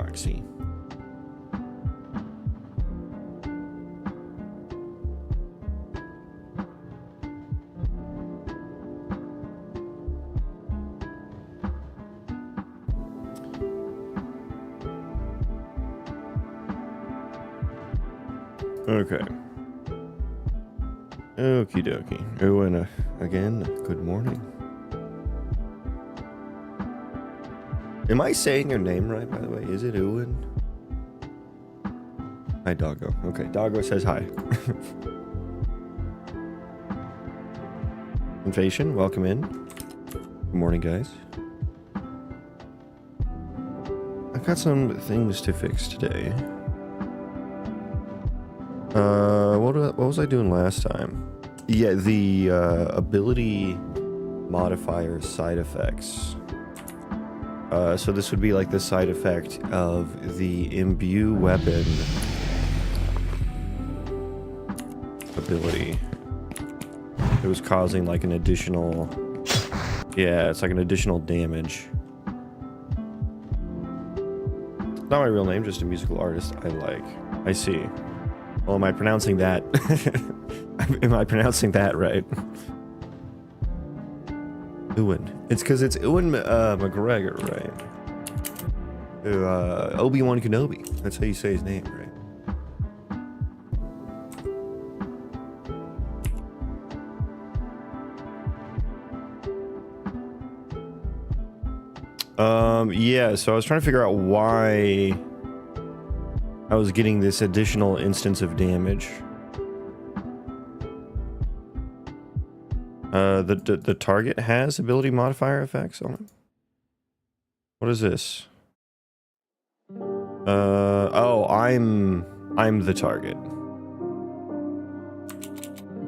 proxy. Okay. Okie dokie. Oh, and again, good morning. Am I saying your name right, by the way? Is it Ewan? Hi, Doggo. Okay, Doggo says hi. Invasion, welcome in. Good morning, guys. I've got some things to fix today. What was I doing last time? Yeah, the ability modifier side effects. So this would be like the side effect of the imbue weapon ability. It was causing like an additional... Yeah, it's like an additional damage. Not my real name, just a musical artist I like. I see. Well, am I pronouncing that? Am I pronouncing that right? Ewan. It's because it's Ewan McGregor, right? Obi-Wan Kenobi. That's how you say his name, right? Yeah, so I was trying to figure out why I was getting this additional instance of damage. The target has ability modifier effects on it. What is this? Oh, I'm the target.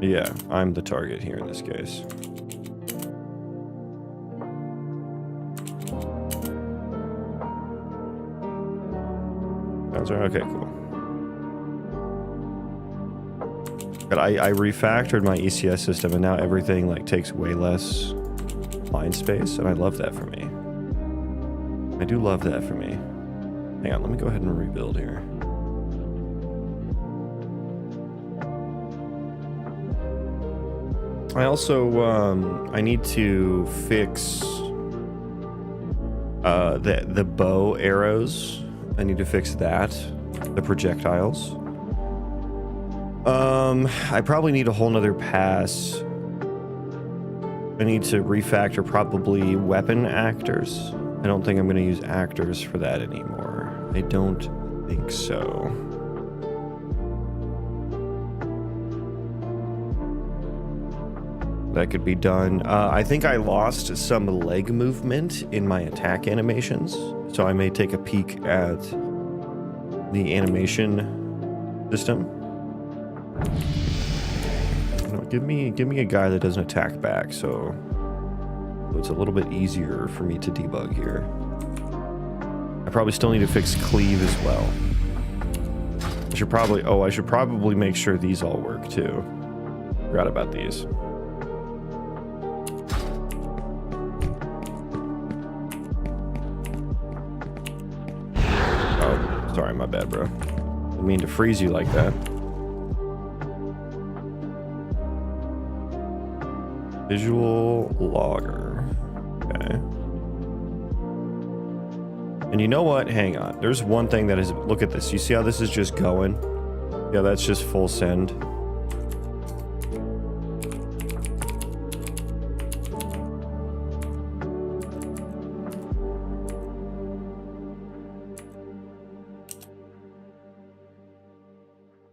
Yeah, I'm the target here in this case. Sounds right. Okay, cool. But I refactored my ECS system, and now everything like takes way less line space, and I love that for me. I do love that for me. Hang on, let me go ahead and rebuild here. I also I need to fix the bow arrows. I need to fix that, the projectiles. I probably need a whole nother pass. I need to refactor probably weapon actors. I don't think I'm going to use actors for that anymore. I don't think so. That could be done. I think I lost some leg movement in my attack animations, so I may take a peek at the animation system. You know, give me a guy that doesn't attack back, so it's a little bit easier for me to debug here. I probably still need to fix cleave as well. I should probably make sure these all work too. Forgot about these. Oh, sorry, my bad, bro. Didn't mean to freeze you like that. Visual logger. Okay. And you know what? Hang on. There's one thing that is... Look at this. You see how this is just going? Yeah, that's just full send.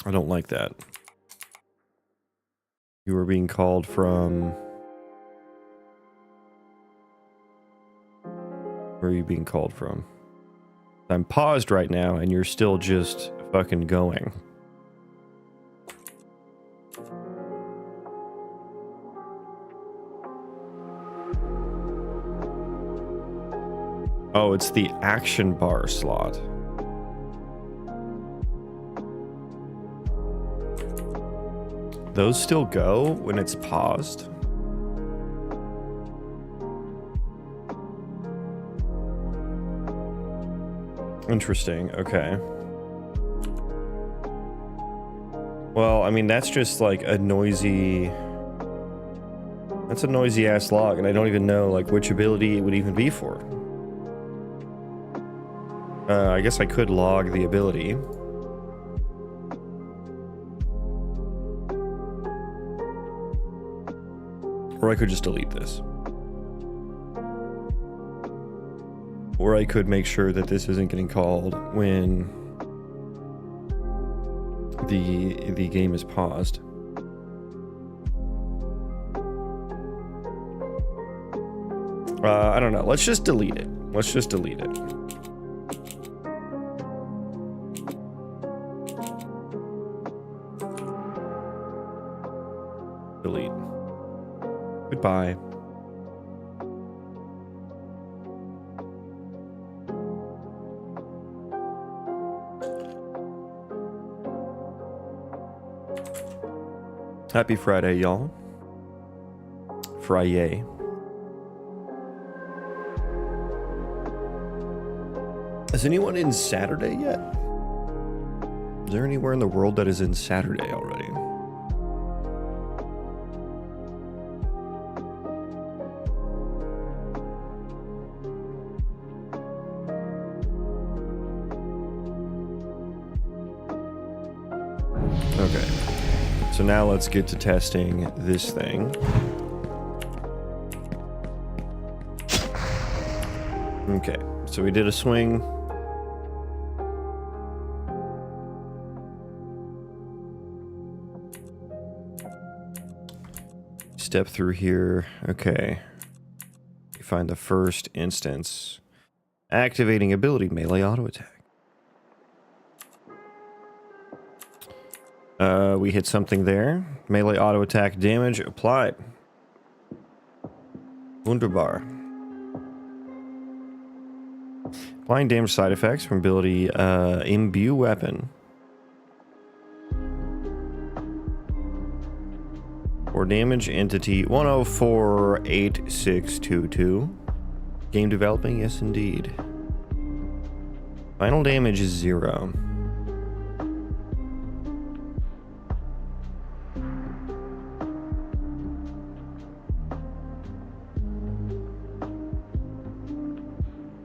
I don't like that. You are being called from... Where are you being called from? I'm paused right now, and you're still just fucking going. Oh, it's the action bar slot. Those still go when it's paused? Interesting. Okay. Well, I mean, that's just like a noisy... That's a noisy ass log, and I don't even know like which ability it would even be for. I guess I could log the ability. Or I could just delete this. Or I could make sure that this isn't getting called when the game is paused. I don't know. Let's just delete it. Let's just delete it. Delete. Goodbye. Happy Friday, y'all. Friday. Is anyone in Saturday yet? Is there anywhere in the world that is in Saturday already? Okay. So now let's get to testing this thing. Okay. So we did a swing. Step through here. Okay. You find the first instance. Activating ability, melee auto attack. We hit something there. Melee auto attack damage applied. Wunderbar. Applying damage side effects from ability imbue weapon. Or damage entity 1048622. Game developing, yes indeed. Final damage is 0.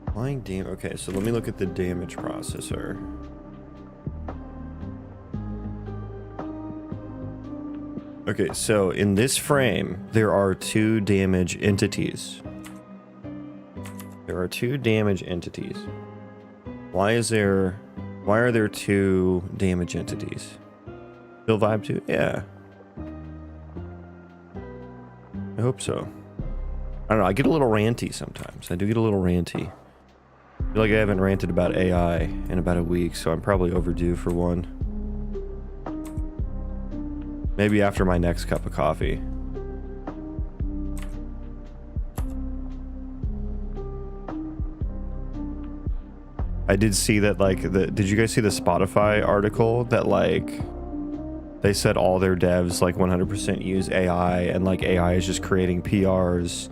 Applying damage. Okay, so let me look at the damage processor. Okay, so in this frame, there are 2 damage entities. There are 2 damage entities. Why are there 2 damage entities? Feel vibe 2? Yeah. I hope so. I don't know, I get a little ranty sometimes. I do get a little ranty. I feel like I haven't ranted about AI in about a week, so I'm probably overdue for one. Maybe after my next cup of coffee. I did see that, like, did you guys see the Spotify article that, like, they said all their devs, like, 100% use AI, and, like, AI is just creating PRs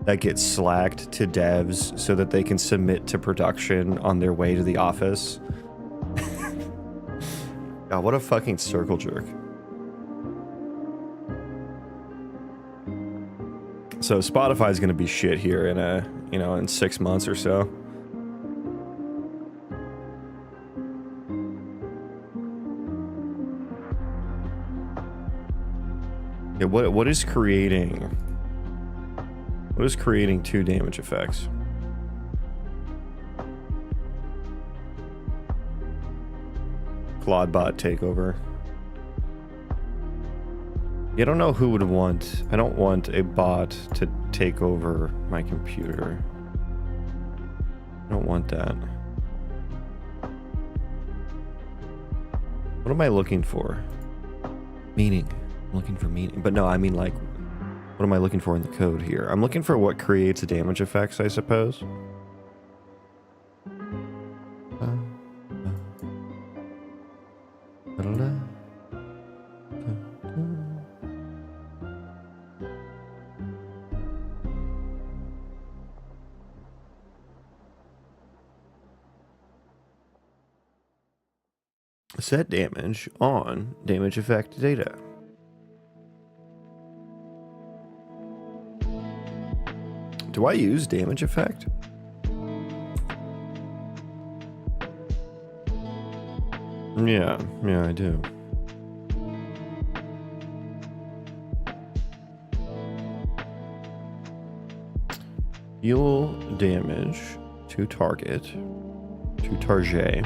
that get slacked to devs so that they can submit to production on their way to the office? God, what a fucking circle jerk. So Spotify is going to be shit here in in 6 months or so. Yeah, what is creating 2 damage effects? Claudbot takeover. I don't know who would want... I don't want a bot to take over my computer. I don't want that. What am I looking for? Meaning. I'm looking for meaning. But no, I mean, like, what am I looking for in the code here? I'm looking for what creates damage effects, I suppose. Set damage on damage effect data. Do I use damage effect? Yeah, I do. Heal damage to target, to target.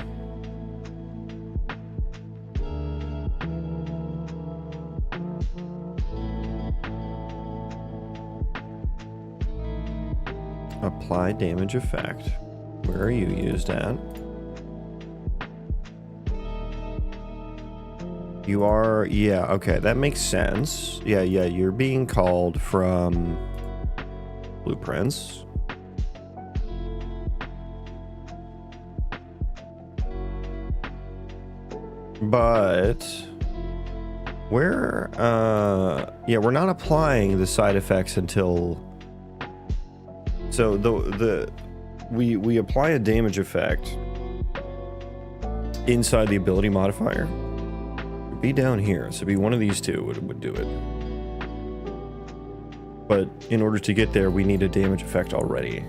Apply damage effect. Where are you used at? You are, yeah, okay, that makes sense. Yeah, you're being called from blueprints. But we're not applying the side effects until, so we apply a damage effect inside the ability modifier. It'd be down here, so it'd be one of these two would do it. But in order to get there, we need a damage effect already.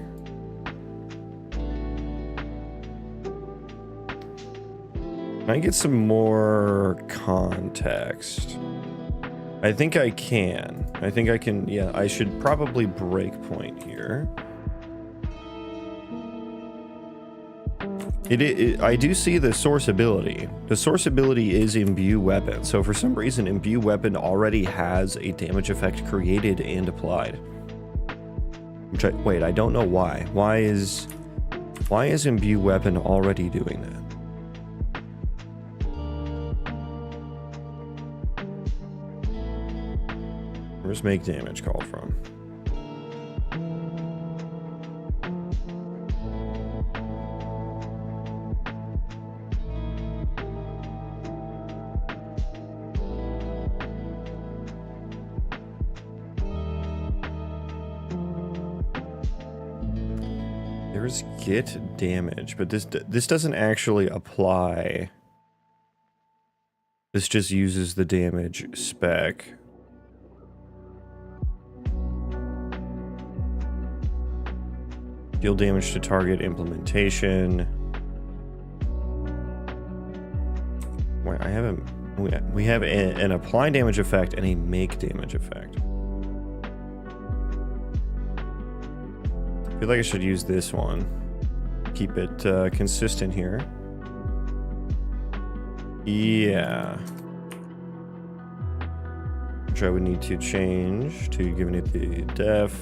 Can I get some more context? I think I can. Yeah, I should probably break point here. I do see the source ability. The source ability is imbue weapon. So for some reason, imbue weapon already has a damage effect created and applied. Wait, I don't know why. Why is imbue weapon already doing that? Where's make damage called from? There's get damage, but this doesn't actually apply. This just uses the damage spec. Deal damage to target implementation. Wait, I have we have an apply damage effect and a make damage effect. I feel like I should use this one. Keep it consistent here. Yeah. Which I would need to change to giving it the def.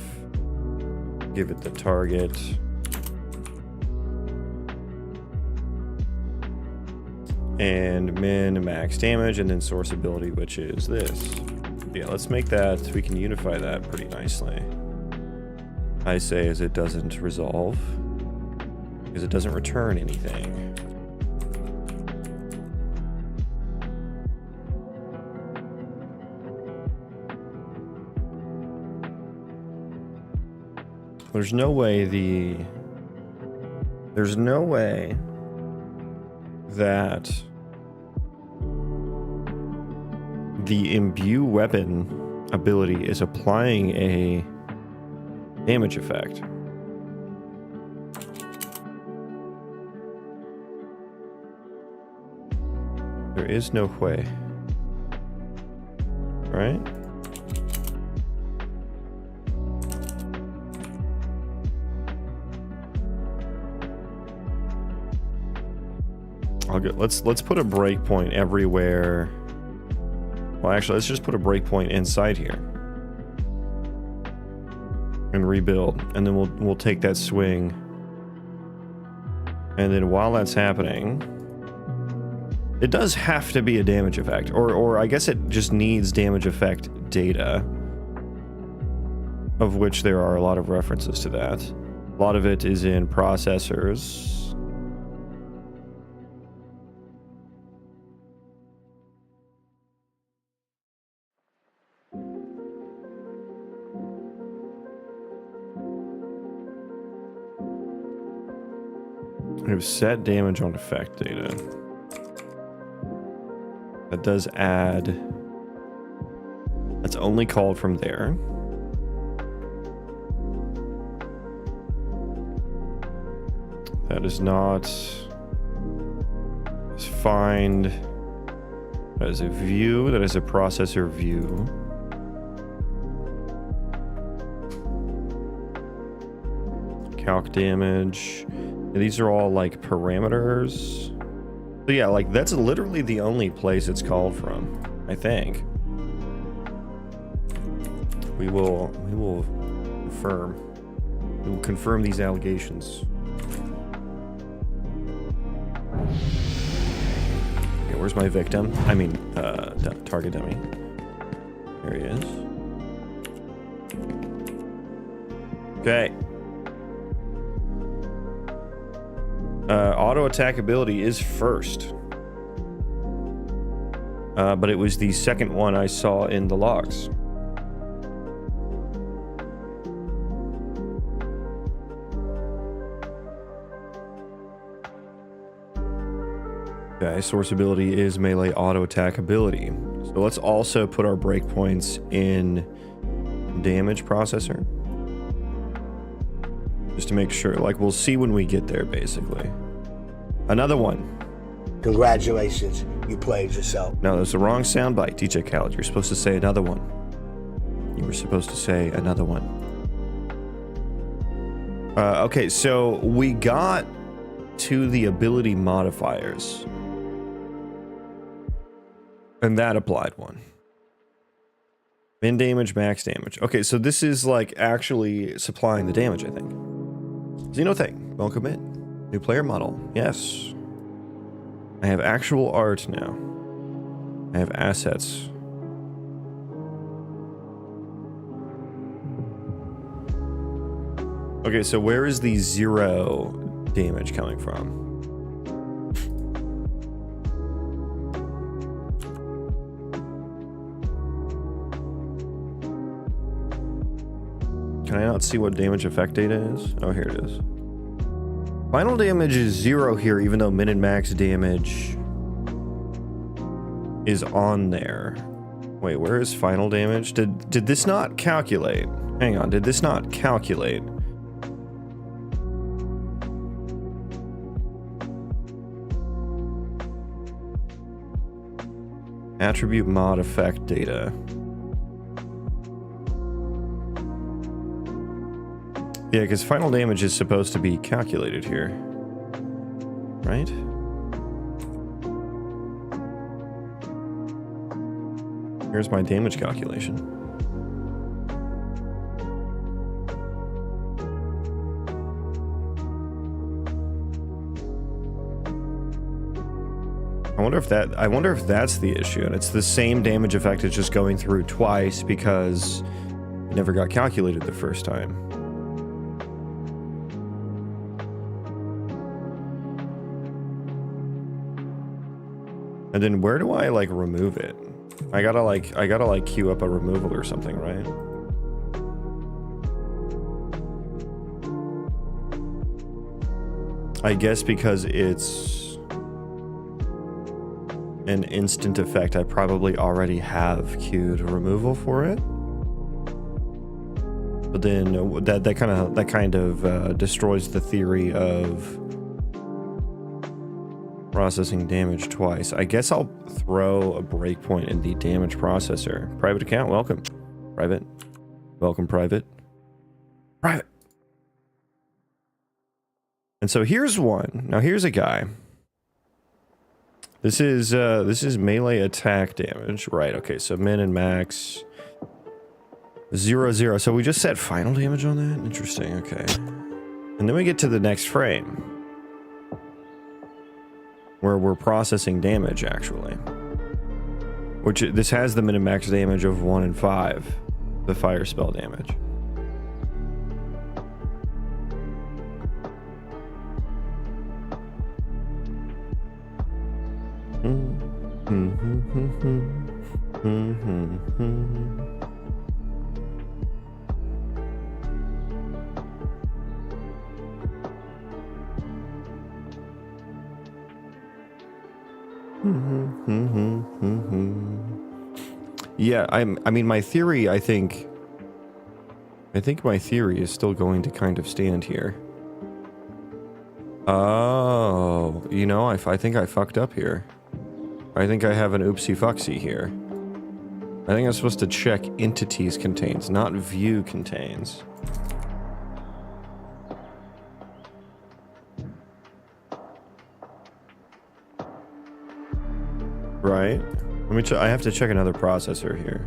Give it the target. And min max damage, and then source ability, which is this. Yeah, let's make that, we can unify that pretty nicely. I say as it doesn't resolve, because it doesn't return anything. There's no way that the imbue weapon ability is applying a damage effect. There is no way. Right? Let's put a breakpoint everywhere. Well, actually, let's just put a breakpoint inside here and rebuild, and then we'll take that swing. And then while that's happening, it does have to be a damage effect, or I guess it just needs damage effect data, of which there are a lot of references to that. A lot of it is in processors. We have set damage on effect data. That does add. That's only called from there. That is not. Let's find. That is a view. That is a processor view. Calc damage. And these are all like parameters. So yeah, like that's literally the only place it's called from, I think. We will confirm. We will confirm these allegations. Okay, where's my victim? I mean, target dummy. There he is. Okay. Auto attack ability is first. But it was the second one I saw in the logs. Okay, source ability is melee auto attack ability. So let's also put our breakpoints in damage processor. Just to make sure, like we'll see when we get there, basically. Another one. Congratulations, you played yourself. No, that's the wrong soundbite, DJ Khaled. You're supposed to say another one. You were supposed to say another one. Okay, so we got to the ability modifiers. And that applied one. Min damage, max damage. Okay, so this is like actually supplying the damage, I think. Xenothank, welcome in. New player model, yes. I have actual art now. I have assets. Okay, so where is the 0 damage coming from? Can I not see what damage effect data is? Oh, here it is. Final damage is 0 here, even though min and max damage is on there. Wait, where is final damage? Did this not calculate? Hang on, did this not calculate? Attribute mod effect data. Yeah, because final damage is supposed to be calculated here. Right? Here's my damage calculation. I wonder if that's the issue, and it's the same damage effect, it's just going through twice because it never got calculated the first time. And then where do I like remove it? I gotta queue up a removal or something, right? I guess because it's an instant effect, I probably already have queued a removal for it. But then that kind of destroys the theory of processing damage twice. I guess I'll throw a breakpoint in the damage processor. Private account, welcome. Private. Welcome, private. Private. And so here's one. Now here's a guy. This is melee attack damage. Right, okay, so min and max 0, 0. So we just set final damage on that? Interesting, okay. And then we get to the next frame, where we're processing damage, actually. Which, this has the min and max damage of 1 and 5. The fire spell damage. Yeah, I mean, my theory, I think my theory is still going to kind of stand here. Oh, you know, I think I fucked up here. I think I have an oopsie fucksy here. I think I'm supposed to check entities contains, not view contains. Right? Let me check. I have to check another processor here.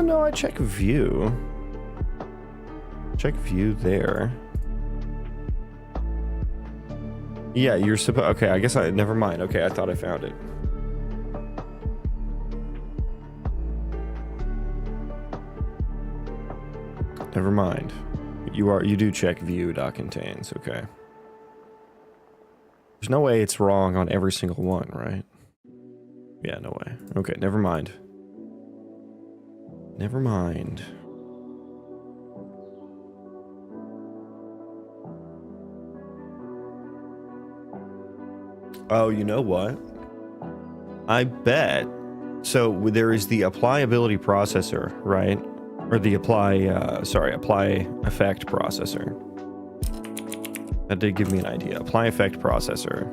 No, I check view. Check view there. Yeah, you're supposed. Okay, I guess I. Never mind. Okay, I thought I found it. Never mind. You do check view.contains. Okay. There's no way it's wrong on every single one, right? Yeah, no way. Okay, never mind. Never mind. Oh, you know what? I bet. So there is the applyability processor, right? Or the apply effect processor. That did give me an idea. Apply effect processor,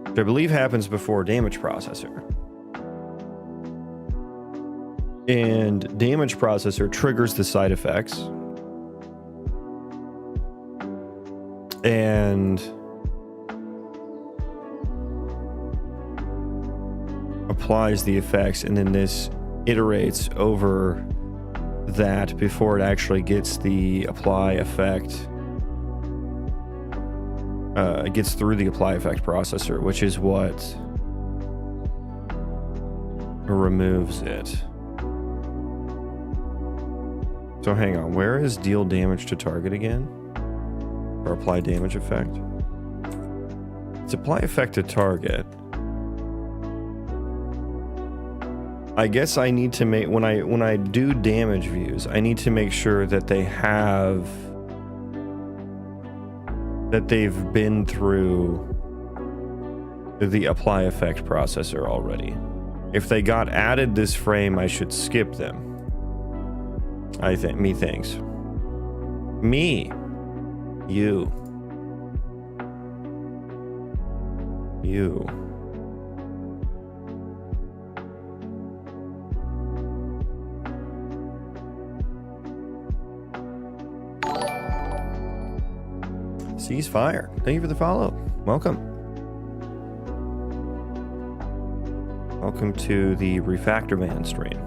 which I believe happens before damage processor. And damage processor triggers the side effects. And applies the effects, and then this iterates over that before it actually gets the apply effect. It gets through the apply effect processor, which is what removes it. So hang on, where is deal damage to target again? Or apply damage effect? It's apply effect to target. I guess I need to make, when I do damage views, I need to make sure that they have, that they've been through the apply effect processor already. If they got added this frame, I should skip them. I think, me thinks. Me. You. You. Ceasefire. Thank you for the follow. Welcome. Welcome to the Refactor Man stream.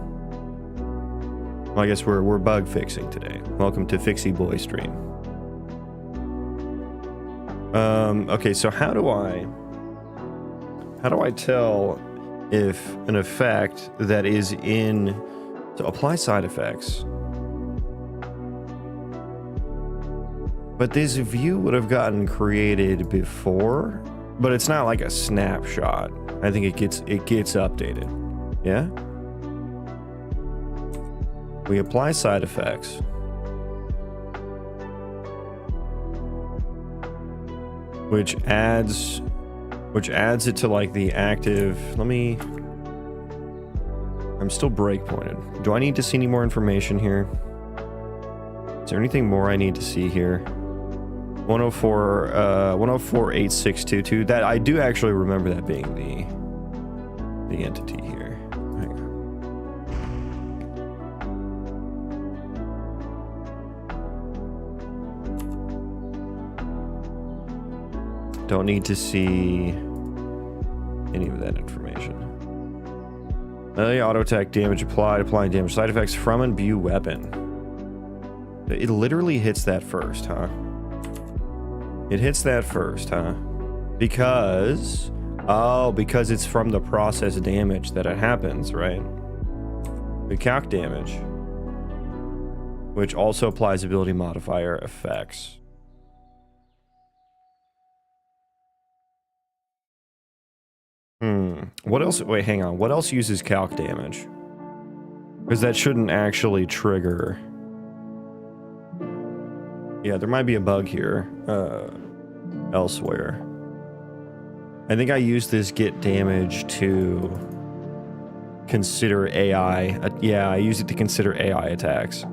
Well, I guess we're bug fixing today. Welcome to Fixie Boy stream. Okay, so how do I tell if an effect that is in, so apply side effects, but this view would have gotten created before, but it's not like a snapshot. I think it gets updated. Yeah? We apply side effects. Which adds it to like the active. I'm still breakpointed. Do I need to see any more information here? Is there anything more I need to see here? 104.8622. That I do actually remember that being the entity here. Hang on. Don't need to see any of that information. Auto attack damage applied, applying damage side effects from and view weapon. It literally hits that first, huh? It hits that first, huh? Because it's from the process damage that it happens, right? The calc damage, which also applies ability modifier effects. What else? Wait, hang on. What else uses calc damage? Because that shouldn't actually trigger. Yeah, there might be a bug here. elsewhere. I think I used this get damage to consider AI. Yeah, I use it to consider AI attacks.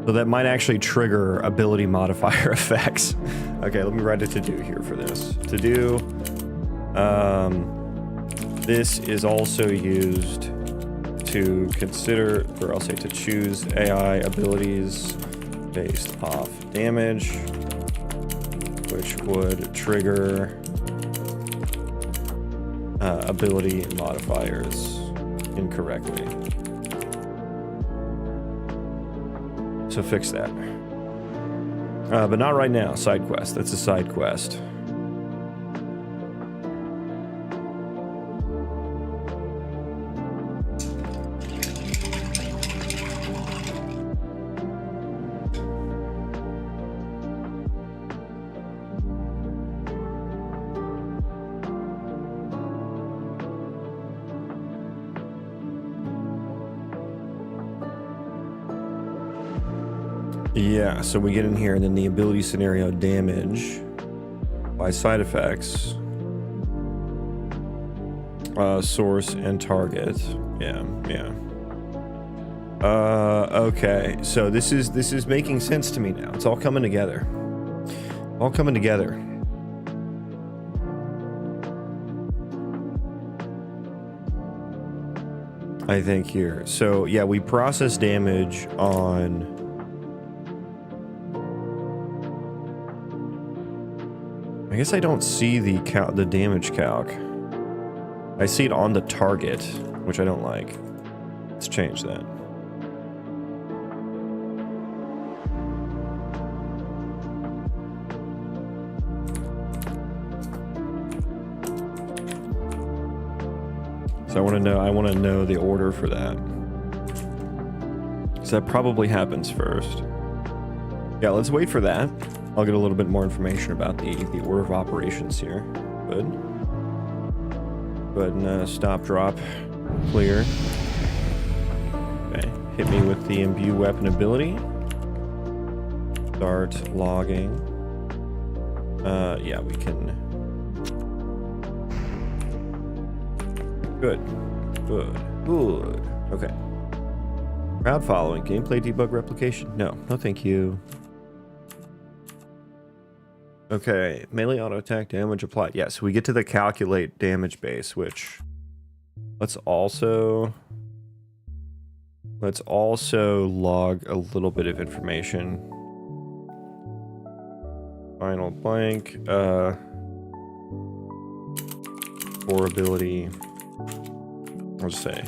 So that might actually trigger ability modifier effects. Okay, let me write a to-do here for this. To-do, this is also used to consider, or I'll say to choose AI abilities based off damage, which would trigger ability modifiers incorrectly. So fix that. But not right now. Side quest. That's a side quest. Yeah, so we get in here and then the ability scenario damage by side effects, source and target. Yeah. Okay, so this is making sense to me now. It's all coming together. All coming together. I think here. So yeah, we process damage on. I guess I don't see the damage calc. I see it on the target, which I don't like. Let's change that. So I want to know the order for that. So that probably happens first. Yeah, let's wait for that. I'll get a little bit more information about the order of operations here. Good. Go ahead and stop, drop, clear. Okay, hit me with the imbue weapon ability. Start logging. Yeah, we can. Good. Okay. Crowd following, gameplay debug replication. No, thank you. Okay, melee auto attack damage applied. Yeah, so we get to the calculate damage base, which let's also log a little bit of information. Final blank, for ability, I'll just say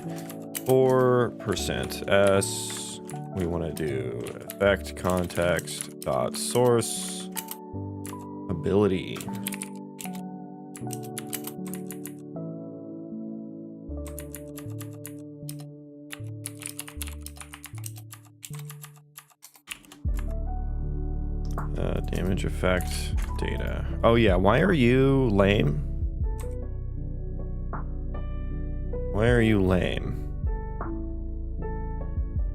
4% S. We want to do effect context dot source ability. Damage effect data. Oh yeah, why are you lame? Why are you lame?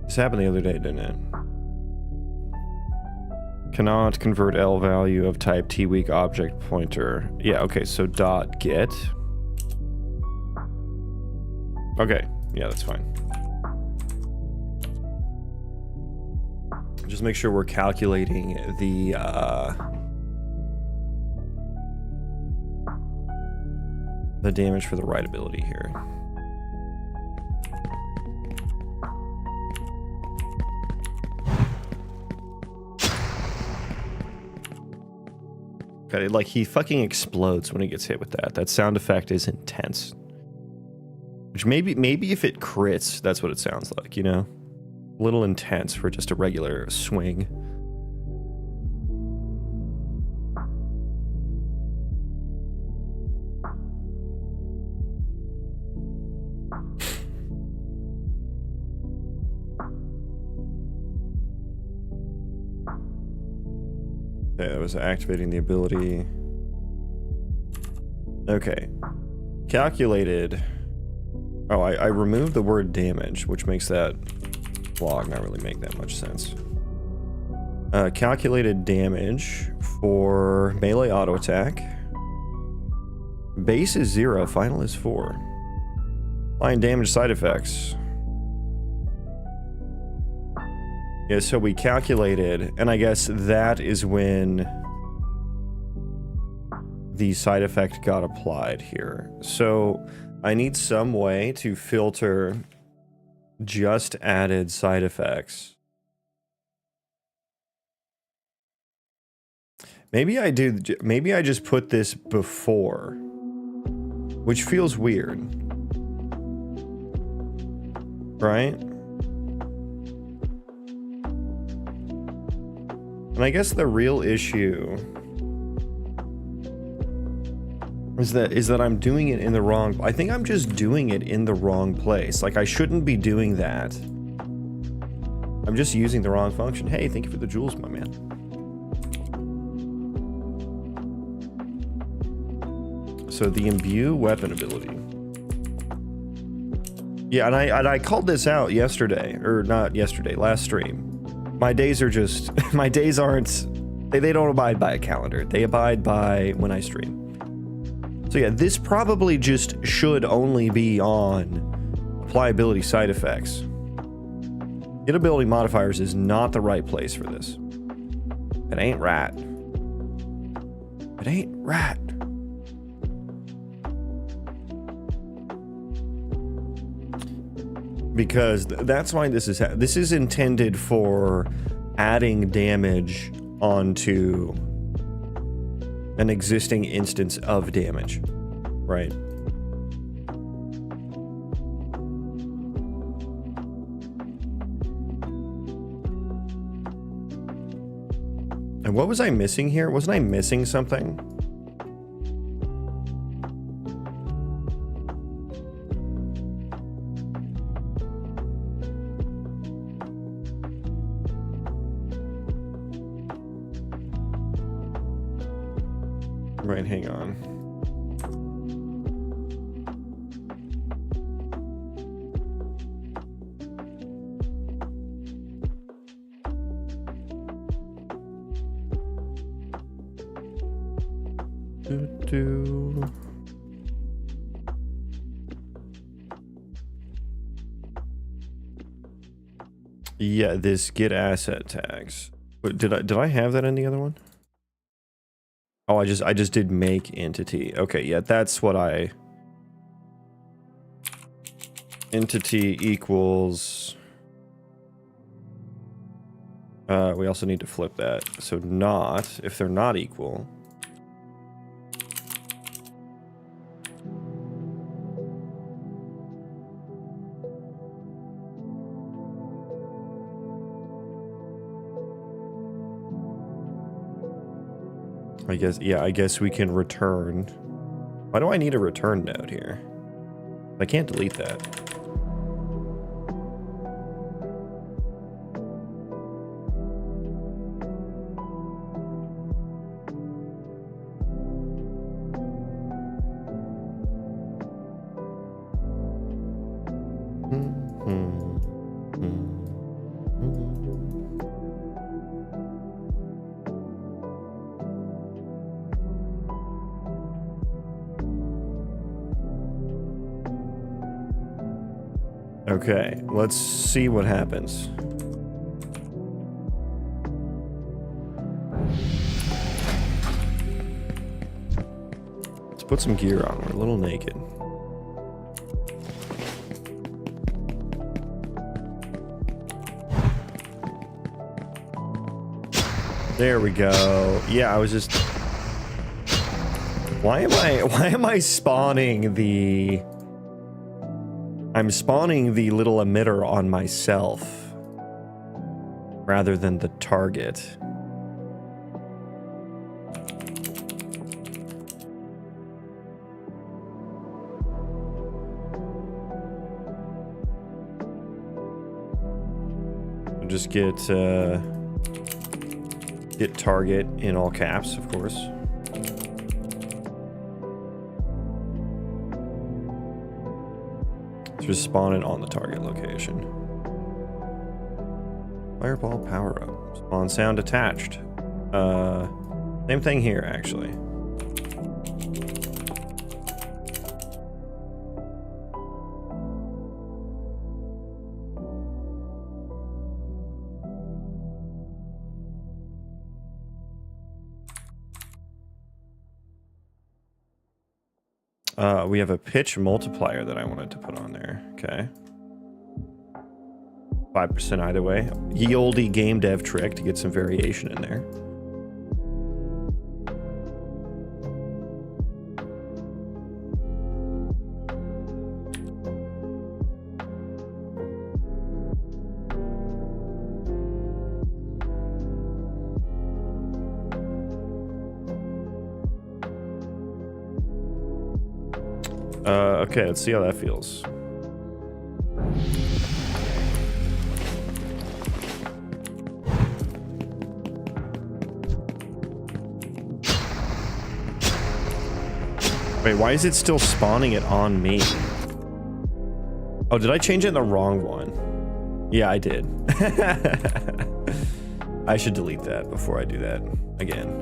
This happened the other day, didn't it? Cannot convert L value of type T-weak object pointer. Yeah, okay, so dot get. Okay, yeah, that's fine. Just make sure we're calculating the damage for the right ability here. Okay, like he fucking explodes when he gets hit with that. That sound effect is intense. Which maybe if it crits, that's what it sounds like, you know? A little intense for just a regular swing. Okay, that was activating the ability. Okay. Calculated. Oh, I removed the word damage, which makes that log not really make that much sense. Calculated damage for melee auto attack. Base is 0, final is 4. Applying damage side effects. Yeah, so we calculated, and I guess that is when the side effect got applied here. So I need some way to filter just added side effects. Maybe I do, maybe I just put this before, which feels weird, right? And I guess the real issue is that I'm doing it in the wrong... I think I'm just doing it in the wrong place. Like, I shouldn't be doing that. I'm just using the wrong function. Hey, thank you for the jewels, my man. So the imbue weapon ability. Yeah, and I called this out yesterday, or not yesterday, last stream. My days are just... my days aren't... They don't abide by a calendar. They abide by when I stream. So yeah, this probably just should only be on apply ability side effects. Get ability modifiers is not the right place for this. It ain't right. It ain't right. Because that's why this is intended for adding damage onto an existing instance of damage, right? And what was I missing here? Wasn't I missing something? Right, hang on. Yeah, this get asset tags. But did I have that in the other one? Oh, I just did make entity. Okay, yeah, that's what I... Entity equals... we also need to flip that. So not, if they're not equal... I guess we can return. Why do I need a return node here? I can't delete that. Okay, let's see what happens. Let's put some gear on. We're a little naked. There we go. Yeah, I was just... Why am I spawning the... I'm spawning the little emitter on myself rather than the target. I'll just get target in all caps, of course. Just spawn it on the target location. Fireball power up. On sound attached. Same thing here, actually. We have a pitch multiplier that I wanted to put on there. Okay. 5% either way. Ye olde game dev trick to get some variation in there. Okay, let's see how that feels. Wait, why is it still spawning it on me? Oh, did I change it in the wrong one? Yeah, I did. I should delete that before I do that again.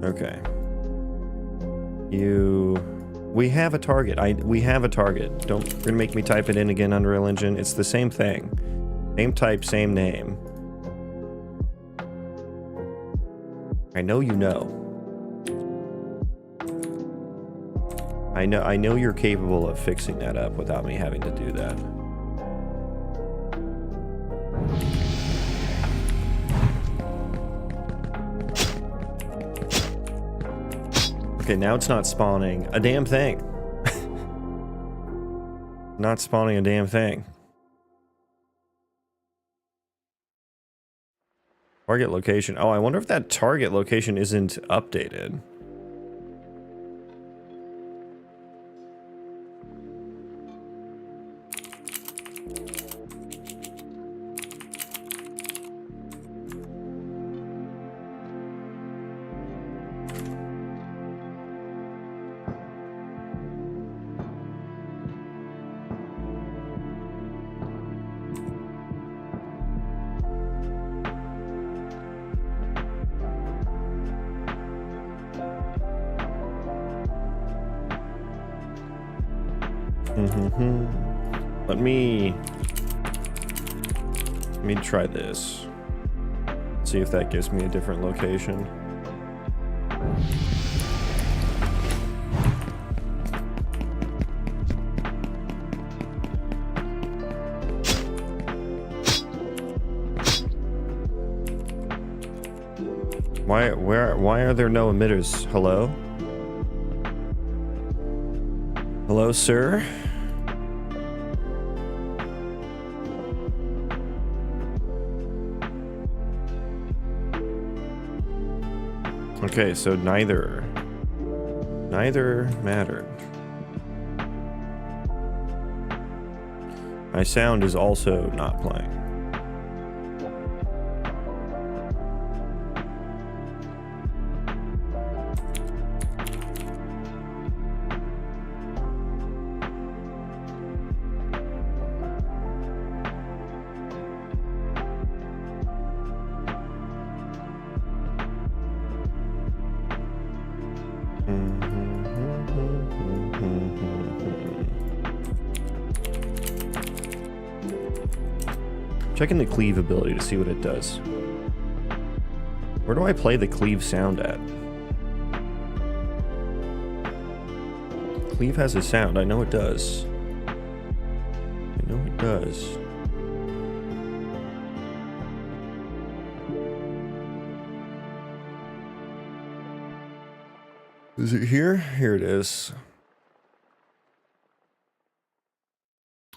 Okay. We have a target. We have a target. You're gonna make me type it in again, Unreal Engine. It's the same thing. Same type, same name. I know you know. I know you're capable of fixing that up without me having to do that. Okay, now it's not spawning a damn thing. Not spawning a damn thing. Target location. Oh, I wonder if that target location isn't updated. Let me try this. See if that gives me a different location. Why are there no emitters? Hello? Hello, sir? Okay, so neither mattered. My sound is also not playing. Checking the cleave ability to see what it does. Where do I play the cleave sound at? Cleave has a sound. I know it does. I know it does. Is it here? Here it is.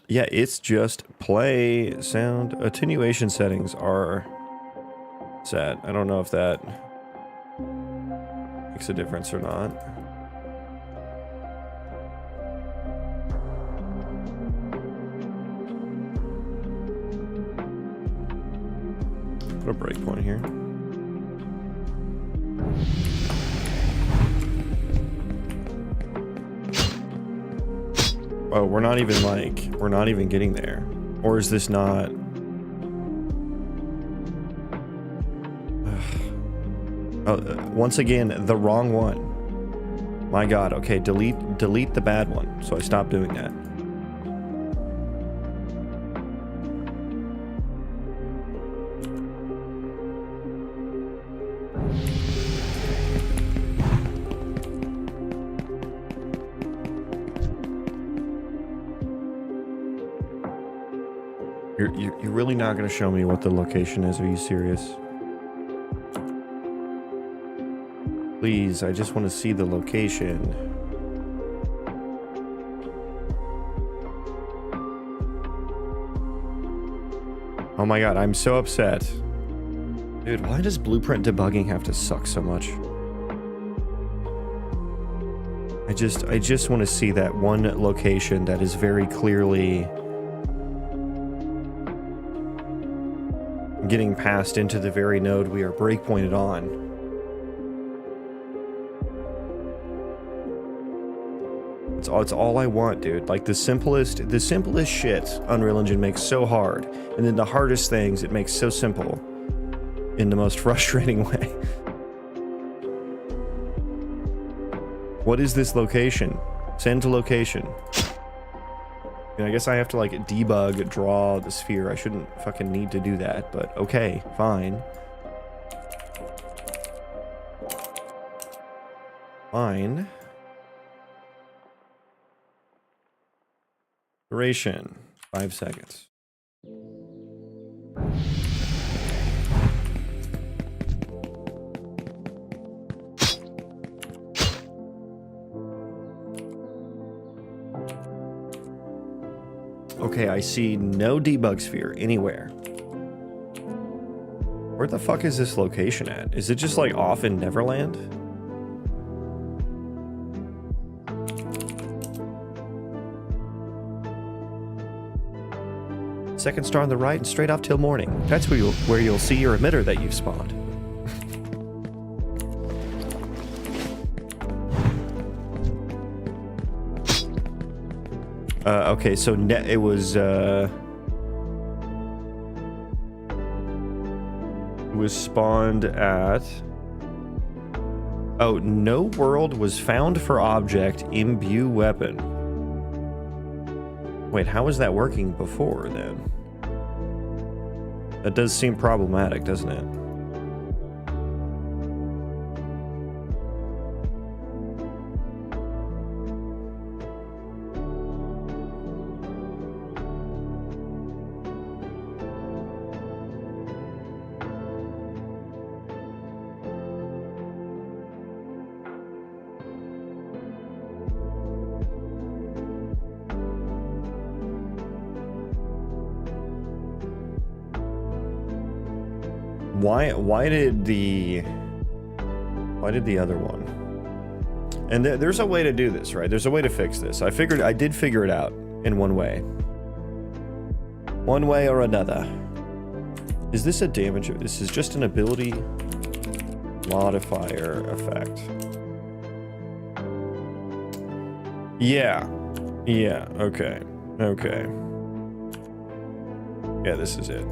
Yeah, it's just play sound. Attenuation settings are set. I don't know if that makes a difference or not. Put a breakpoint here. Oh, we're not even like, we're not even getting there. Or is this not? Oh, once again, the wrong one. My God. Okay, delete the bad one. So I stopped doing that. You're really not going to show me what the location is? Are you serious? Please, I just want to see the location. Oh my God, I'm so upset. Dude, why does blueprint debugging have to suck so much? I just want to see that one location that is very clearly getting passed into the very node we are breakpointed on. It's all I want, dude. Like the simplest shit Unreal Engine makes so hard, and then the hardest things it makes so simple in the most frustrating way. What is this location? Send to location. And I guess I have to like debug, draw the sphere. I shouldn't fucking need to do that, but okay, fine. Fine. Duration, 5 seconds. Okay, I see no debug sphere anywhere. Where the fuck is this location at? Is it just like off in Neverland? Second star on the right and straight off till morning. That's where you'll see your emitter that you've spawned. Okay, so it was spawned at... Oh, no world was found for object, imbue weapon. Wait, how was that working before, then? That does seem problematic, doesn't it? Why did the other one? And there's a way to do this, right? There's a way to fix this. I did figure it out in one way or another. Is this a damage? This is just an ability modifier effect. Yeah, okay. Yeah, this is it.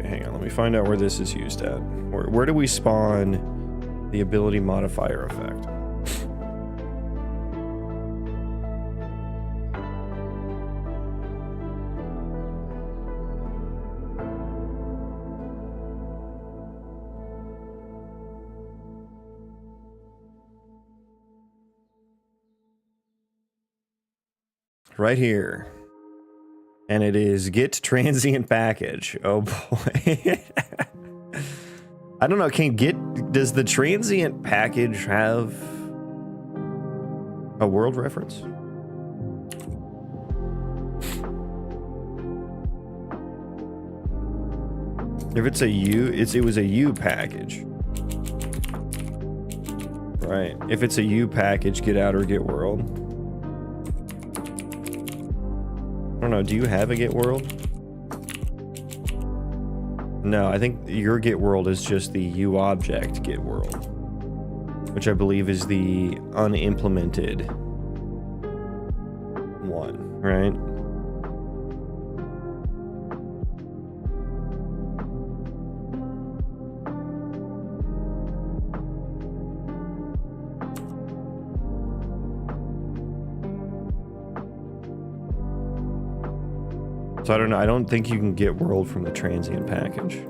Hang on, let me find out where this is used at. Where do we spawn the ability modifier effect? Right here. And it is get transient package. Oh boy. I don't know, does the transient package have a world reference? If it's a U, it was a U package. Right. If it's a U package, get out or get world. I don't know, do you have a get world? No, I think your get world is just the U object get world, which I believe is the unimplemented 1, right? So I don't know. I don't think you can get world from the transient package,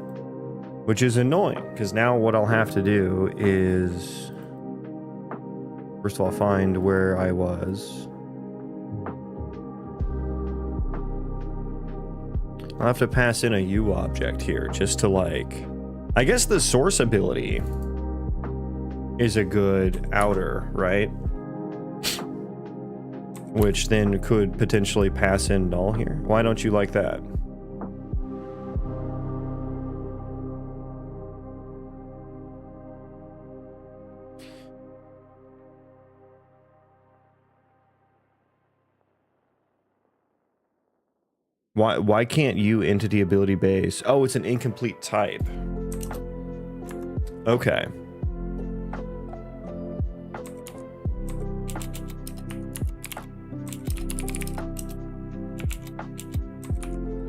which is annoying because now what I'll have to do is first of all find where I was. I'll have to pass in a U object here just to like, I guess the source ability is a good outer, right? Which then could potentially pass in null here. Why don't you like that? Why can't you entity ability base? Oh, it's an incomplete type. Okay.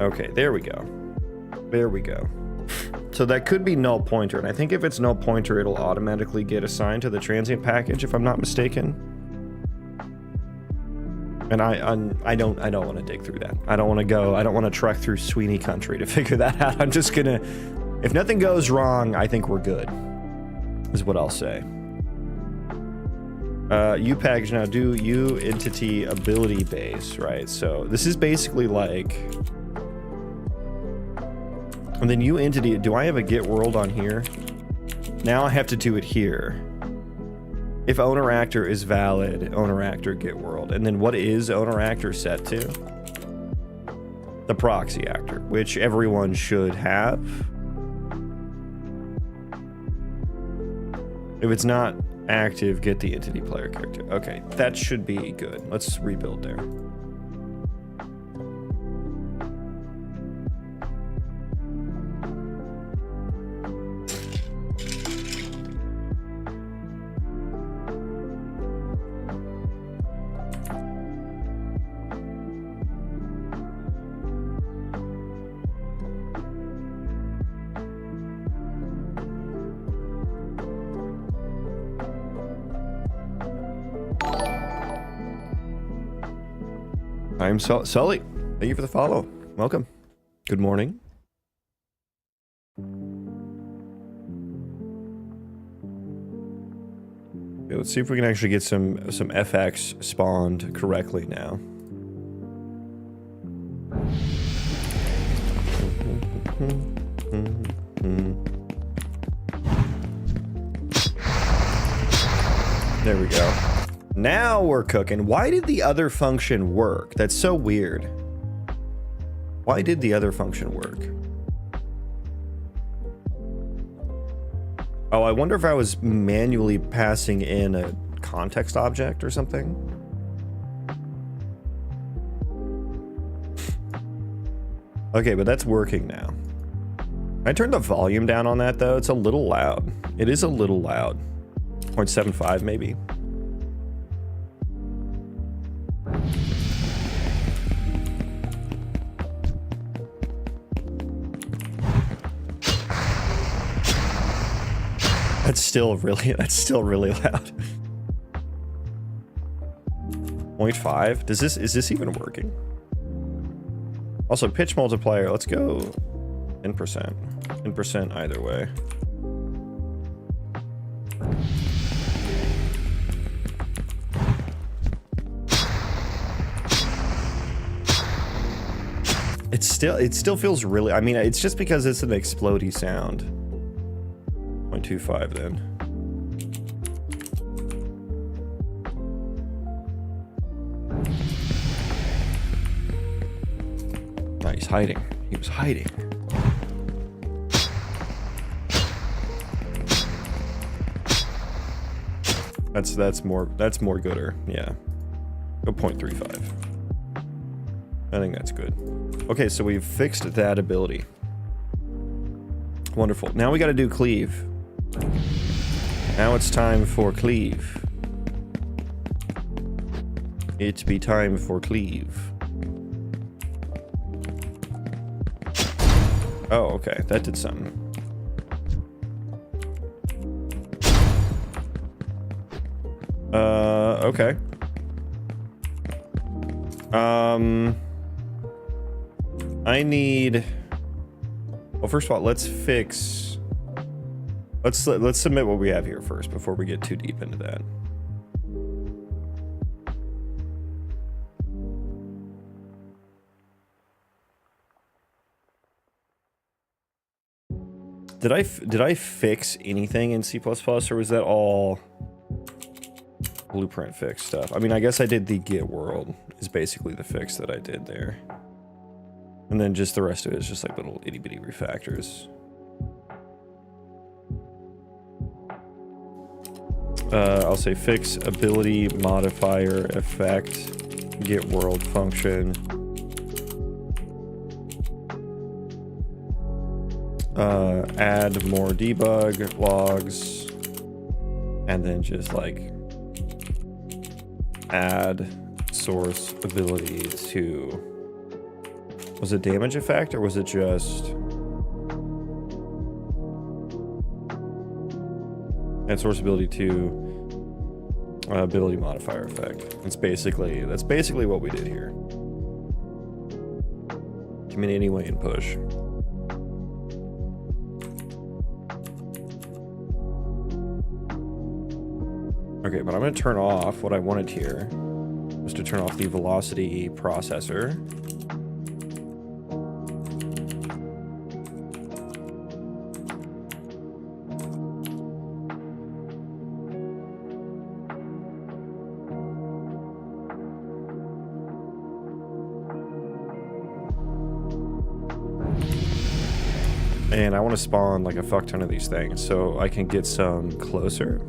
Okay, there we go. There we go. So that could be null pointer, and I think if it's null pointer, it'll automatically get assigned to the transient package, if I'm not mistaken. And I don't want to dig through that. I don't want to trek through Sweeney country to figure that out. I'm just gonna, if nothing goes wrong, I think we're good, is what I'll say. U package now, do U entity ability base, right? So this is basically like, and then U entity, do I have a get world on here? Now I have to do it here. If owner actor is valid, owner actor get world. And then what is owner actor set to? The proxy actor, which everyone should have. If it's not active, get the entity player character. Okay, that should be good. Let's rebuild there. I'm Sully. Thank you for the follow. Welcome. Good morning. Okay, let's see if we can actually get some FX spawned correctly now. There we go. Now we're cooking. Why did the other function work? That's so weird. Why did the other function work? Oh, I wonder if I was manually passing in a context object or something. Okay, but that's working now. I turned the volume down on that though. It's a little loud. It is a little loud. 0.75 maybe. That's still really loud. 0.5? Is this even working? Also, pitch multiplier, let's go 10%. 10% either way. It still feels really, I mean, it's just because it's an explodey sound. 0.25 then. Oh, he's hiding. He was hiding. That's more gooder. Yeah. Go 0.35. I think that's good. Okay, so we've fixed that ability. Wonderful. Now we got to do cleave. Now it's time for cleave. It be time for cleave. Oh, okay. That did something. Okay. I need... Well, first of all, let's fix... Let's submit what we have here first before we get too deep into that. Did I fix anything in C++, or was that all blueprint fix stuff? I mean, I guess I did the get world is basically the fix that I did there. And then just the rest of it is just like little itty bitty refactors. I'll say fix ability modifier effect get world function. Add more debug logs, and then just like add source ability to, was it damage effect or was it just add source ability to ability modifier effect? That's basically what we did here. Come in anyway and push. Okay, but I'm going to turn off what I wanted here, was to turn off the velocity processor. And I want to spawn like a fuck ton of these things so I can get some closer.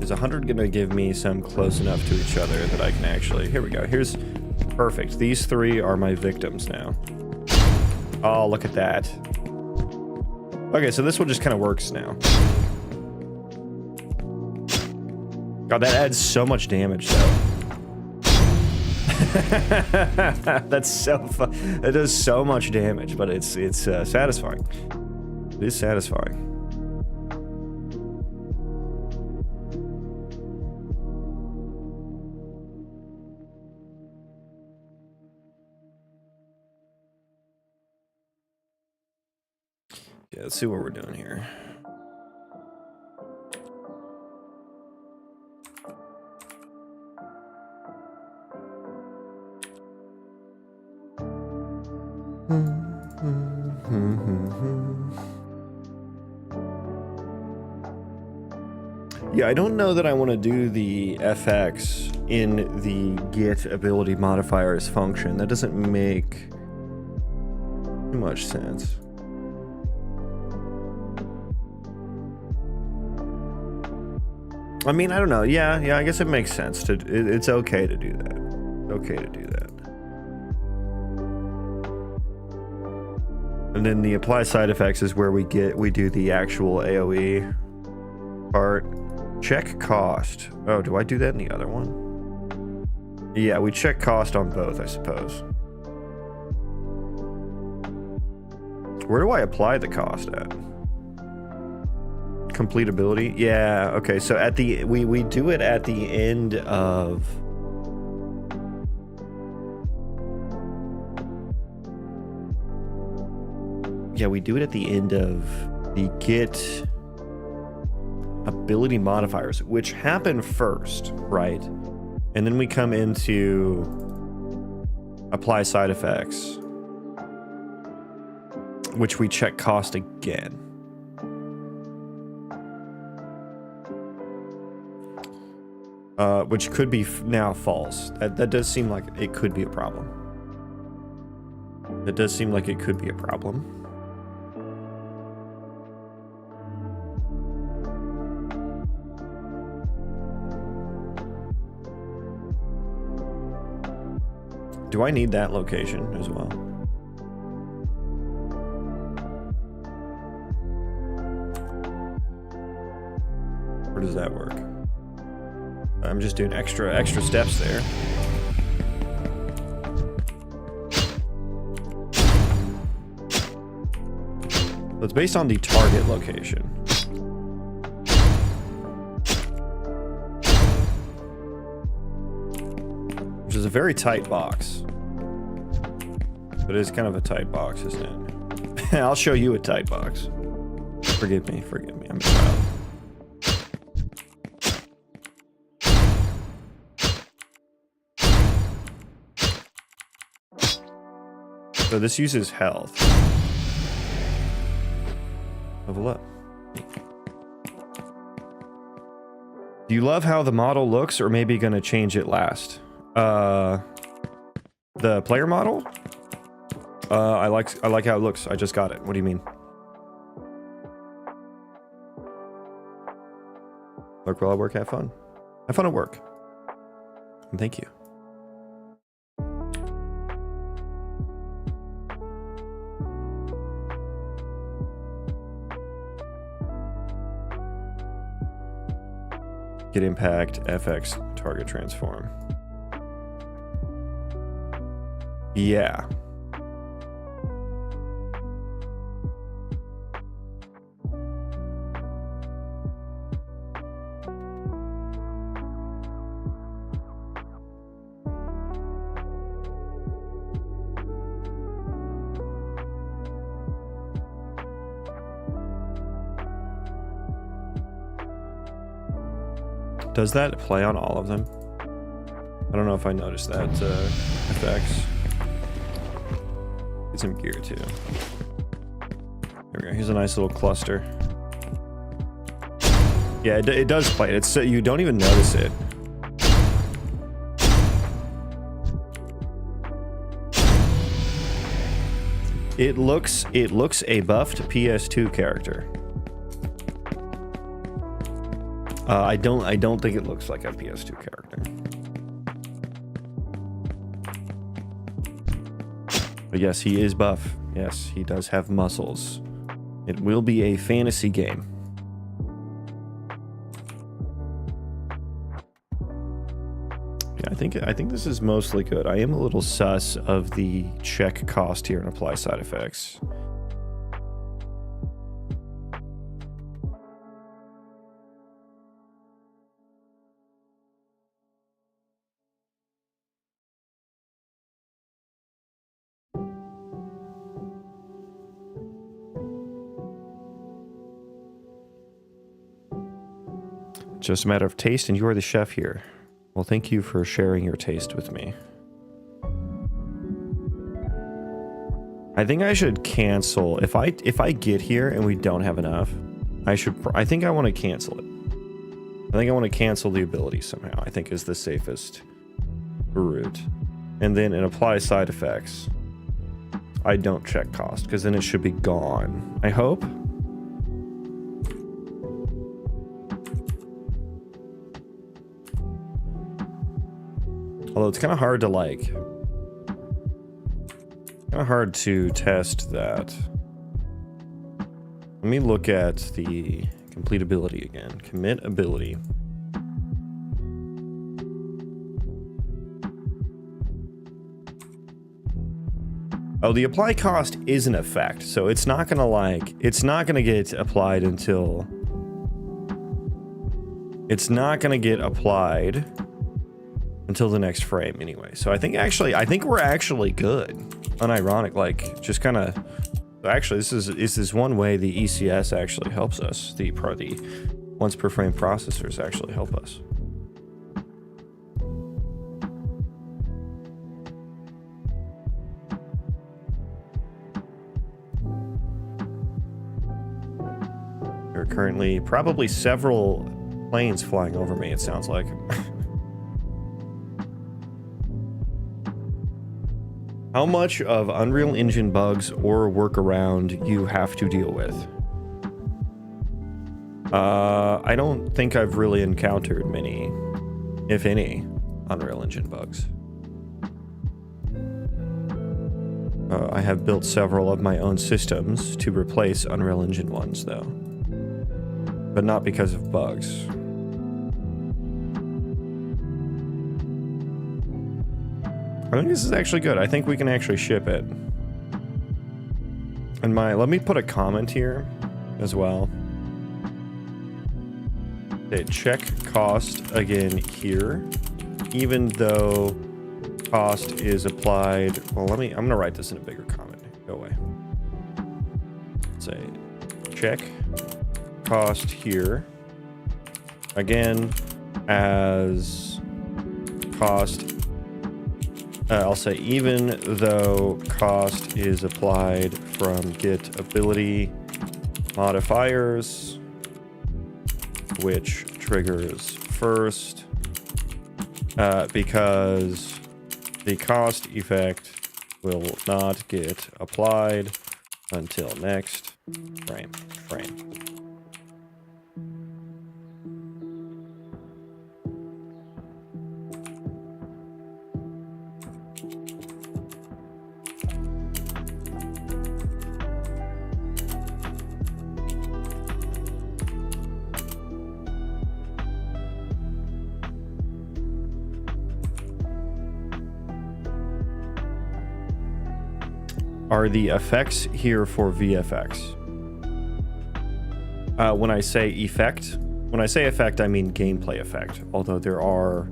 Is 100 gonna give me some close enough to each other that I can actually... Here we go. Here's perfect. These three are my victims now. Oh, look at that. Okay, so this one just kind of works now. God, that adds so much damage, though. That's so fun. It does so much damage, but it's satisfying. It is satisfying. Yeah, let's see what we're doing here. Yeah, I don't know that I want to do the FX in the get ability modifiers function. That doesn't make too much sense. I mean, I don't know. Yeah, I guess it makes sense to. It's okay to do that. Okay to do that. And then the apply side effects is where we do the actual AOE part. Check cost. Oh, do I do that in the other one? Yeah, we check cost on both, I suppose. Where do I apply the cost at? Completability? Yeah, okay, so at the we do it at the end of we do it at the end of the get ability modifiers, which happen first, right? And then we come into apply side effects, which we check cost again. Which could be now false. That does seem like it could be a problem. That does seem like it could be a problem. Do I need that location as well? Or does that work? I'm just doing extra steps there. So it's based on the target location. Which is a very tight box. But it is kind of a tight box, isn't it? I'll show you a tight box. Forgive me, I'm a child. So this uses health. Level up. Do you love how the model looks, or maybe gonna change it last? The player model? I like how it looks. I just got it. What do you mean? Work while I work, have fun. Have fun at work. And thank you. Get impact, FX, target transform. Yeah. Does that play on all of them? I don't know if I noticed that effects. Get some gear too. There we go. Here's a nice little cluster. Yeah, it does play. It's you don't even notice it. It looks a buffed PS2 character. I don't think it looks like a PS2 character. But yes, he is buff. Yes, he does have muscles. It will be a fantasy game. Yeah, I think this is mostly good. I am a little sus of the check cost here and apply side effects. Just a matter of taste, and you are the chef here. Well, thank you for sharing your taste with me. I think I should cancel. If I get here and we don't have enough, I think I want to cancel it. I think I want to cancel the ability somehow. I think is the safest route. And then in apply side effects, I don't check cost, because then it should be gone. I hope. Although it's kind of hard to test that. Let me look at the complete ability again. Commit ability. Oh, the apply cost is an effect, so it's not gonna get applied until the next frame anyway. So I think we're actually good. Unironic, like just kind of. Actually, this is one way the ECS actually helps us. The once per frame processors actually help us. There are currently probably several planes flying over me, it sounds like. How much of Unreal Engine bugs or workaround you have to deal with? I don't think I've really encountered many, if any, Unreal Engine bugs. I have built several of my own systems to replace Unreal Engine ones, though. But not because of bugs. I think this is actually good. I think we can actually ship it. And let me put a comment here as well. Okay, check cost again here. Even though cost is applied, well, I'm gonna write this in a bigger comment. Go away. Say check cost here again as cost. I'll say even though cost is applied from get ability modifiers, which triggers first, because the cost effect will not get applied until next frame. Are the effects here for VFX? When I say effect, I mean gameplay effect, although there are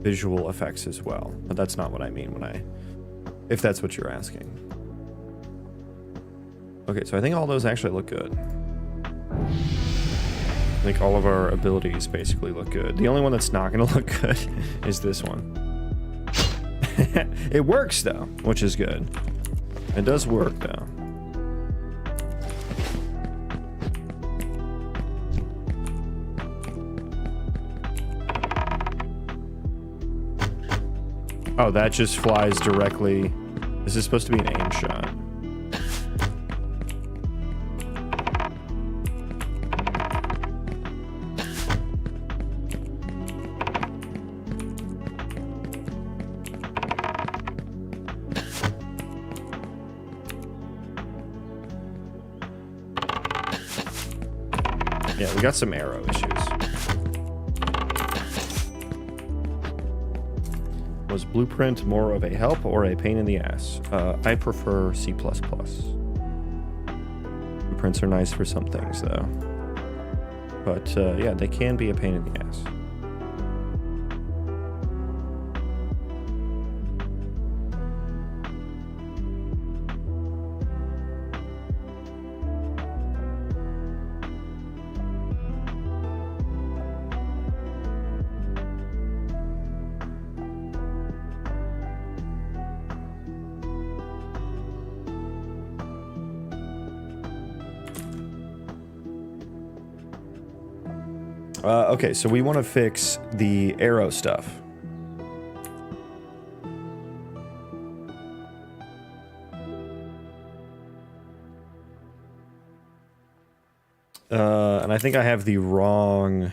visual effects as well. But that's not what I mean if that's what you're asking. Okay, so I think all those actually look good. I think all of our abilities basically look good. The only one that's not going to look good is this one. It works though, which is good. It does work though. Oh, that just flies directly. This is supposed to be an aim shot. Yeah, we got some arrow issues. Was Blueprint more of a help or a pain in the ass? I prefer C++. Blueprints are nice for some things, though. But, yeah, they can be a pain in the ass. Okay, so we want to fix the arrow stuff. And I think I have the wrong...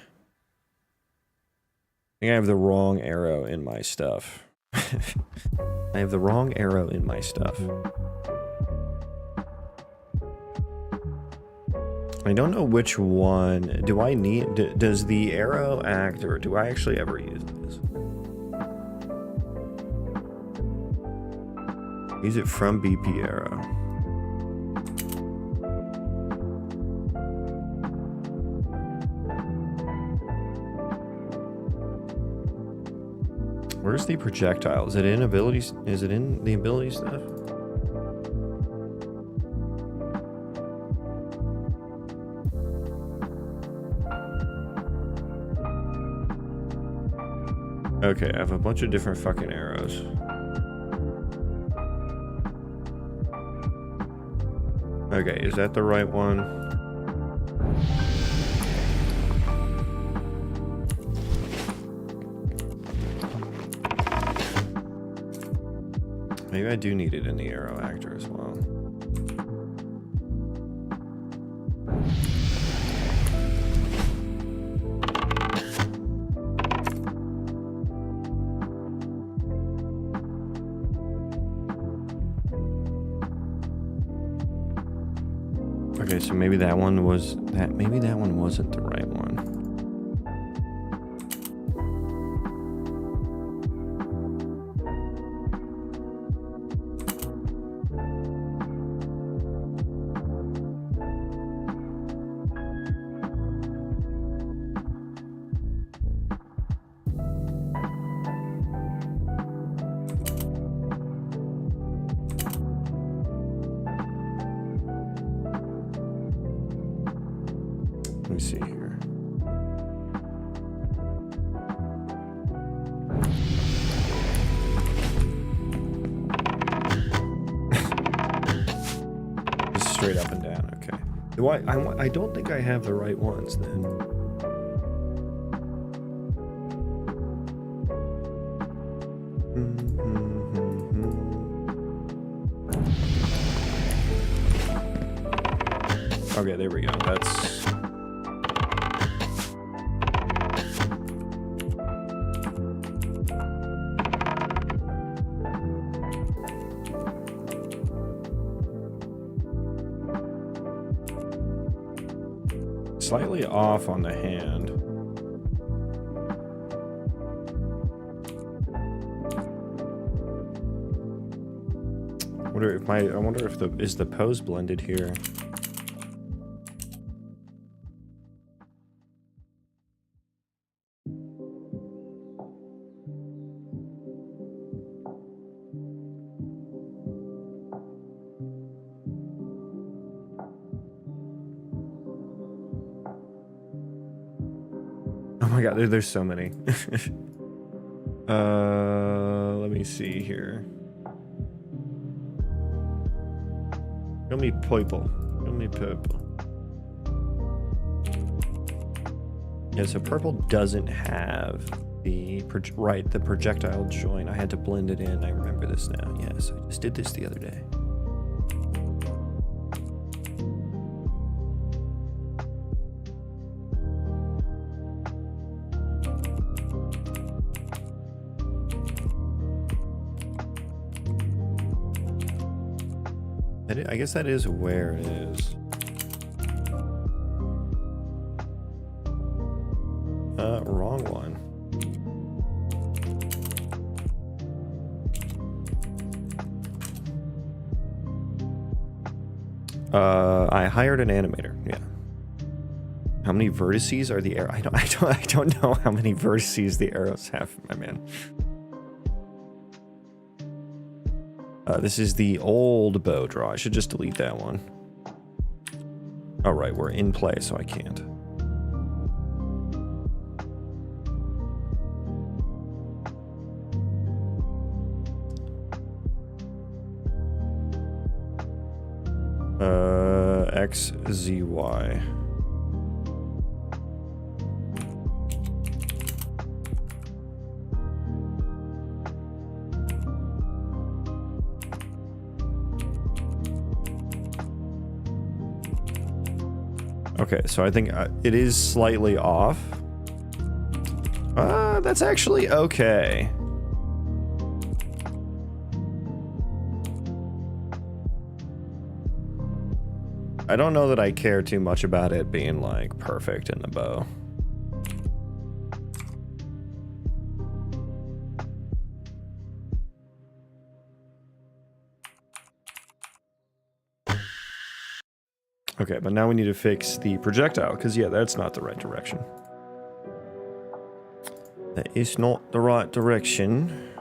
arrow in my stuff. I have the wrong arrow in my stuff. I don't know which one. Do I need... does the arrow act, or do I actually ever use this? Use it from BP arrow. Where's the projectile? Is it in abilities? Is it in the ability stuff? Okay, I have a bunch of different fucking arrows. Okay, is that the right one? Maybe I do need it in the arrow actor as well. Okay, so maybe that one was that. Maybe that one wasn't the right one. me see here. Just straight up and down. Okay. Do I don't think I have the right ones then. Okay, there we go. That's... slightly off on the hand. I wonder if is the pose blended here? Oh my god, there's so many. Let me see here. Show me purple. Show me purple. Yeah, so purple doesn't have the projectile joint. I had to blend it in. I remember this now. Yes, I just did this the other day. I guess that is where it is. Wrong one. I hired an animator. Yeah. How many vertices are the arrow? I don't know how many vertices the arrows have, my man. This is the old bow draw. I should just delete that one. All right, we're in play, so I can't. X, Z, Y. Okay, so I think it is slightly off. That's actually okay. I don't know that I care too much about it being like perfect in the bow. Okay, but now we need to fix the projectile, because yeah, that's not the right direction. That is not the right direction.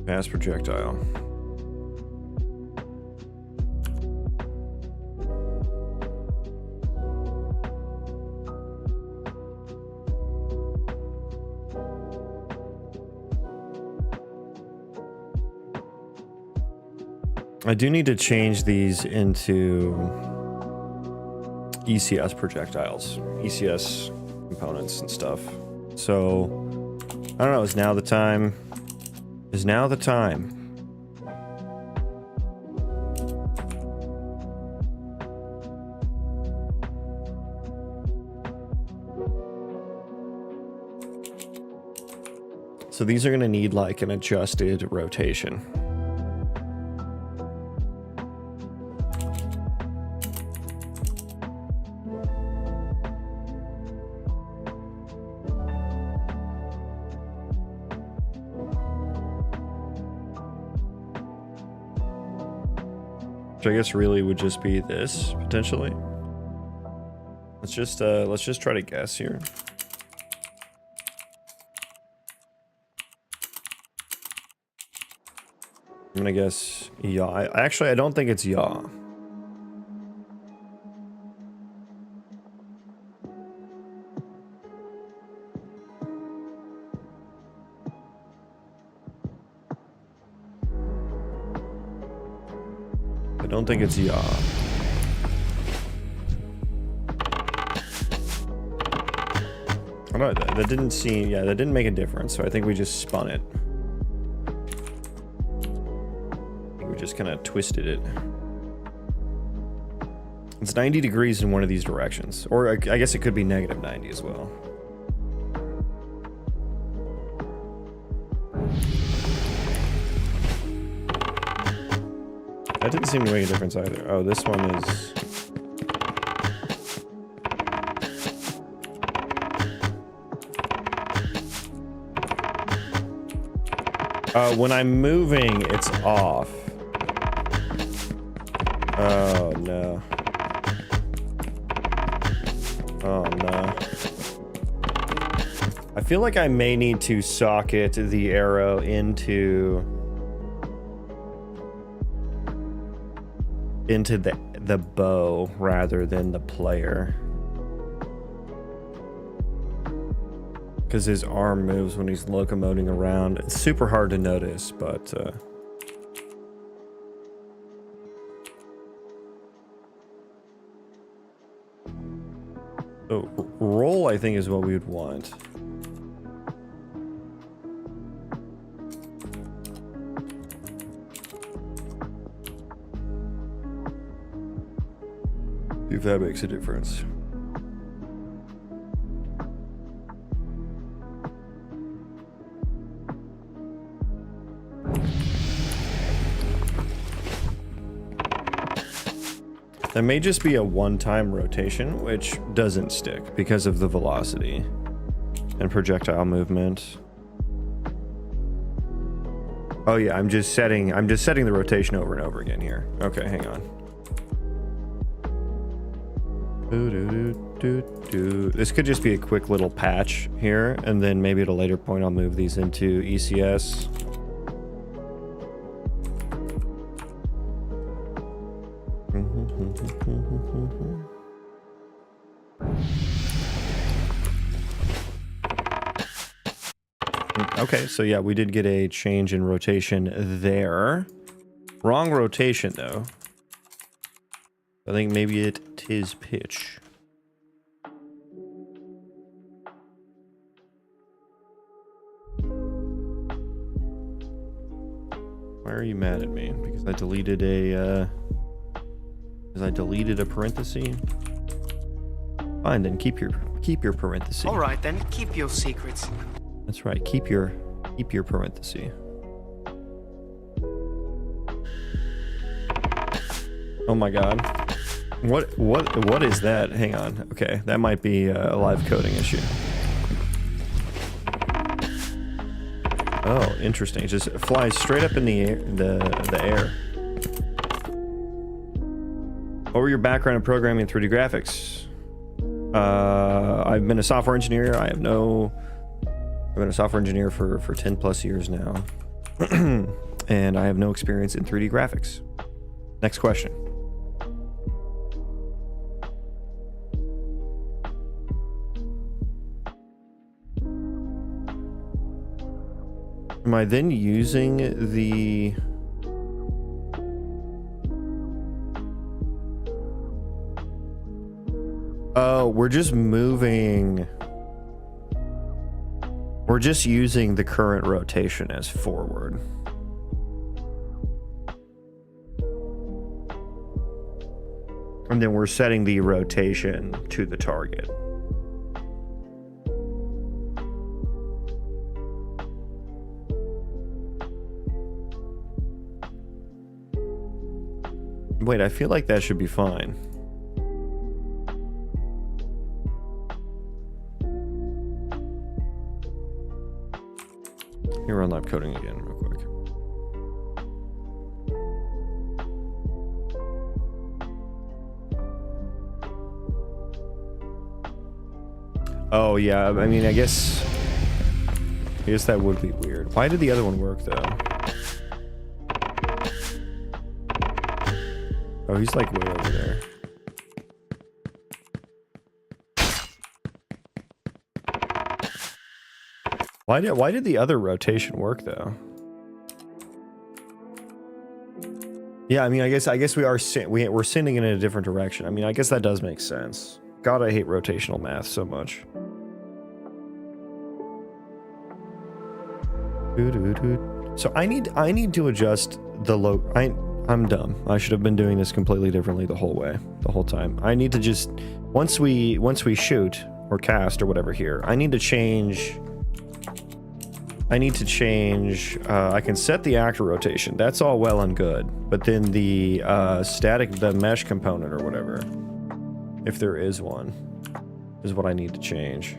Pass projectile. I do need to change these into ECS projectiles, ECS components and stuff. So, I don't know, is now the time? Is now the time? So these are going to need like an adjusted rotation. Which I guess really would just be this, potentially. Let's just try to guess here. I'm gonna guess yaw. Actually, I don't think it's yaw. I don't think it's yaw. I don't know, that didn't seem, yeah, that didn't make a difference, so I think we just spun it. We just kind of twisted it. It's 90 degrees in one of these directions. Or I guess it could be negative 90 as well. That didn't seem to make a difference either. Oh, this one is... when I'm moving, it's off. Oh, no. Oh, no. I feel like I may need to socket the arrow into the bow rather than the player. Because his arm moves when he's locomoting around. It's super hard to notice, but... So, roll, I think, is what we would want. See if that makes a difference. That may just be a one-time rotation, which doesn't stick because of the velocity and projectile movement. Oh yeah, I'm just setting the rotation over and over again here. Okay, hang on. This could just be a quick little patch here, and then maybe at a later point I'll move these into ECS. Okay, so yeah, we did get a change in rotation there. Wrong rotation, though. I think maybe it is pitch. Why are you mad at me? Because I deleted a, parenthesis? Fine, then keep your parenthesis. All right, then keep your secrets. That's right. Keep your parenthesis. Oh my god. What is that? Hang on. Okay, that might be a live coding issue. Oh, interesting. It just flies straight up in the air. What were your background in programming and 3D graphics? I've been a software engineer. I've been a software engineer for 10 plus years now. And I have no experience in 3D graphics. Next question. Am I then using the... Oh, we're just moving... We're just using the current rotation as forward. And then we're setting the rotation to the target. Wait, I feel like that should be fine. Here, run live coding again real quick. Oh yeah, I mean, I guess that would be weird. Why did the other one work though? Oh, he's like way over there. Why did the other rotation work though? Yeah, I mean, I guess we're sending in a different direction. I mean, I guess that does make sense. God, I hate rotational math so much. So I need to adjust the I'm dumb. I should have been doing this completely differently the whole time. I need to just once we shoot or cast or whatever here, I need to change. I can set the actor rotation. That's all well and good. But then the the mesh component or whatever, if there is one, is what I need to change.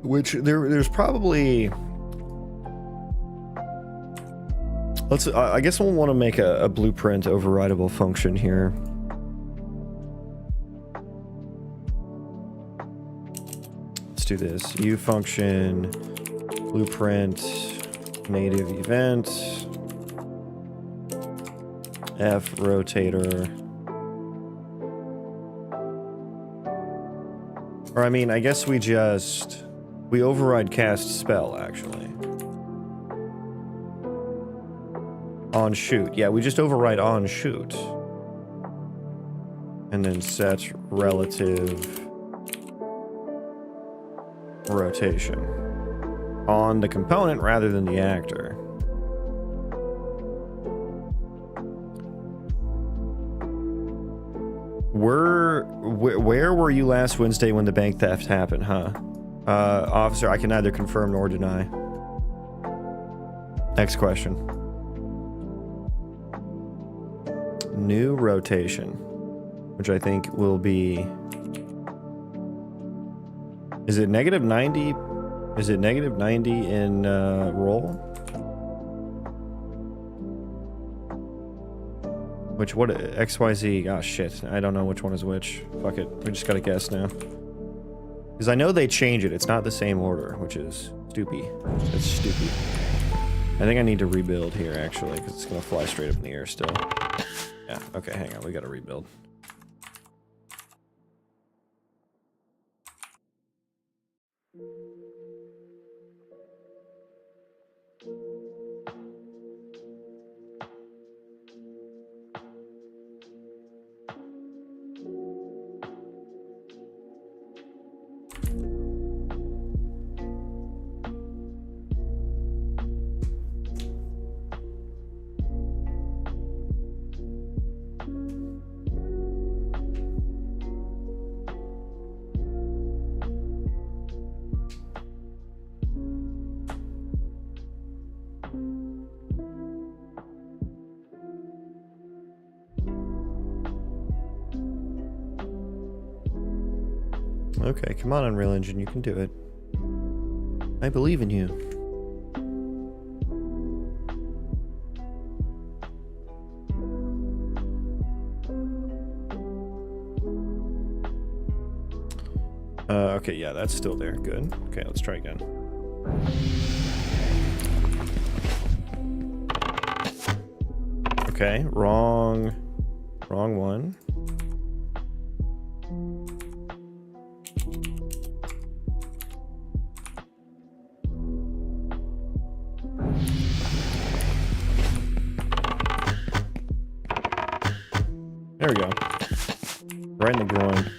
Which there's probably, I guess we'll want to make a blueprint overridable function here. Let's do this. U function, blueprint, native event, F rotator. Or I mean, I guess we override cast spell, actually. On shoot. Yeah, we just override on shoot. And then set relative rotation on the component rather than the actor. Where were you last Wednesday when the bank theft happened, huh? Officer, I can neither confirm nor deny. Next question. New rotation, which I think will be... Is it negative 90? Is it negative 90 in roll? Which, what, XYZ? Oh shit, I don't know which one is which. Fuck it, we just gotta guess now. Because I know they change it. It's not the same order, which is stupid. That's stupid. I think I need to rebuild here, actually, because it's going to fly straight up in the air still. Yeah, okay, hang on. We got to rebuild. Okay, come on, Unreal Engine, you can do it. I believe in you. Okay, yeah, that's still there. Good. Okay, let's try again. Okay, wrong one. There we go. Right in the groin.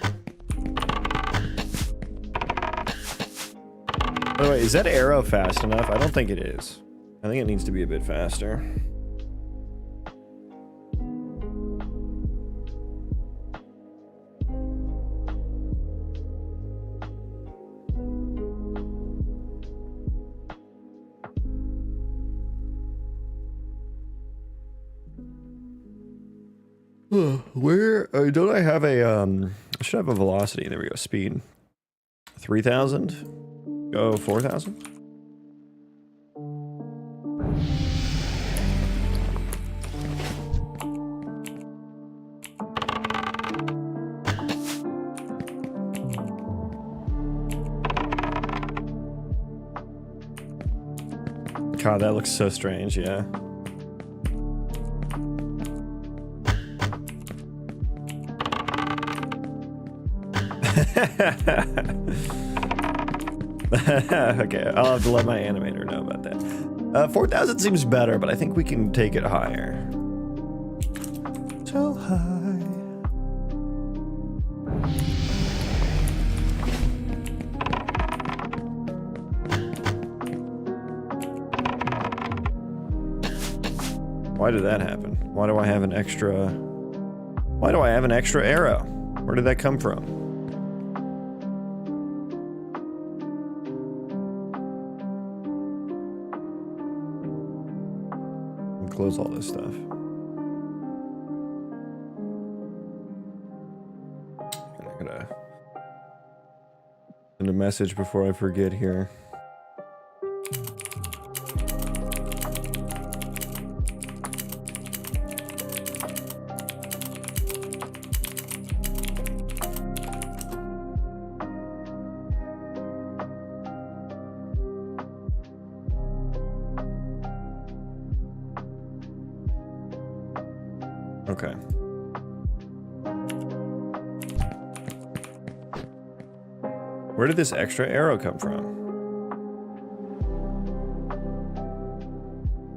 By the way, is that arrow fast enough? I don't think it is. I think it needs to be a bit faster. Where don't I have a I should have a velocity. There we go. Speed. 3,000? Go 4,000? God, that looks so strange, yeah. Okay, I'll have to let my animator know about that. 4,000 seems better, but I think we can take it higher. So high. Why did that happen? Why do I have an extra... Why do I have an extra arrow? Where did that come from? Close all this stuff. I'm gonna send a message before I forget here. Okay. Where did this extra arrow come from?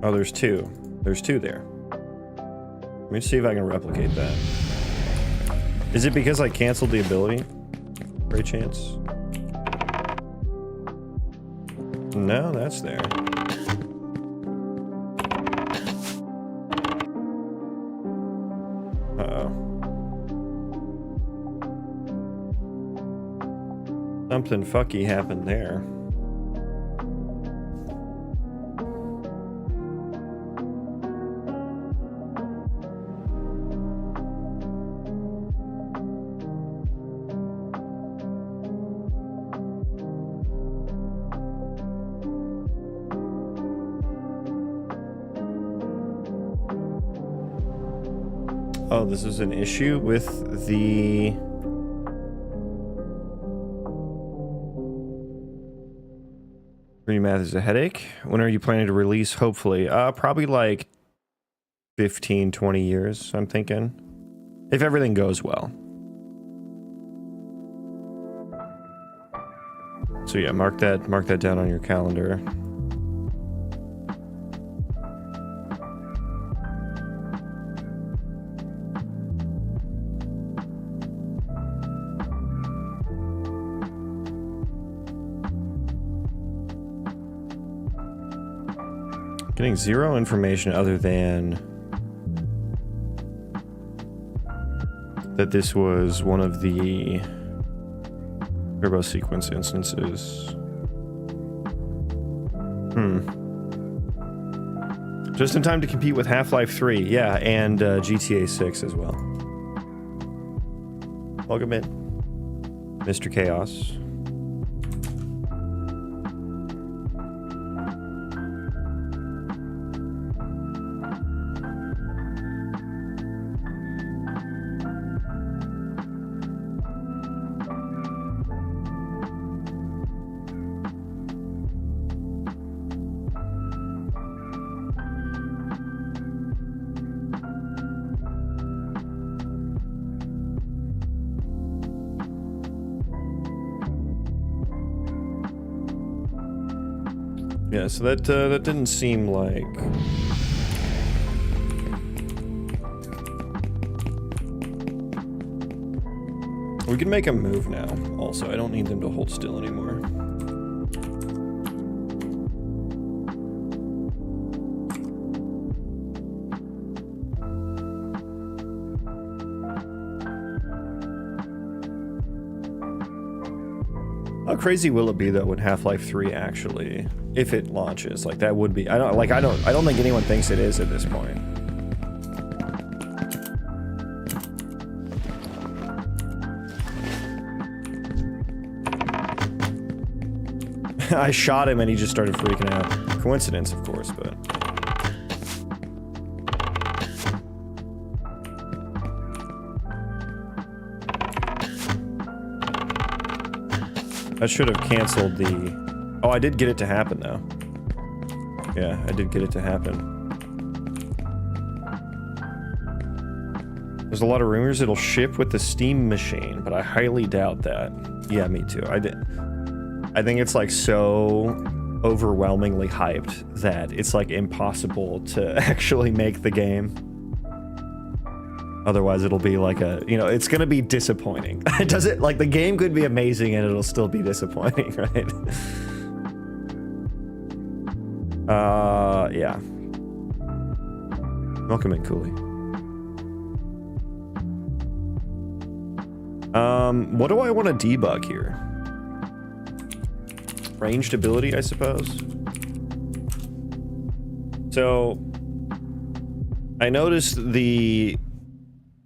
Oh, there's two. There's two there. Let me see if I can replicate that. Is it because I canceled the ability? Great chance. No, that's there. Something fucky happened there. Oh, this is an issue with the... Math is a headache. When are you planning to release? Hopefully. Probably like 15, 20 years, I'm thinking. If everything goes well. So yeah, mark that down on your calendar. Getting zero information other than that this was one of the turbo sequence instances. Just in time to compete with Half-Life 3, yeah, and GTA 6 as well. Welcome in, Mr. Chaos. Yeah, so that didn't seem like... We can make a move now, also. I don't need them to hold still anymore. How crazy will it be though when Half-Life 3 actually, if it launches, like that would be, I don't think anyone thinks it is at this point. I shot him and he just started freaking out. Coincidence, of course, but... I should have canceled the... Oh, I did get it to happen, though. Yeah, I did get it to happen. There's a lot of rumors it'll ship with the Steam machine, but I highly doubt that. Yeah, me too. I think it's like so overwhelmingly hyped that it's like impossible to actually make the game. Otherwise it'll be like a, you know, it's gonna be disappointing. It doesn't, like, the game could be amazing and it'll still be disappointing, right? Yeah. Welcome in, Cooley. What do I want to debug here? Ranged ability, I suppose. So, I noticed the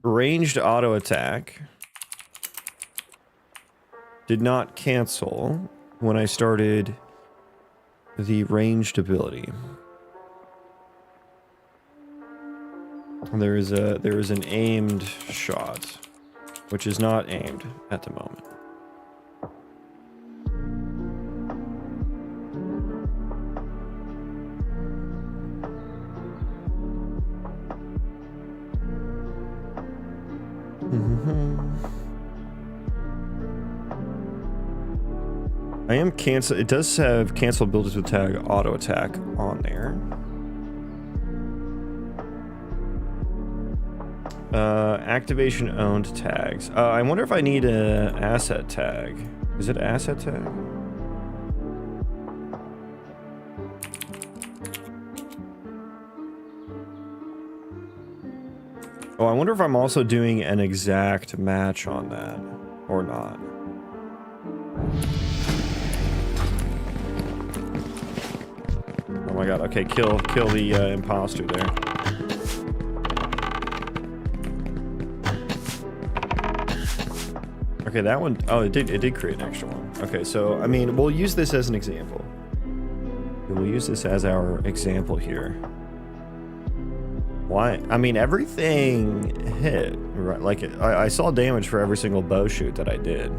ranged auto attack did not cancel when I started the ranged ability. There is an aimed shot, which is not aimed at the moment. I am cancel. It does have cancel ability to tag auto attack on there. Activation owned tags. I wonder if I need a asset tag. Is it asset tag? Oh, I wonder if I'm also doing an exact match on that or not. Oh my god, okay, kill the imposter there. Okay, that one, oh, it did create an extra one. Okay, so, I mean, we'll use this as an example. We'll use this as our example here. Why? I mean, everything hit, right? Like, I saw damage for every single bow shoot that I did.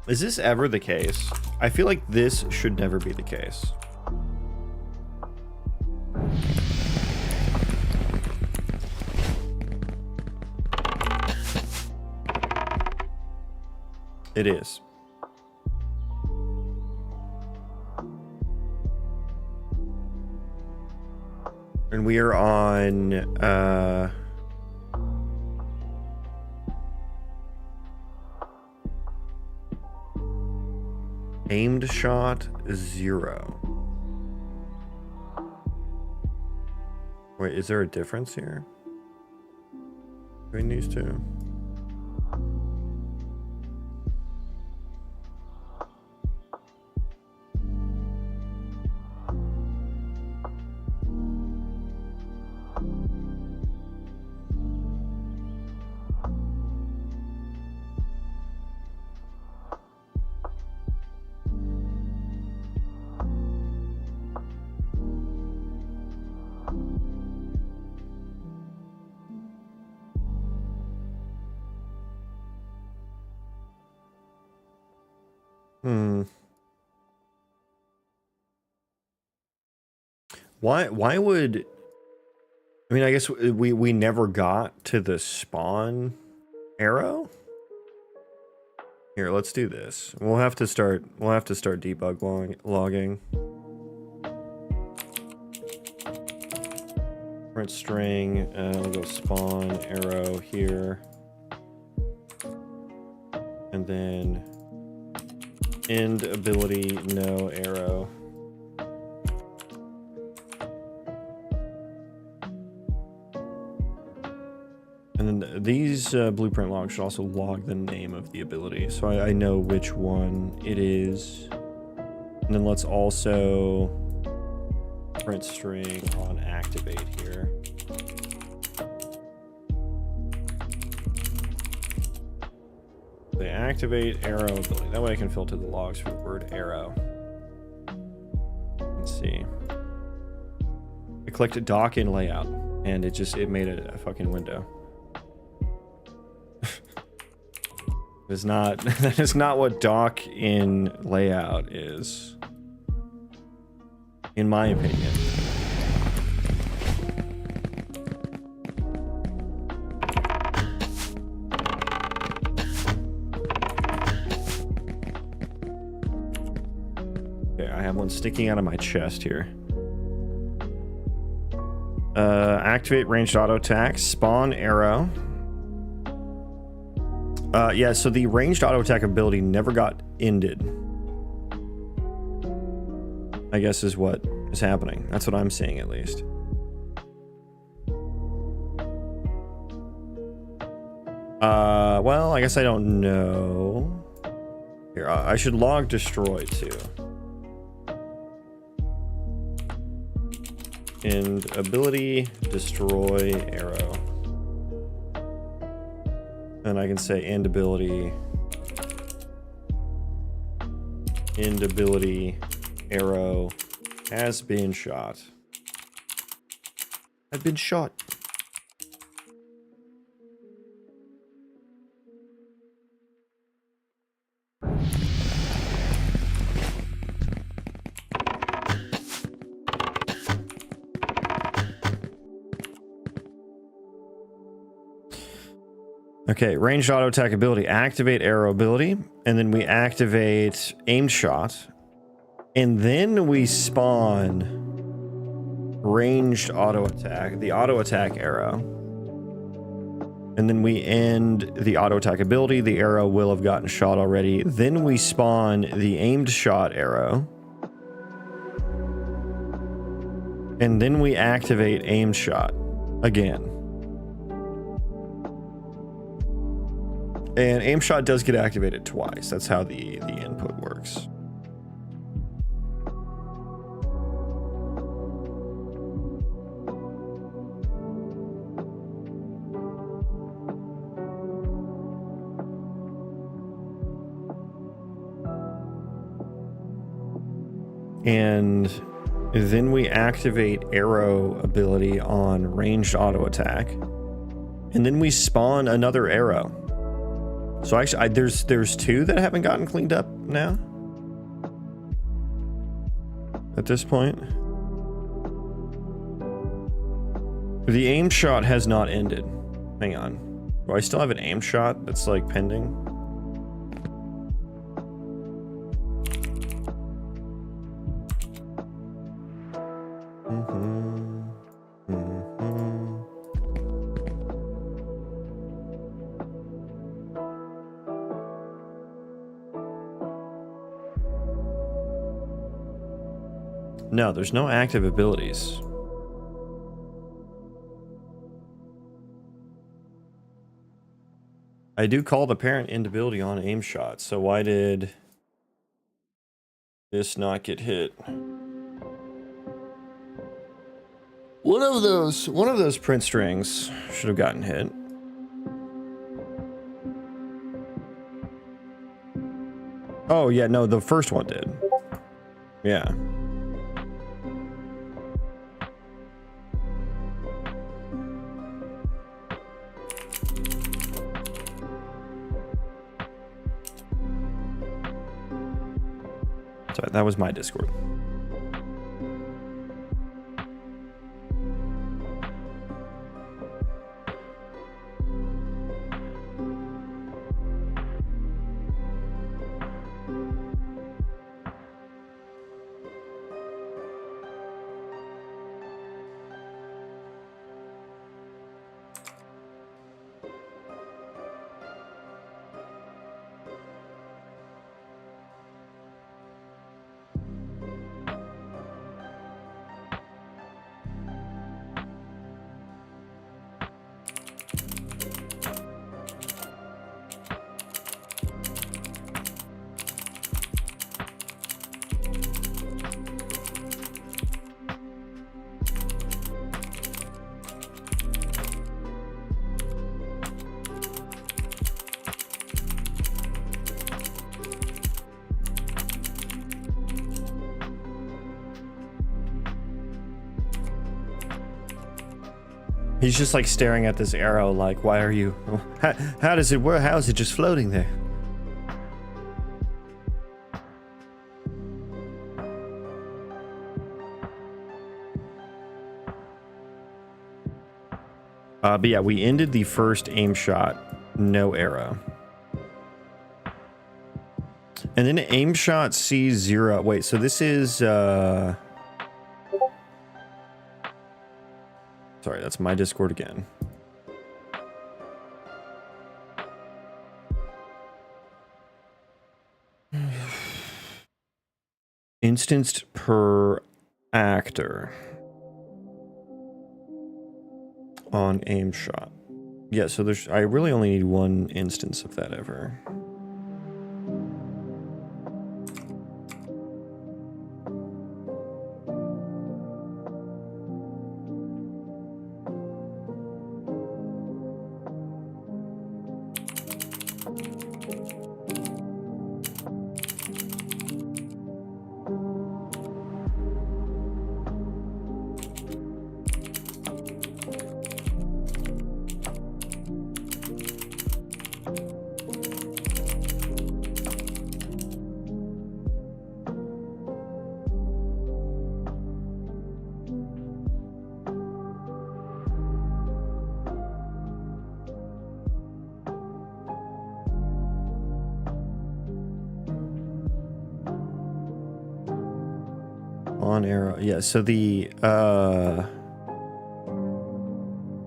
Is this ever the case? I feel like this should never be the case. It is. And we are on, aimed shot 0. Wait, is there a difference here between these two? Why would, I mean, I guess we never got to the spawn arrow? Here, let's do this. We'll have to start debug logging. Print string, we'll go spawn arrow here. And then End ability, no arrow. And then these blueprint logs should also log the name of the ability, so I know which one it is. And then let's also print string on activate here. They activate arrow ability. That way I can filter the logs for the word arrow. Let's see. I clicked dock in layout and it made a fucking window. It's not that is not what dock in layout is, in my opinion. Okay, I have one sticking out of my chest here. Activate ranged auto attack, spawn arrow. Yeah, so the ranged auto attack ability never got ended, I guess is what is happening. That's what I'm seeing, at least. Well, I guess I don't know. Here, I should log destroy too. And ability destroy arrow. And I can say end ability arrow has been shot. I've been shot. Okay, ranged auto attack ability, activate arrow ability, and then we activate aimed shot, and then we spawn ranged auto attack, the auto attack arrow, and then we end the auto attack ability. The arrow will have gotten shot already. Then we spawn the aimed shot arrow, and then we activate aimed shot again. And aim shot does get activated twice. That's how the input works. And then we activate arrow ability on ranged auto attack. And then we spawn another arrow. So actually, there's two that haven't gotten cleaned up now. At this point, the aim shot has not ended. Hang on, do I still have an aim shot that's like pending? No, there's no active abilities. I do call the parent end ability on aim shot, so why did this not get hit? One of those print strings should have gotten hit. Oh yeah, no, the first one did. Yeah. Sorry, that was my Discord. He's just like staring at this arrow like, why are you... How does it work? How is it just floating there? But yeah, we ended the first aim shot, no arrow. And then aim shot C0. Wait, so this is... Sorry, that's my Discord again. Instanced per actor on aim shot. Yeah, so there's... I really only need one instance of that ever. On arrow. Yeah, so the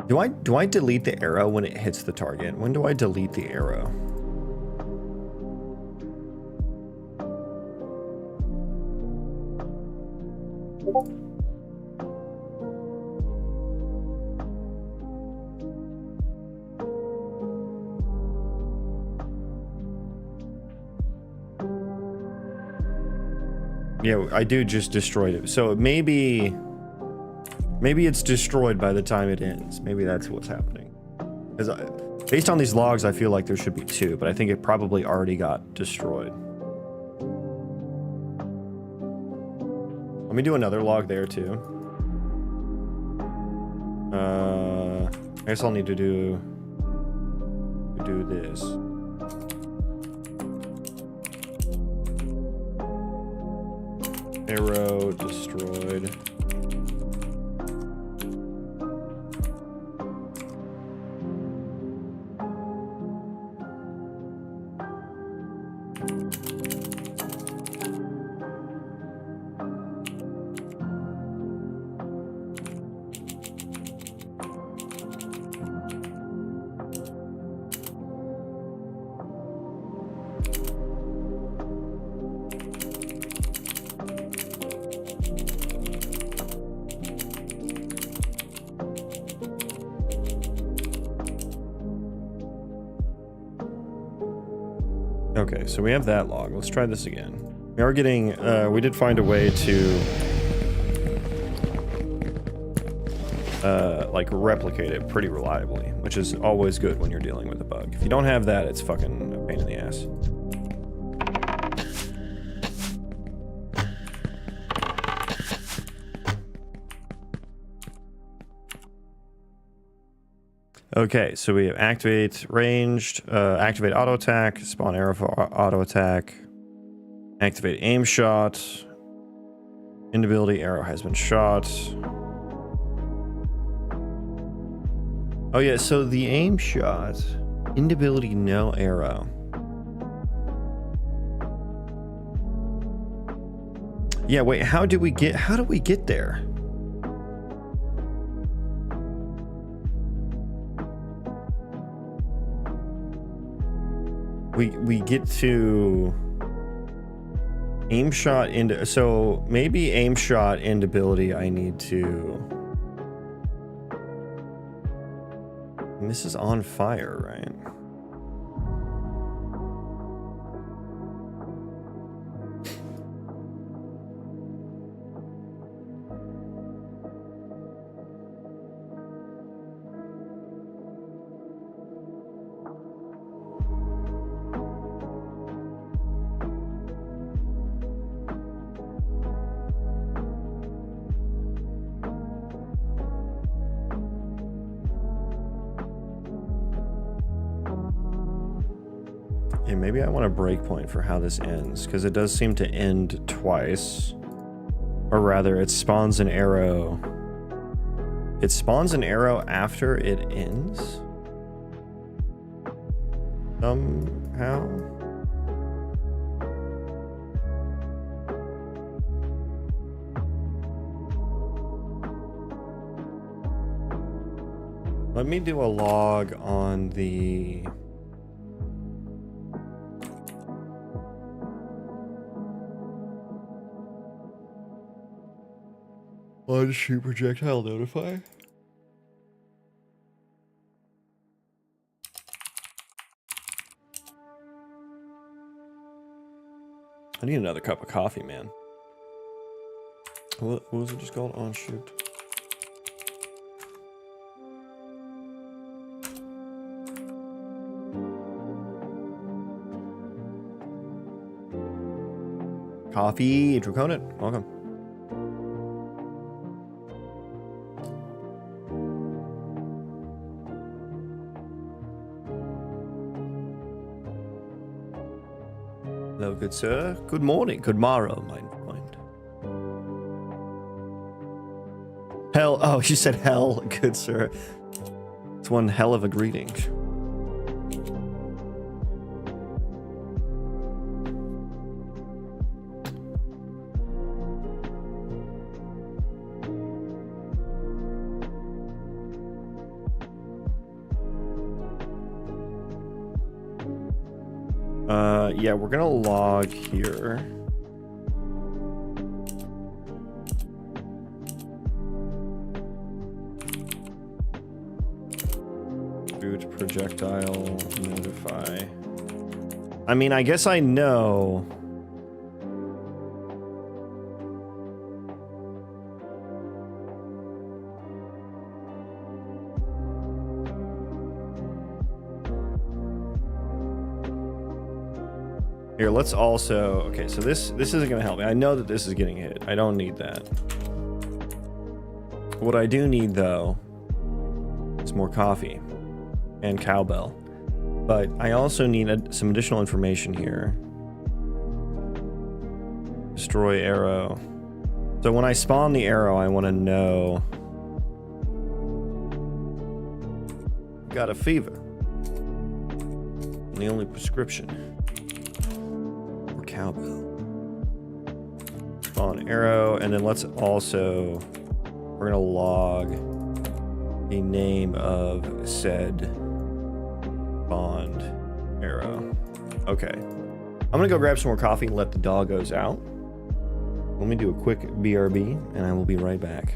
do I delete the arrow when it hits the target? When do I delete the arrow? Yeah, I do just destroyed it. So maybe it's destroyed by the time it ends. Maybe that's what's happening. Because based on these logs, I feel like there should be 2, but I think it probably already got destroyed. Let me do another log there too. I guess I'll need to do this. Arrow destroyed. Okay, so we have that log. Let's try this again. We are getting, we did find a way to, like, replicate it pretty reliably, which is always good when you're dealing with a bug. If you don't have that, it's fucking a pain in the ass. Okay, so we have activate ranged, activate auto attack, spawn arrow for auto attack, activate aim shot, inability arrow has been shot. Oh yeah, so the aim shot, inability no arrow. Yeah, wait, how do we get there? We get to aim shot into, so maybe aim shot and ability I need to, and this is on fire, right? Yeah, maybe I want a breakpoint for how this ends, because it does seem to end twice. Or rather, it spawns an arrow. It spawns an arrow after it ends? Somehow? Let me do a log on the... on shoot projectile notify. I need another cup of coffee, man. What was it just called? On shoot. Coffee, Draconit, welcome. Hello, good sir. Good morning, good morrow, my friend. Hell, oh, you said hell, good sir. It's one hell of a greeting. Yeah, we're gonna log here. Shoot projectile notify. I mean, I guess I know. Here, let's also... Okay, so this isn't going to help me. I know that this is getting hit. I don't need that. What I do need, though, is more coffee and cowbell. But I also need some additional information here. Destroy arrow. So when I spawn the arrow, I want to know... Got a fever. And the only prescription... cowbell. Spawn arrow, and then let's also, we're gonna log the name of said spawned arrow. Okay, I'm gonna go grab some more coffee and let the doggos out. Let me do a quick BRB, and I will be right back.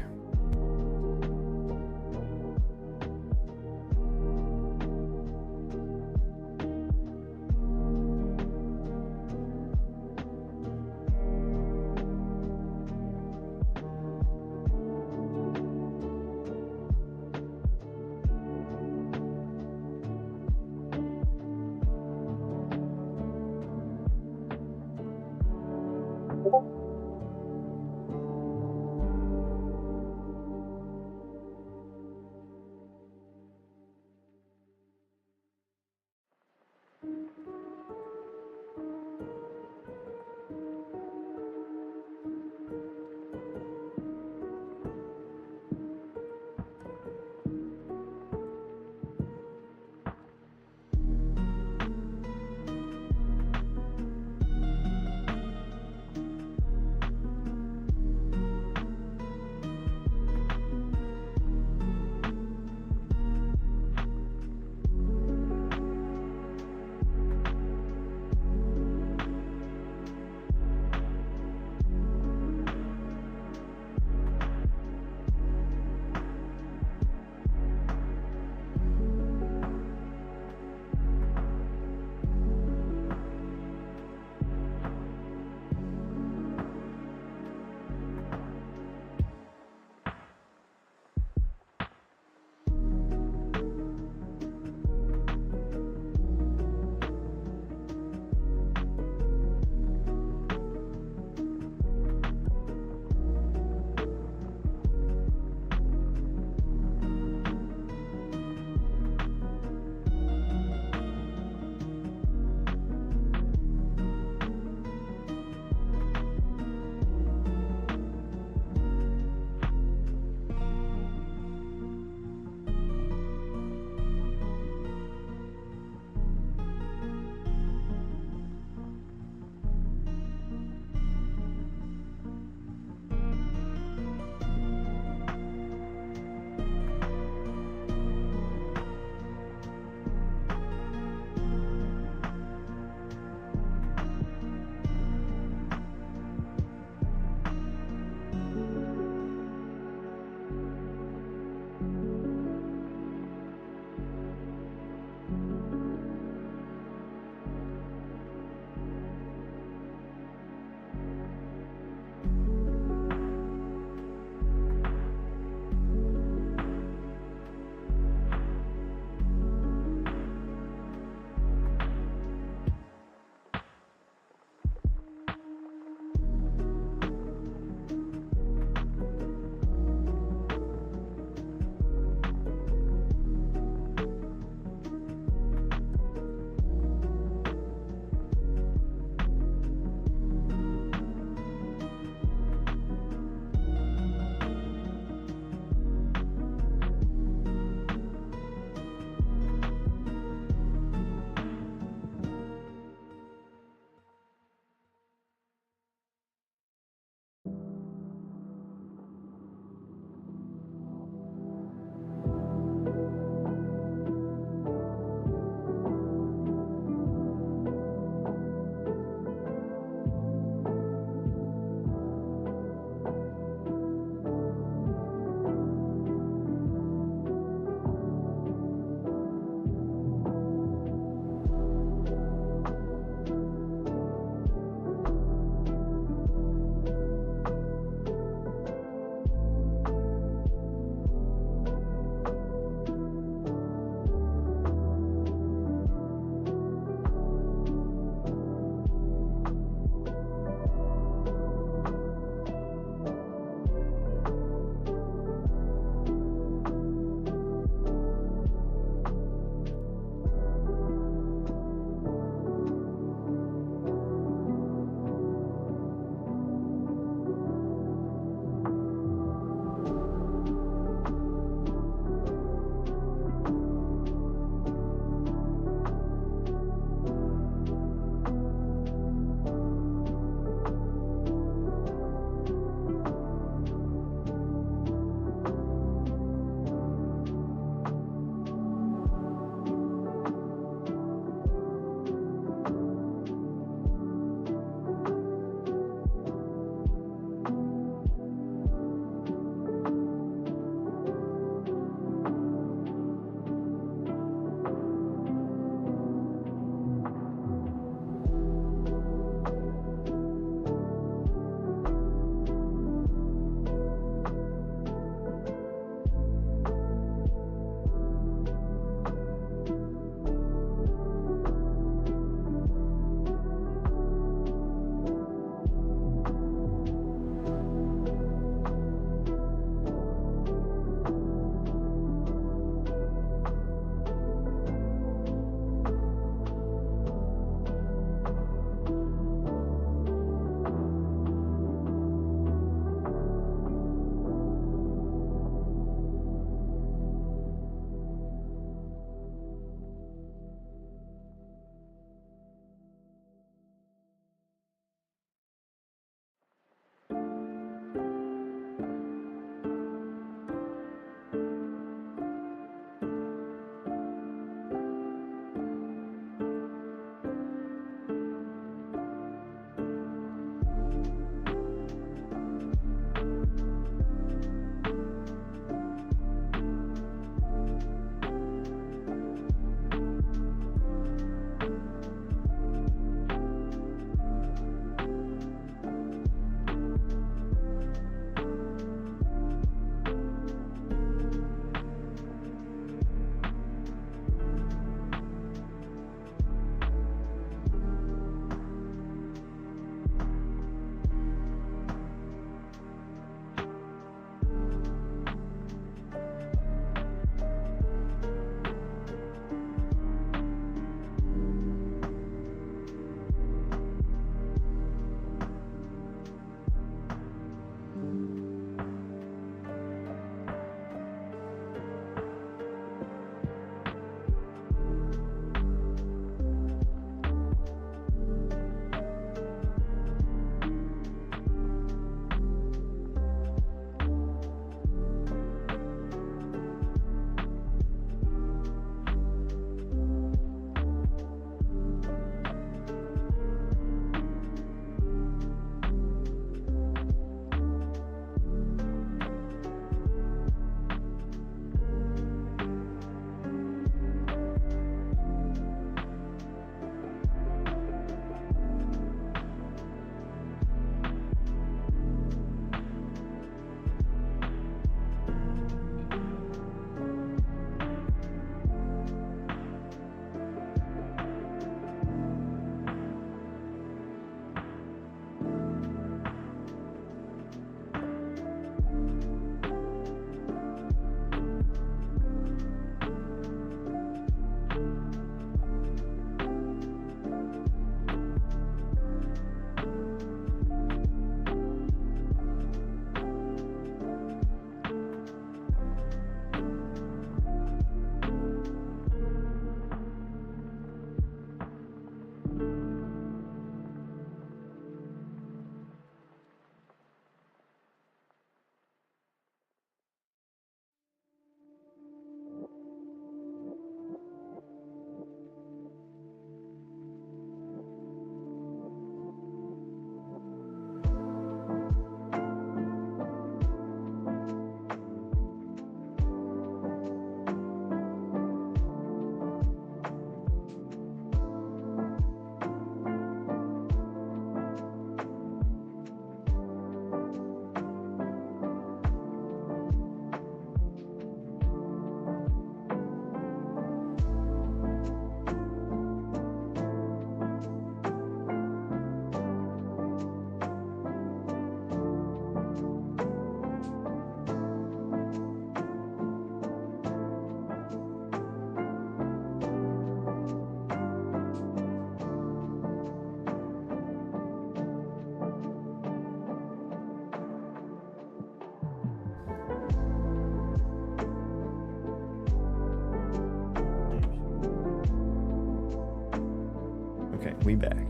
Okay, we back.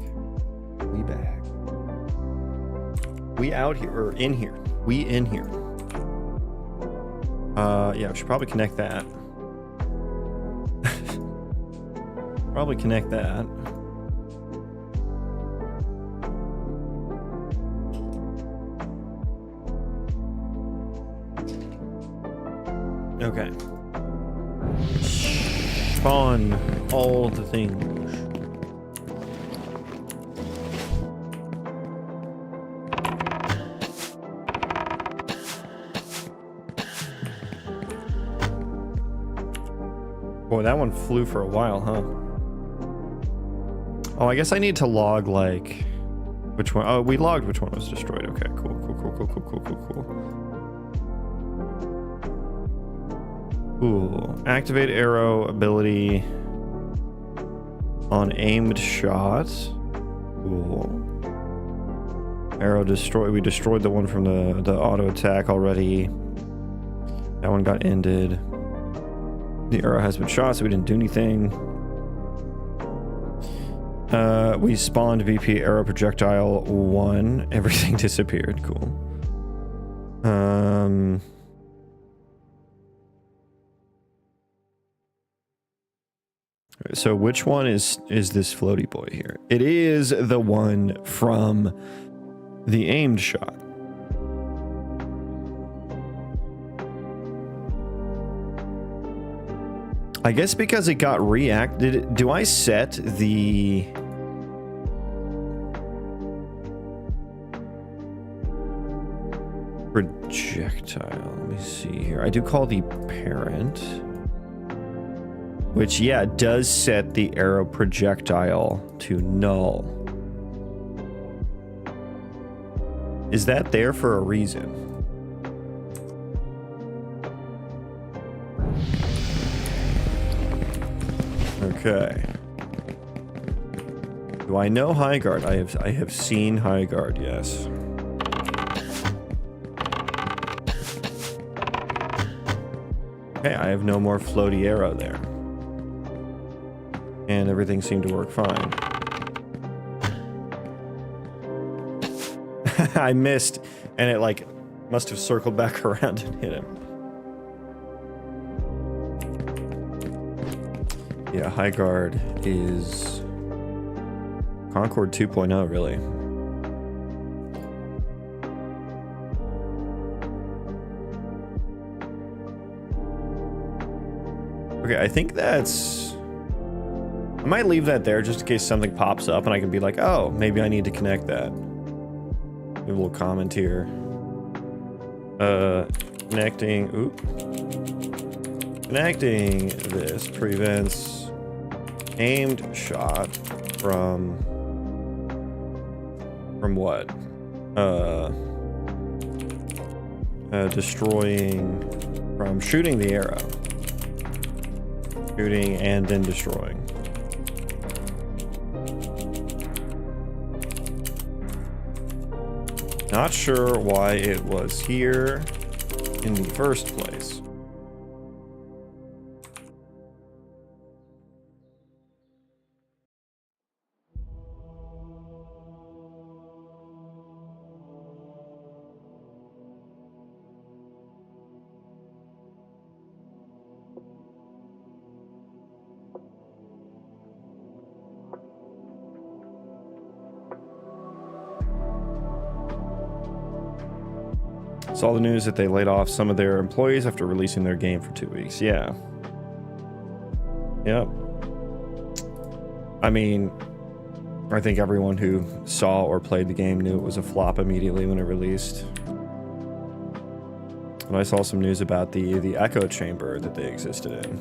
We back. We out here, or in here. We in here. Yeah, we should probably connect that. Probably connect that. Okay. Spawn all the things. Boy, that one flew for a while, huh? Oh, I guess I need to log, like, which one? Oh, we logged which one was destroyed. Okay, cool, cool, cool, cool, cool, cool, cool, cool. Ooh, activate arrow ability on aimed shot. Cool. Arrow destroy. We destroyed the one from the auto attack already. That one got ended. The arrow has been shot, so we didn't do anything. We spawned VP arrow projectile 1. Everything disappeared. Cool. So which one is this floaty boy here? It is the one from the aimed shot. I guess because it got reacted. Do I set the projectile? Let me see here. I do call the parent, which, yeah, does set the arrow projectile to null. Is that there for a reason? Okay. Do I know High Guard? I have seen High Guard, yes. Okay, I have no more floaty arrow there. And everything seemed to work fine. I missed, and it like must have circled back around and hit him. Yeah, High Guard is Concord 2.0, really. Okay, I think that's... I might leave that there just in case something pops up and I can be like, oh, maybe I need to connect that. Maybe a little comment here. Connecting... Oop. Connecting this prevents aimed shot from what? Destroying from shooting the arrow. Shooting and then destroying. Not sure why it was here in the first place. Saw the news that they laid off some of their employees after releasing their game for 2 weeks. Yeah. Yep. I mean, I think everyone who saw or played the game knew it was a flop immediately when it released. And I saw some news about the echo chamber that they existed in.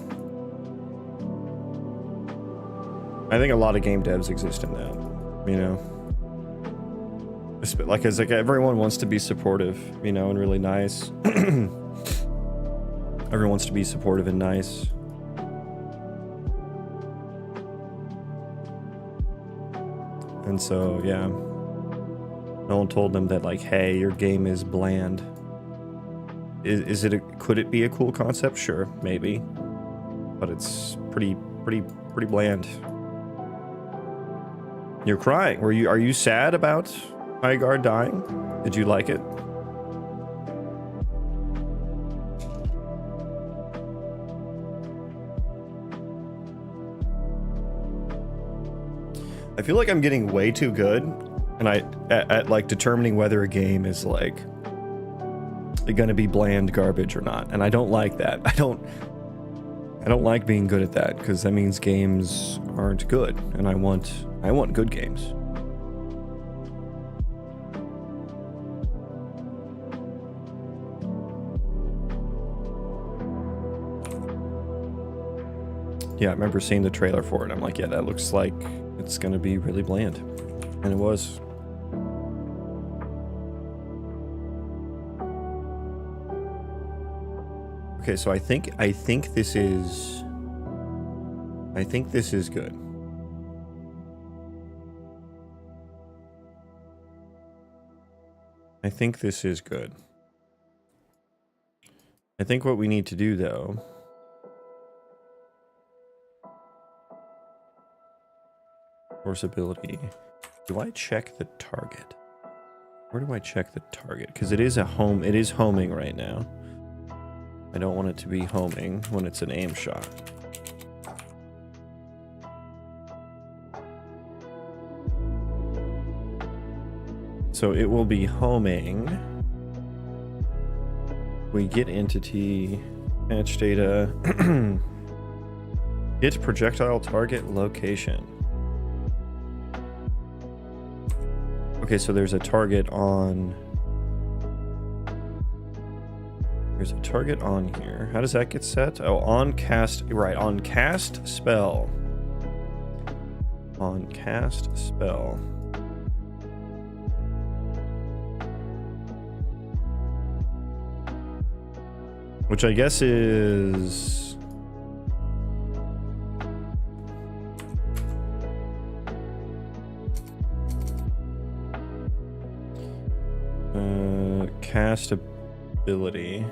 I think a lot of game devs exist in that, you know? Like, it's like everyone wants to be supportive, you know, and really nice. Everyone wants to be supportive and nice. And so, yeah. No one told them that, like, hey, your game is bland. Could it be a cool concept? Sure, maybe. But it's pretty bland. You're crying. Are you sad about Highguard dying? Did you like it? I feel like I'm getting way too good and at like determining whether a game is like gonna be bland garbage or not. And I don't like that. I don't like being good at that because that means games aren't good, and I want good games. Yeah, I remember seeing the trailer for it. I'm like, yeah, that looks like it's gonna be really bland. And it was. Okay, so I think this is good. I think this is good. I think what we need to do though force ability. Do I check the target? Where do I check the target? Because it is homing right now. I don't want it to be homing when it's an aim shot. So it will be homing. We get entity, patch data, hit projectile target location. Okay, so there's a target on... There's a target on here. How does that get set? Oh, on cast, right, on cast spell. On cast spell. Which I guess is... cast ability.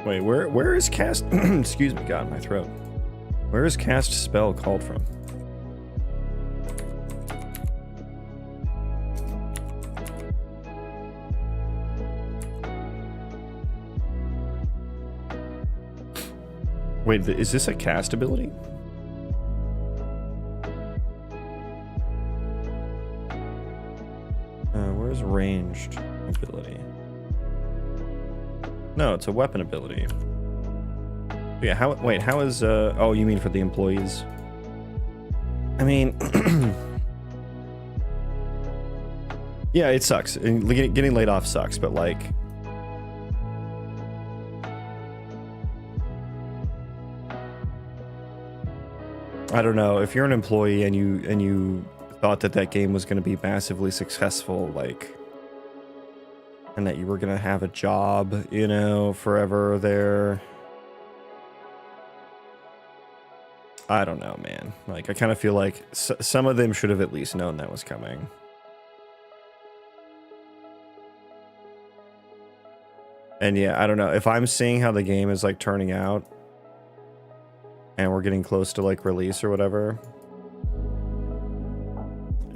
Wait, where is cast? Excuse me, God, my throat. Where is cast spell called from? Wait, is this a cast ability? Where's ranged ability? No, it's a weapon ability. Yeah, how is, oh, you mean for the employees? I mean, yeah, it sucks. And getting laid off sucks, but like, I don't know, if you're an employee and you thought that game was going to be massively successful, like, and that you were gonna have a job, you know, forever there. I don't know, man. Like, I kind of feel like some of them should have at least known that was coming. And yeah, I don't know. If I'm seeing how the game is like turning out and we're getting close to like release or whatever,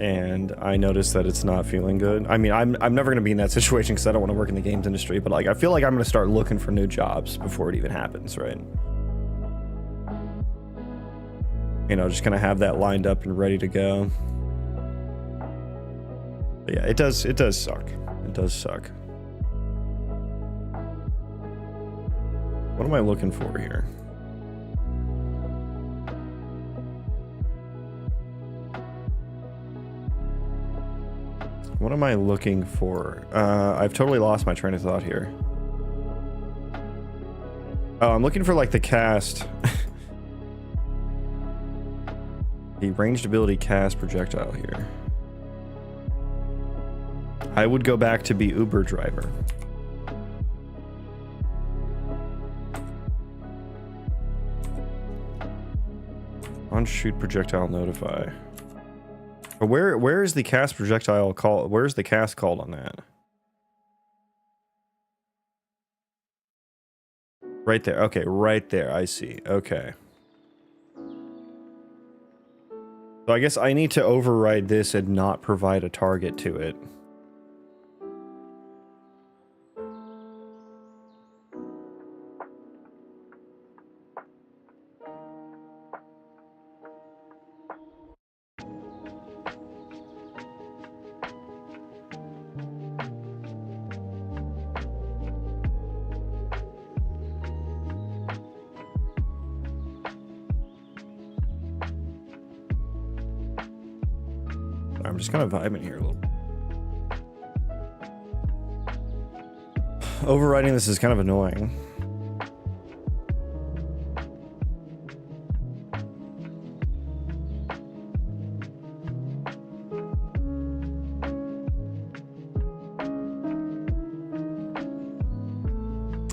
and I notice that it's not feeling good. I mean, I'm never going to be in that situation because I don't want to work in the games industry, but like, I feel like I'm going to start looking for new jobs before it even happens, right? You know, just kind of have that lined up and ready to go. But yeah, it does suck. It does suck. What am I looking for here? What am I looking for? I've totally lost my train of thought here. Oh, I'm looking for like the cast. The ranged ability cast projectile here. I would go back to be Uber driver. On shoot projectile notify. But where is the cast projectile called? Where's the cast called on that? Right there. Okay, right there. I see. Okay. So I guess I need to override this and not provide a target to it. I'm just kind of vibing here a little. Overriding this is kind of annoying.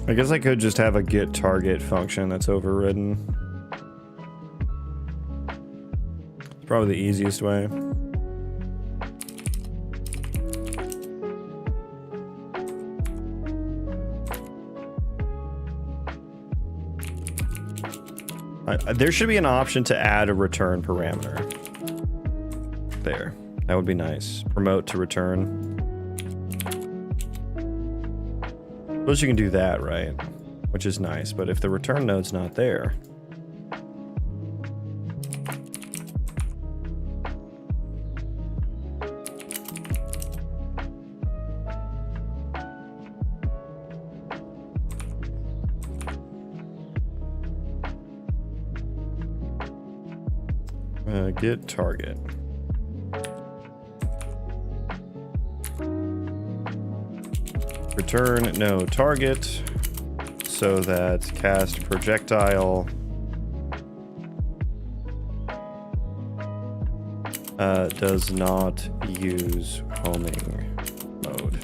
I guess I could just have a get target function that's overridden. It's probably the easiest way. There should be an option to add a return parameter. There. That would be nice. Promote to return. Suppose you can do that, right? Which is nice, but if the return node's not there... get target. Return no target so that cast projectile does not use homing mode.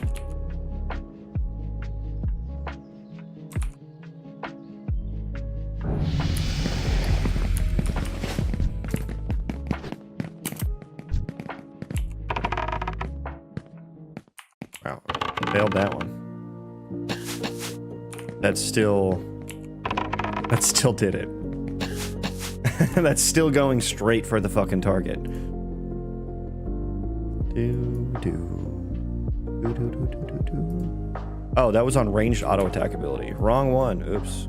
Wow, failed that one. That still did it. That's still going straight for the fucking target. Oh, that was on ranged auto attack ability. Wrong one. Oops.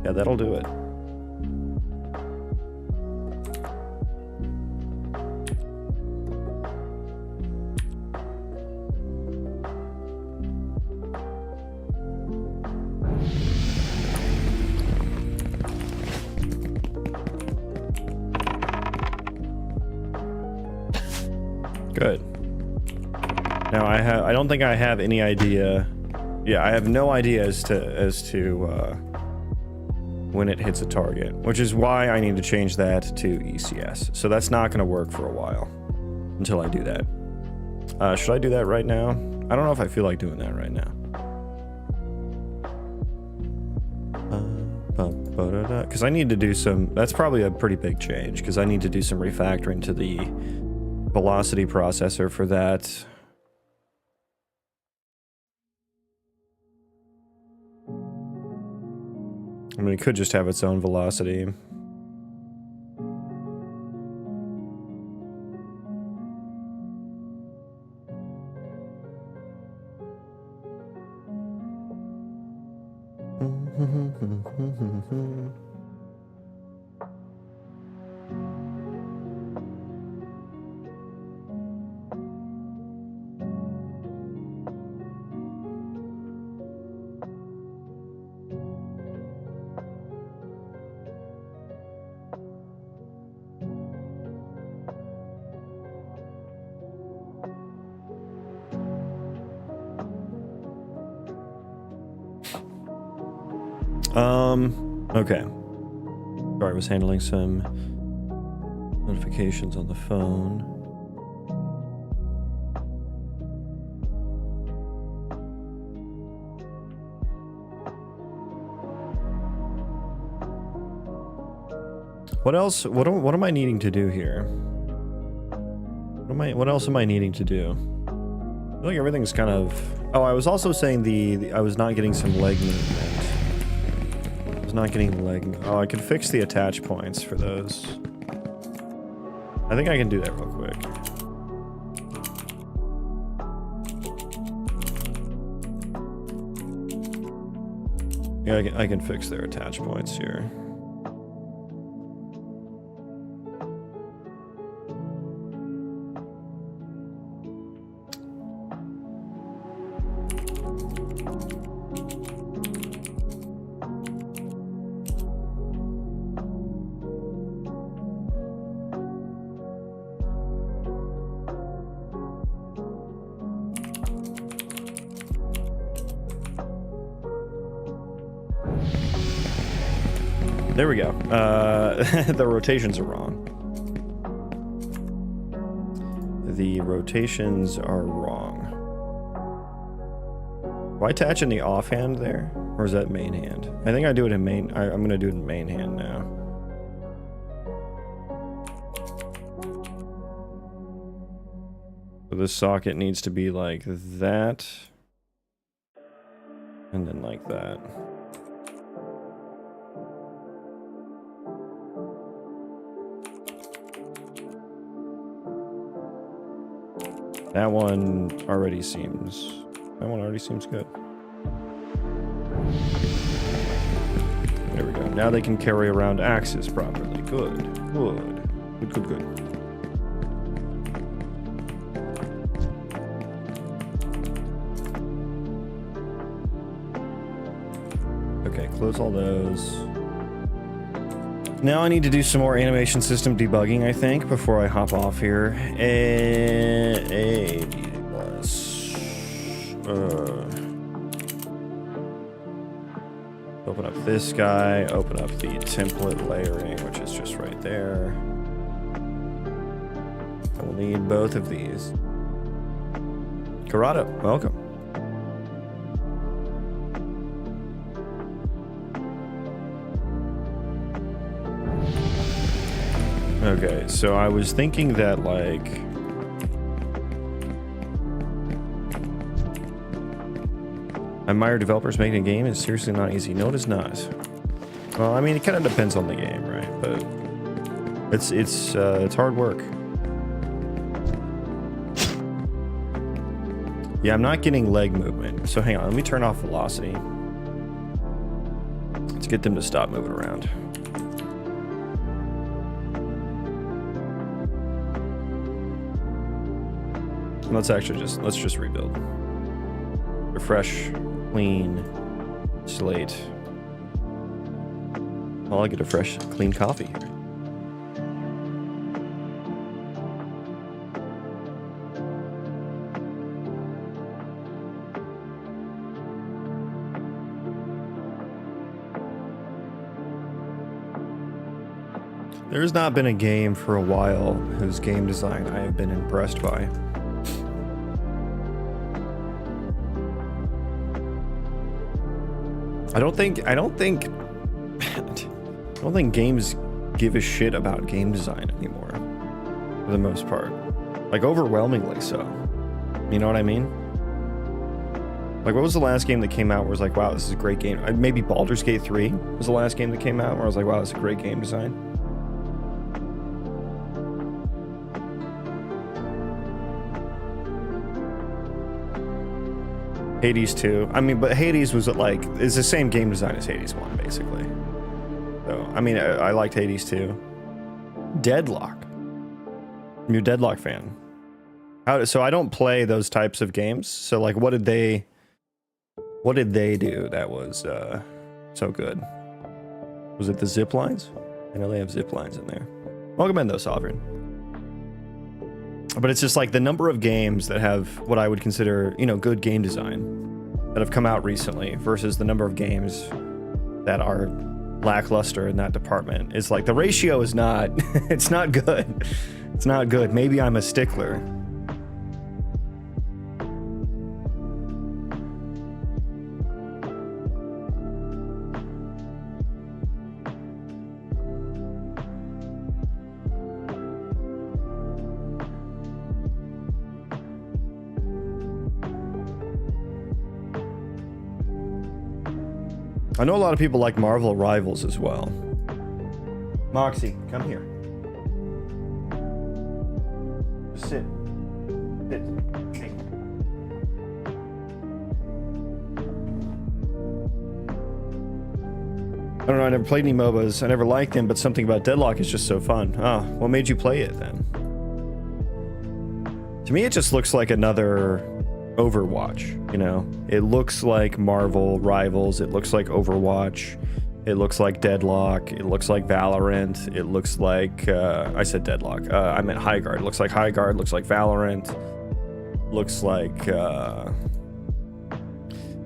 Yeah, that'll do it. Good. Now I don't think I have any idea. Yeah, I have no idea as to when it hits a target, which is why I need to change that to ECS. So that's not going to work for a while until I do that. Should I do that right now? I don't know if I feel like doing that right now. Because I need to do some. That's probably a pretty big change because I need to do some refactoring to the velocity processor for that. I mean, it could just have its own velocity. Okay. Sorry, I was handling some notifications on the phone. What else? What am I needing to do here? What else am I needing to do? I feel like everything's kind of... Oh, I was also saying I was not getting some leg movement. Not getting leg. Oh, I could fix the attach points for those. I think I can do that real quick. Yeah, I can fix their attach points here. There we go. The rotations are wrong. The rotations are wrong. Do I attach in the offhand there? Or is that main hand? I think I do it in main. I'm going to do it in main hand now. So this socket needs to be like that. And then like that. That one already seems good. There we go. Now they can carry around axes properly. Good. Good. Okay, close all those. Now I need to do some more animation system debugging, I think, before I hop off here. A plus. Open up this guy. Open up the template layering, which is just right there. I will need both of these. Corrado, welcome. Okay, so I was thinking that, like, I admire developers making a game. It's seriously not easy. No, it is not. Well, I mean, it kind of depends on the game, right? But it's hard work. Yeah, I'm not getting leg movement. So hang on, let me turn off velocity. Let's get them to stop moving around. Let's just rebuild. Refresh, clean, slate. Well, I'll get a fresh, clean coffee here. There has not been a game for a while whose game design I have been impressed by. I don't think games give a shit about game design anymore, for the most part. Like, overwhelmingly so. You know what I mean? Like, what was the last game that came out where I was like, wow, this is a great game? Maybe Baldur's Gate 3 was the last game that came out where I was like, wow, this is a great game design. Hades 2. I mean, but Hades was like, it's the same game design as Hades 1, basically. So, I mean, I liked Hades 2. Deadlock. I'm a Deadlock fan. So I don't play those types of games. So, like, what did they do that was so good? Was it the zip lines? I know they have zip lines in there. Welcome in, though, Sovereign. But it's just like the number of games that have what I would consider, you know, good game design that have come out recently versus the number of games that are lackluster in that department. It's like the ratio is not, it's not good. It's not good. Maybe I'm a stickler. I know a lot of people like Marvel Rivals as well. Moxie, come here. Sit. Sit. Hey. I don't know, I never played any MOBAs. I never liked them, but something about Deadlock is just so fun. Oh, what made you play it then? To me, it just looks like another Overwatch, you know? It looks like Marvel Rivals. It looks like Overwatch. It looks like Deadlock. It looks like Valorant. It looks like, I said Deadlock. I meant Highguard. It looks like Highguard. Looks like Valorant. Looks like,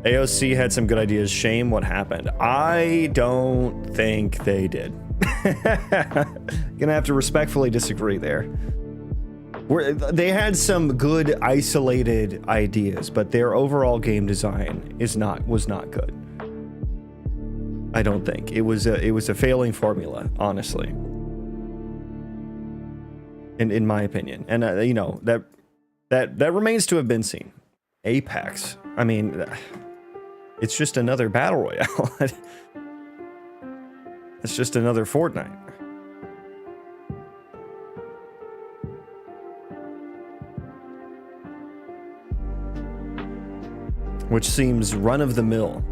AOC had some good ideas. Shame what happened. I don't think they did. Gonna have to respectfully disagree there. They had some good isolated ideas, but their overall game design was not good. I don't think it was a failing formula, honestly, in my opinion. And you know, that remains to have been seen. Apex, I mean, it's just another battle royale. It's just another Fortnite. Which seems run-of-the-mill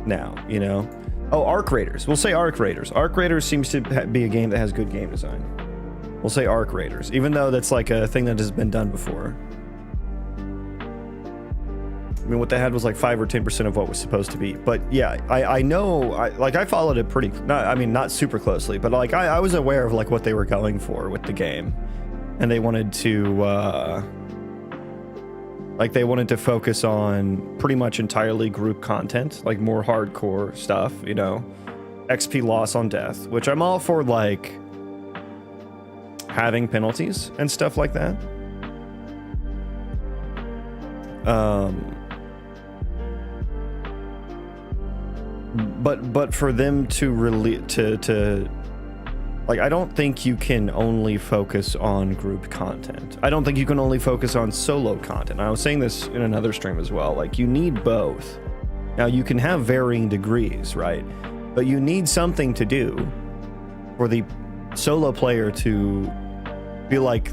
now, you know? Oh, Arc Raiders. We'll say Arc Raiders. Arc Raiders seems to be a game that has good game design. We'll say Arc Raiders, even though that's like a thing that has been done before. I mean, what they had was like 5 or 10% of what was supposed to be. But yeah, I know, I followed it pretty, not super closely, but like I was aware of like what they were going for with the game. And they wanted to, they wanted to focus on pretty much entirely group content, like more hardcore stuff, you know, XP loss on death, which I'm all for, like having penalties and stuff like that. But for them to really like, I don't think you can only focus on group content. I don't think you can only focus on solo content. I was saying this in another stream as well. Like, you need both. Now, you can have varying degrees, right? But you need something to do for the solo player to feel like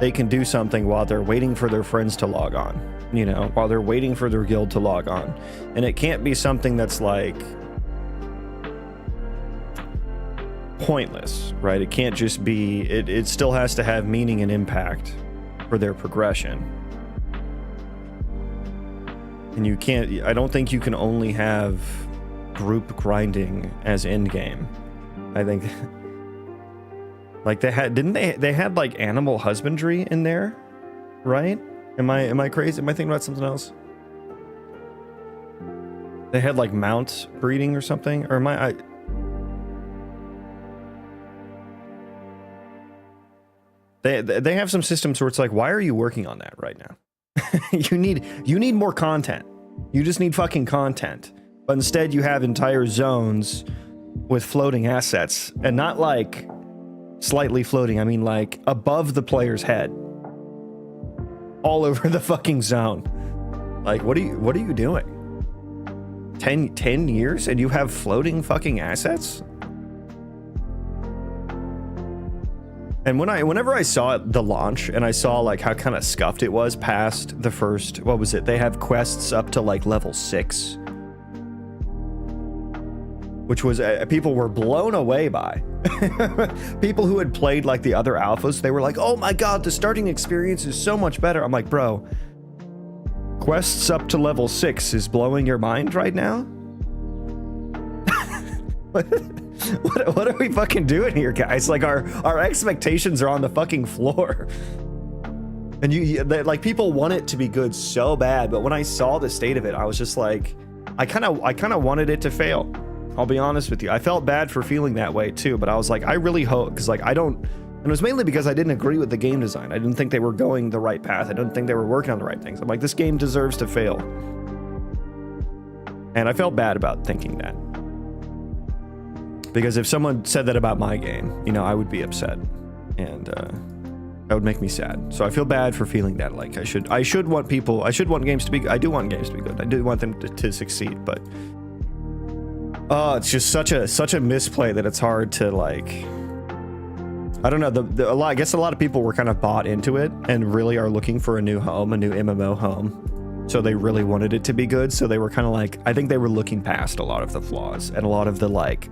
they can do something while they're waiting for their friends to log on, you know, while they're waiting for their guild to log on. And it can't be something that's like pointless, right? It can't just be, it still has to have meaning and impact for their progression. And you can't, I don't think you can only have group grinding as end game. I think like they had, they had like animal husbandry in there, right? Am I crazy? Am I thinking about something else? They had like mount breeding or something, or am I They have some systems where it's like, why are you working on that right now? you need more content. You just need fucking content. But instead you have entire zones with floating assets, and not like slightly floating. I mean like above the player's head, all over the fucking zone. Like, what are you doing? 10 years and you have floating fucking assets? And whenever I saw the launch and I saw like how kind of scuffed it was past the first, what was it? They have quests up to like level 6, which was people were blown away by. People who had played like the other alphas, they were like, "Oh my god, the starting experience is so much better." I'm like, bro, quests up to level 6 is blowing your mind right now? What are we fucking doing here, guys? Like, our expectations are on the fucking floor. And like, people want it to be good so bad, but when I saw the state of it, I was just like, I kind of wanted it to fail. I'll be honest with you. I felt bad for feeling that way too, but I was like, I really hope, because like, and it was mainly because I didn't agree with the game design. I didn't think they were going the right path. I didn't think they were working on the right things. I'm like, this game deserves to fail. And I felt bad about thinking that. Because if someone said that about my game, you know, I would be upset, and that would make me sad. So I feel bad for feeling that. Like, I should want games to be. I do want games to be good. I do want them to succeed. But it's just such a misplay that it's hard to like. I don't know. I guess a lot of people were kind of bought into it and really are looking for a new home, a new MMO home. So they really wanted it to be good. So they were kind of like, I think they were looking past a lot of the flaws and a lot of the like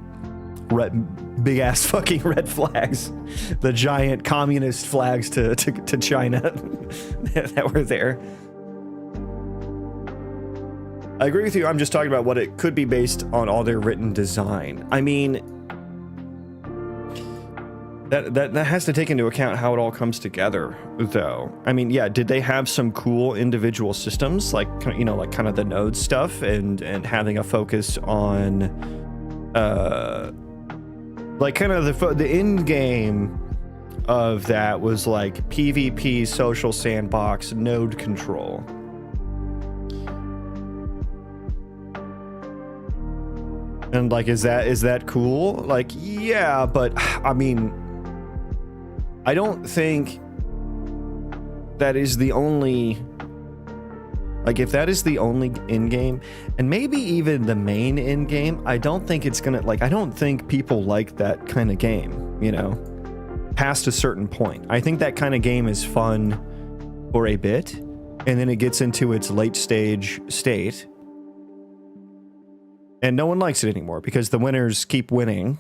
big ass fucking red flags, the giant communist flags to China that were there. I agree with you. I'm just talking about what it could be based on all their written design. I mean, that has to take into account how it all comes together, though. I mean, yeah, did they have some cool individual systems, like, you know, like kind of the node stuff and having a focus on, like kind of the end game of that was like PvP, social sandbox, node control. And like, is that cool? Like, yeah, but I mean, I don't think that is the only, like, if that is the only end game, and maybe even the main end game, I don't think it's gonna, like, I don't think people like that kind of game, you know, past a certain point. I think that kind of game is fun for a bit, and then it gets into its late stage state, and no one likes it anymore because the winners keep winning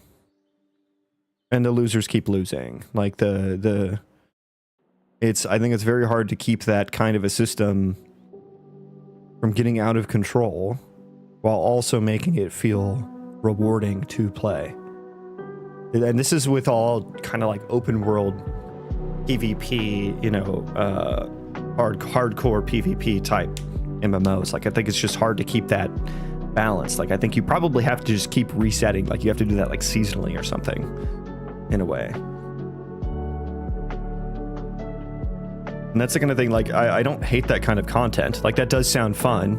and the losers keep losing. Like I think it's very hard to keep that kind of a system from getting out of control while also making it feel rewarding to play. And this is with all kind of like open world PvP, you know, hardcore PvP type MMOs. Like, I think it's just hard to keep that balance. Like, I think you probably have to just keep resetting. Like, you have to do that like seasonally or something, in a way. And that's the kind of thing, like, I don't hate that kind of content. Like, that does sound fun,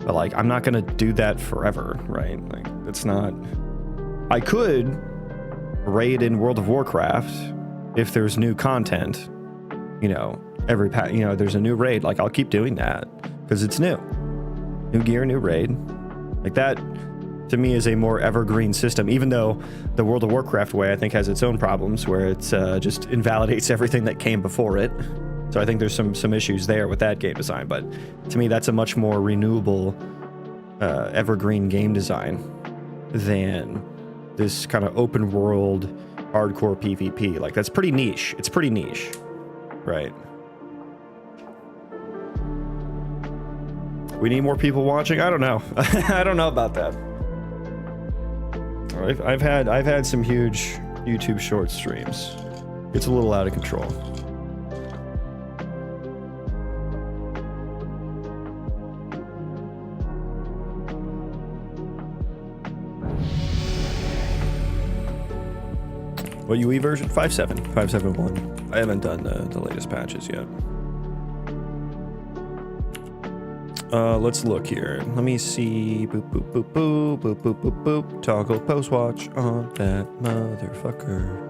but like, I'm not gonna do that forever, right? Like, it's not. I could raid in World of Warcraft if there's new content, you know, you know, there's a new raid. Like, I'll keep doing that because it's new gear, new raid. Like, that to me is a more evergreen system, even though the World of Warcraft way, I think, has its own problems where it's just invalidates everything that came before it. So I think there's some issues there with that game design, but to me that's a much more renewable evergreen game design than this kind of open world hardcore PvP. Like, that's pretty niche. It's pretty niche, right? We need more people watching. I don't know. I don't know about that. I've had some huge YouTube short streams. It's a little out of control. What UE version? 5.7. 5.7.1. I haven't done the latest patches yet. Let's look here. Let me see. Boop, boop, boop, boop, boop, boop, boop, boop. Toggle post watch on that motherfucker.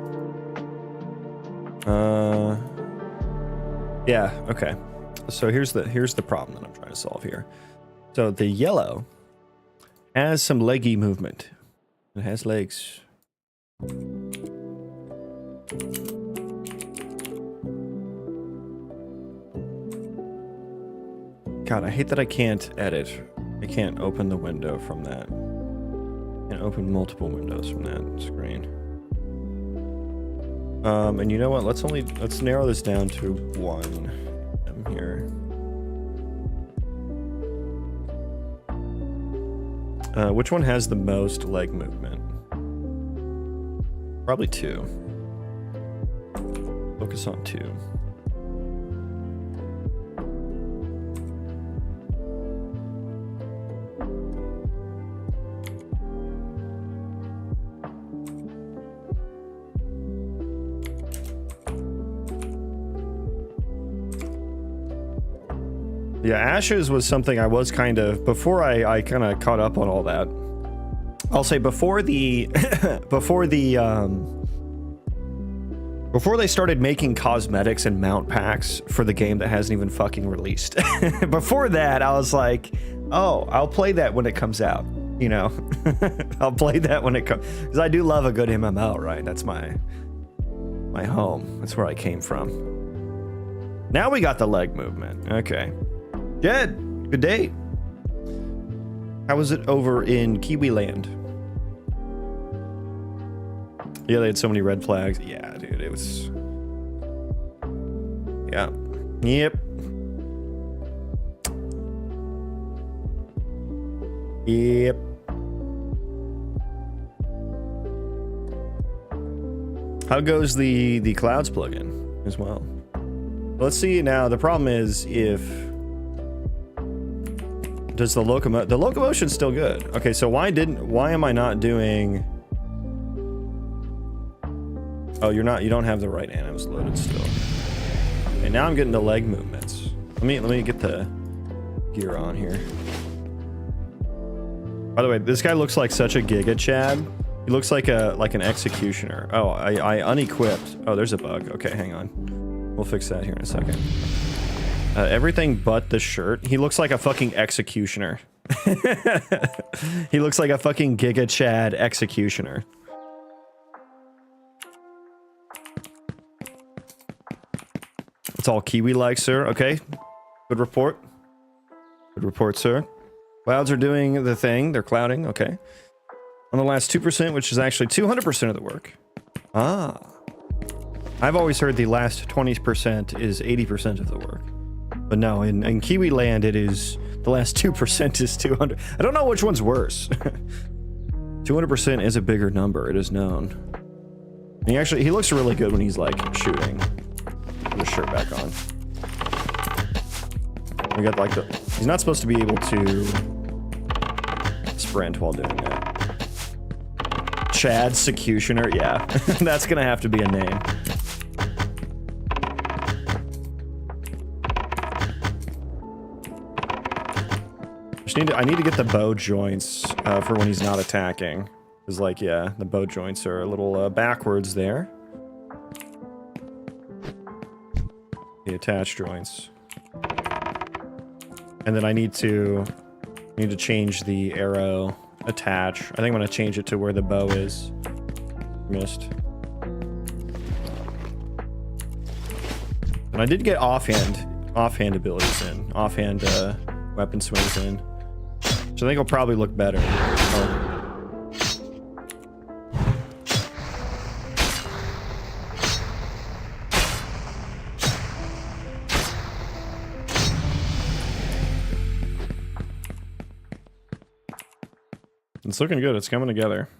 Yeah, okay. So here's the problem that I'm trying to solve here. So the yellow has some leggy movement. It has legs. God, I hate that I can't edit. I can't open the window from that. I can open multiple windows from that screen. And you know what? Let's narrow this down to one. I'm here. Which one has the most leg movement? Probably 2. Focus on 2. Yeah, Ashes was something I was kind of, before I kind of caught up on all that. I'll say before the, before they started making cosmetics and mount packs for the game that hasn't even fucking released. Before that, I was like, oh, I'll play that when it comes out, you know? I'll play that when it comes, because I do love a good MMO, right? That's My home. That's where I came from. Now we got the leg movement. Okay. Good. Good day. How was it over in Kiwi Land? Yeah, they had so many red flags. Yeah, dude, it was... Yeah. Yep. Yep. How goes the clouds plugin as well? Let's see now. The problem is if does the locomotion's still good. Okay, so why am I not doing? Oh, you don't have the right animals loaded still. And now I'm getting the leg movements. Let me get the gear on here. By the way, this guy looks like such a Giga Chad. He looks like an executioner. Oh, I unequipped. Oh, there's a bug. Okay, hang on. We'll fix that here in a second. Everything but the shirt. He looks like a fucking executioner. He looks like a fucking Giga Chad executioner. It's all Kiwi-like, sir. Okay. Good report. Good report, sir. Clouds are doing the thing. They're clouding. Okay. On the last 2%, which is actually 200% of the work. Ah. I've always heard the last 20% is 80% of the work. But no, in Kiwi Land, it is... The last 2% is 200. I don't know which one's worse. 200% is a bigger number. It is known. He looks really good when he's, like, shooting. Put his shirt back on. We got, like, the... He's not supposed to be able to sprint while doing it. Chad Secutioner, yeah. That's gonna have to be a name. I need to get the bow joints for when he's not attacking. Because, like, yeah, the bow joints are a little backwards there. The attach joints. And then I need to change the arrow attach. I think I'm gonna change it to where the bow is. Missed. And I did get offhand abilities in. Offhand weapon swings in. So I think it'll probably look better. Oh. It's looking good. It's coming together.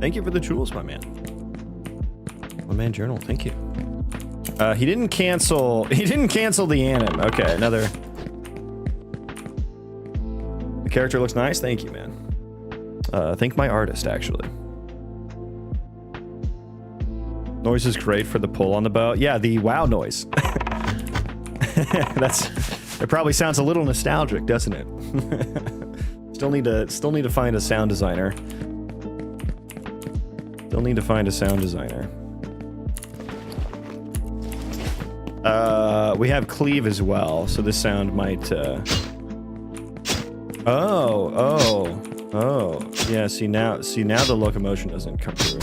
Thank you for the jewels, my man. My man Journal, thank you. He didn't cancel the anim. Okay, another. The character looks nice. Thank you, man. Thank my artist, actually. Noise is great for the pull on the bow. Yeah, the wow noise. It probably sounds a little nostalgic, doesn't it? Still need to find a sound designer. Still need to find a sound designer. We have cleave as well, so this sound might Oh, yeah, see now the locomotion doesn't come through.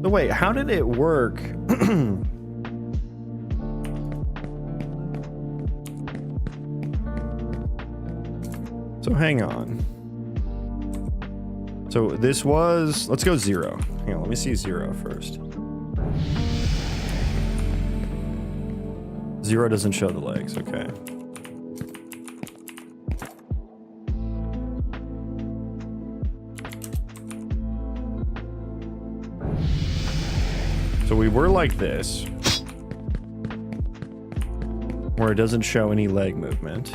So wait, how did it work? So hang on. So this was, let's go 0. Hang on, let me see 0 first. 0 doesn't show the legs, okay. So we were like this, where it doesn't show any leg movement.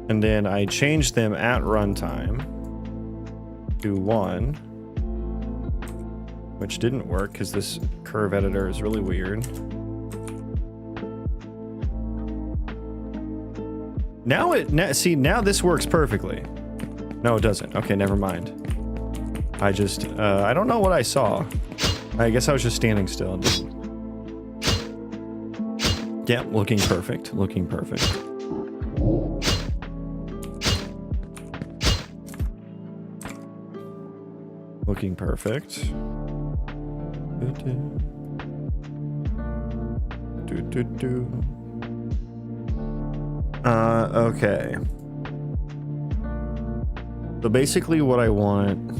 And then I changed them at runtime to 1, which didn't work because this curve editor is really weird. See, now this works perfectly. No, it doesn't. Okay, never mind. I just, I don't know what I saw. I guess I was just standing still. Yeah, looking perfect. Looking perfect. Looking perfect. Okay. So basically what I want...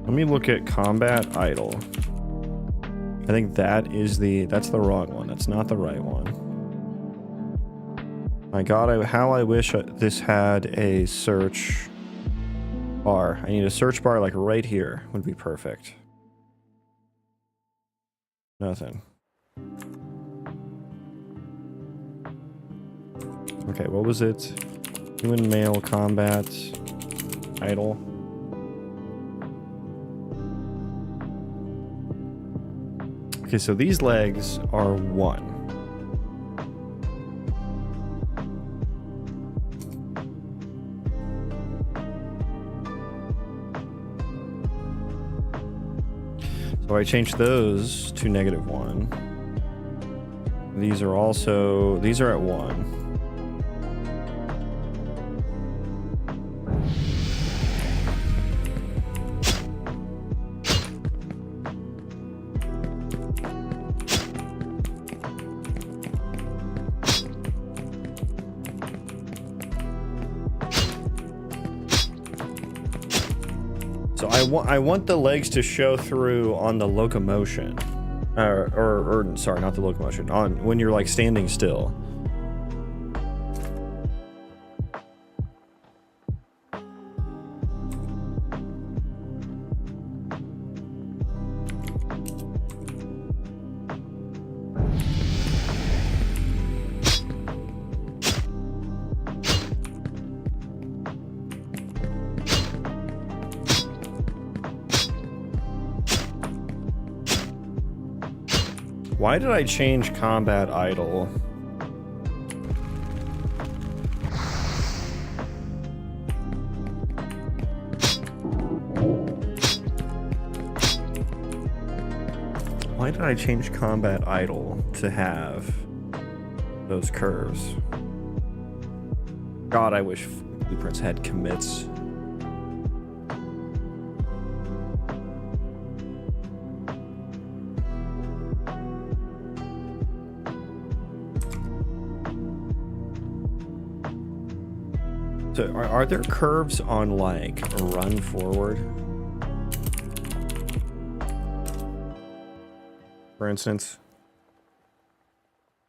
Let me look at combat idle. I think that's the wrong one. That's not the right one. My god, how I wish this had a search bar. I need a search bar like right here would be perfect. Nothing. Okay, what was it? Human male combat idle. Okay, so these legs are 1. So I changed those to -1. These are at 1. So I want the legs to show through on the locomotion, or sorry, not the locomotion. On when you're like standing still. Why did I change combat idle? Why did I change combat idle to have those curves? God, I wish blueprints had commits. So are there curves on like run forward? For instance,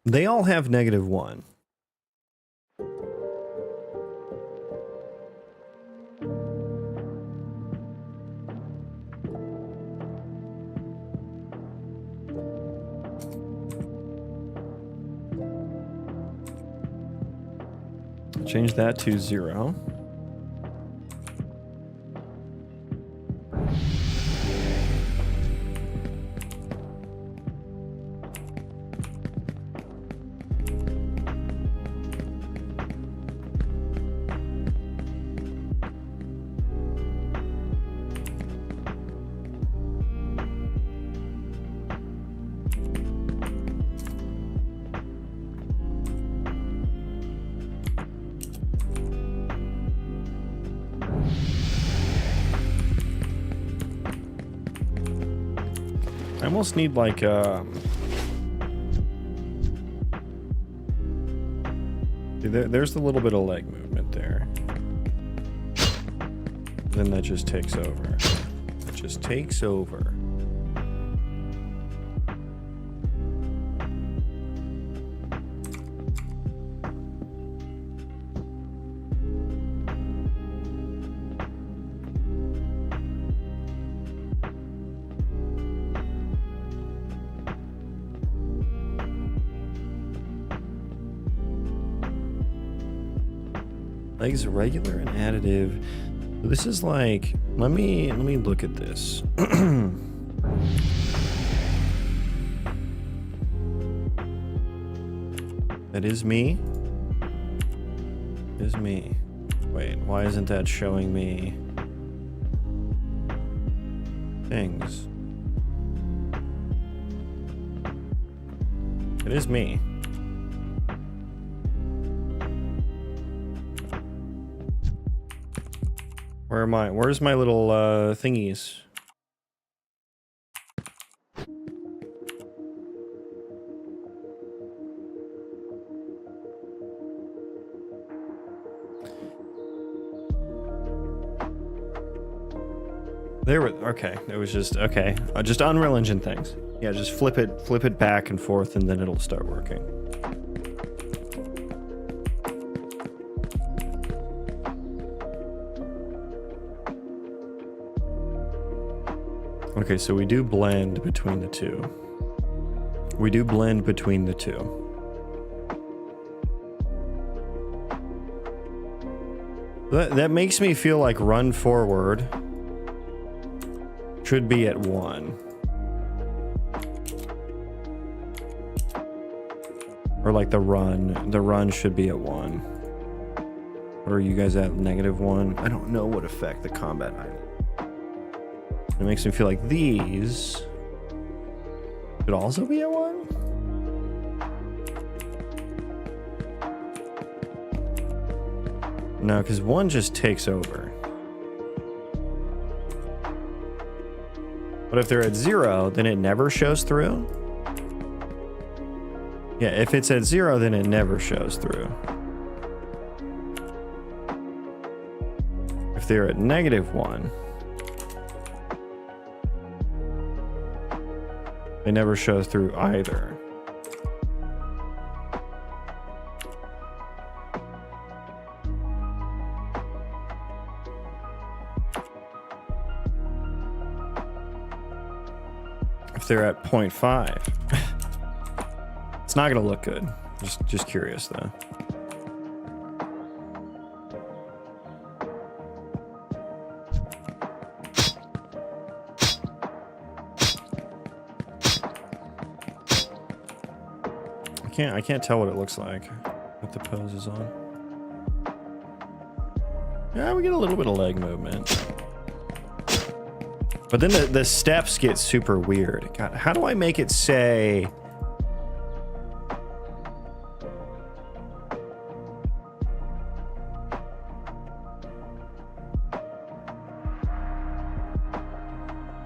they all have -1. Change that to 0. I almost need like there's a little bit of leg movement there. Then that just takes over. It just takes over. Legs regular and additive. This is like, let me look at this. That is me. Is me. Wait, why isn't that showing me things? It is me. Where am I? Where's my little thingies? There were, okay, it was just, okay. Just Unreal Engine things. Yeah, just flip it back and forth and then it'll start working. Okay, so we do blend between the two. We do blend between the two. That makes me feel like run forward should be at 1. Or like the run should be at 1. Or are you guys at -1? I don't know what effect the combat idle. It makes me feel like these should also be at 1. No, because 1 just takes over. But if they're at 0, then it never shows through? Yeah, if it's at 0, then it never shows through. If they're at -1, they never show through either. If they're at 0.5, it's not gonna look good. Just curious though. I can't tell what it looks like with the poses on. Yeah, we get a little bit of leg movement. But then the steps get super weird. God, how do I make it say...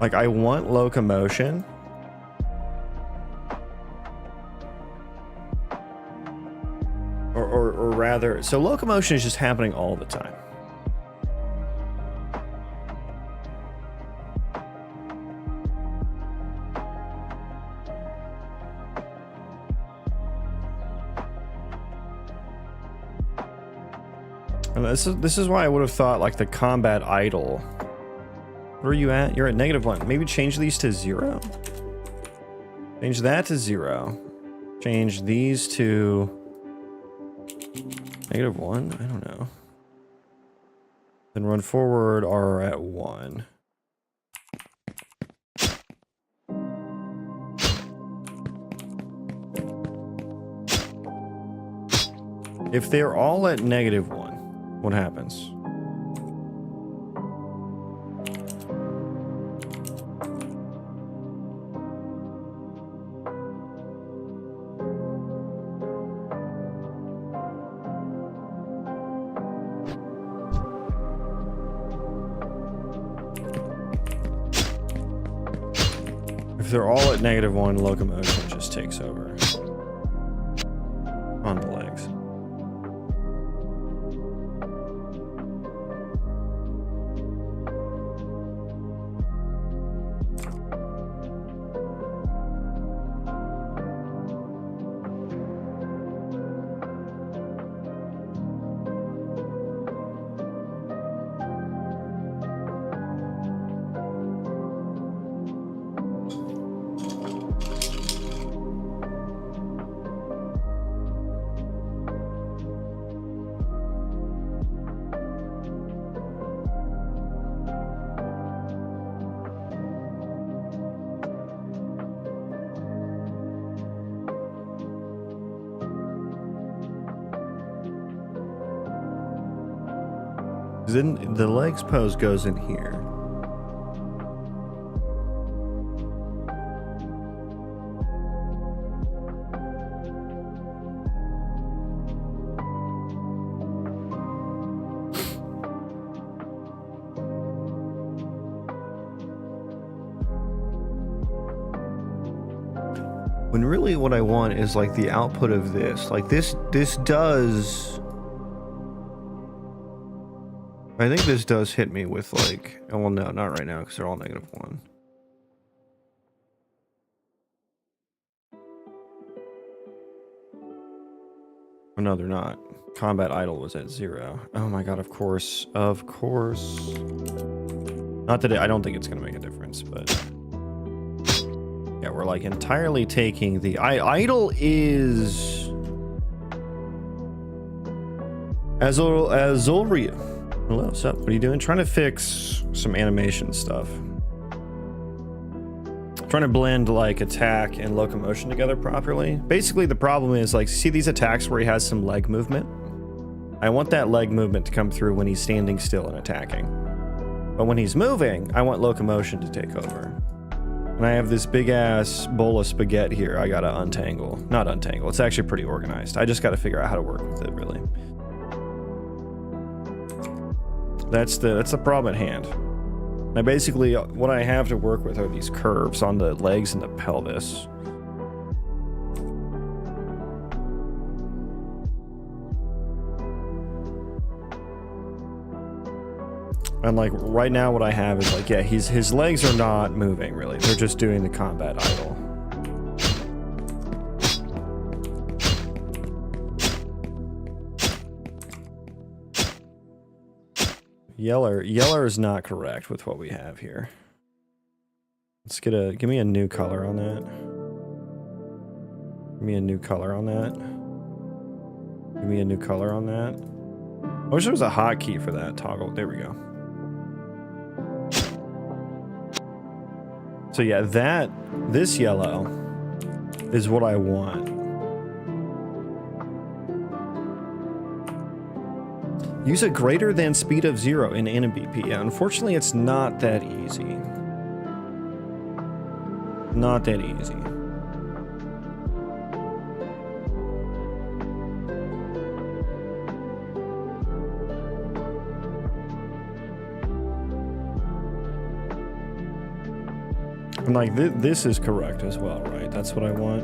Like, I want locomotion. Or rather, so locomotion is just happening all the time. And this is why I would have thought like the combat idle. Where are you at? You're at -1. Maybe change these to 0. Change that to 0. Change these to -1. I don't know. Then run forward are at 1. If they're all at -1, what happens? If they're all at -1, locomotion just takes over on the legs. Then the legs pose goes in here. When really what I want is like the output of this. Like this does... I think this does hit me with like... Oh, well, no, not right now because they're all -1. Oh, no, they're not. Combat idle was at 0. Oh my god, of course. Of course. Not that I don't think it's going to make a difference, but... Yeah, we're like entirely taking the... idle is... Azulria. Hello, what's up? What are you doing? Trying to fix some animation stuff. Trying to blend like attack and locomotion together properly. Basically, the problem is like, see these attacks where he has some leg movement? I want that leg movement to come through when he's standing still and attacking. But when he's moving, I want locomotion to take over. And I have this big ass bowl of spaghetti here I gotta untangle. Not untangle, it's actually pretty organized. I just gotta figure out how to work with it, really. That's the problem at hand. Now basically, what I have to work with are these curves on the legs and the pelvis. And like right now what I have is like, yeah, his legs are not moving really. They're just doing the combat idle. Yeller is not correct with what we have here. Let's get give me a new color on that. Give me a new color on that. Give me a new color on that. I wish there was a hotkey for that toggle. There we go. So yeah, this yellow is what I want. Use a greater than speed of 0 in NMBP. Yeah, unfortunately, it's not that easy. Not that easy. And like this is correct as well, right? That's what I want.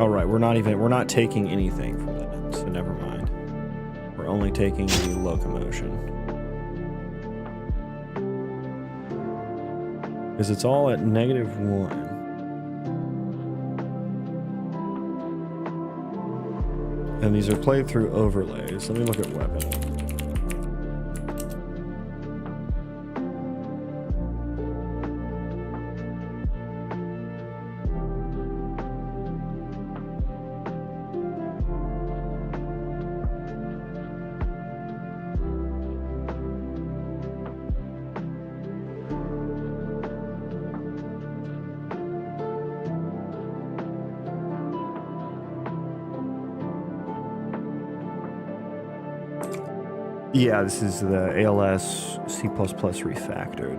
All right, we're not taking anything from that, so never mind. We're only taking the locomotion. Because it's all at -1. And these are played through overlays. Let me look at weapon. Yeah, this is the ALS C++ refactored.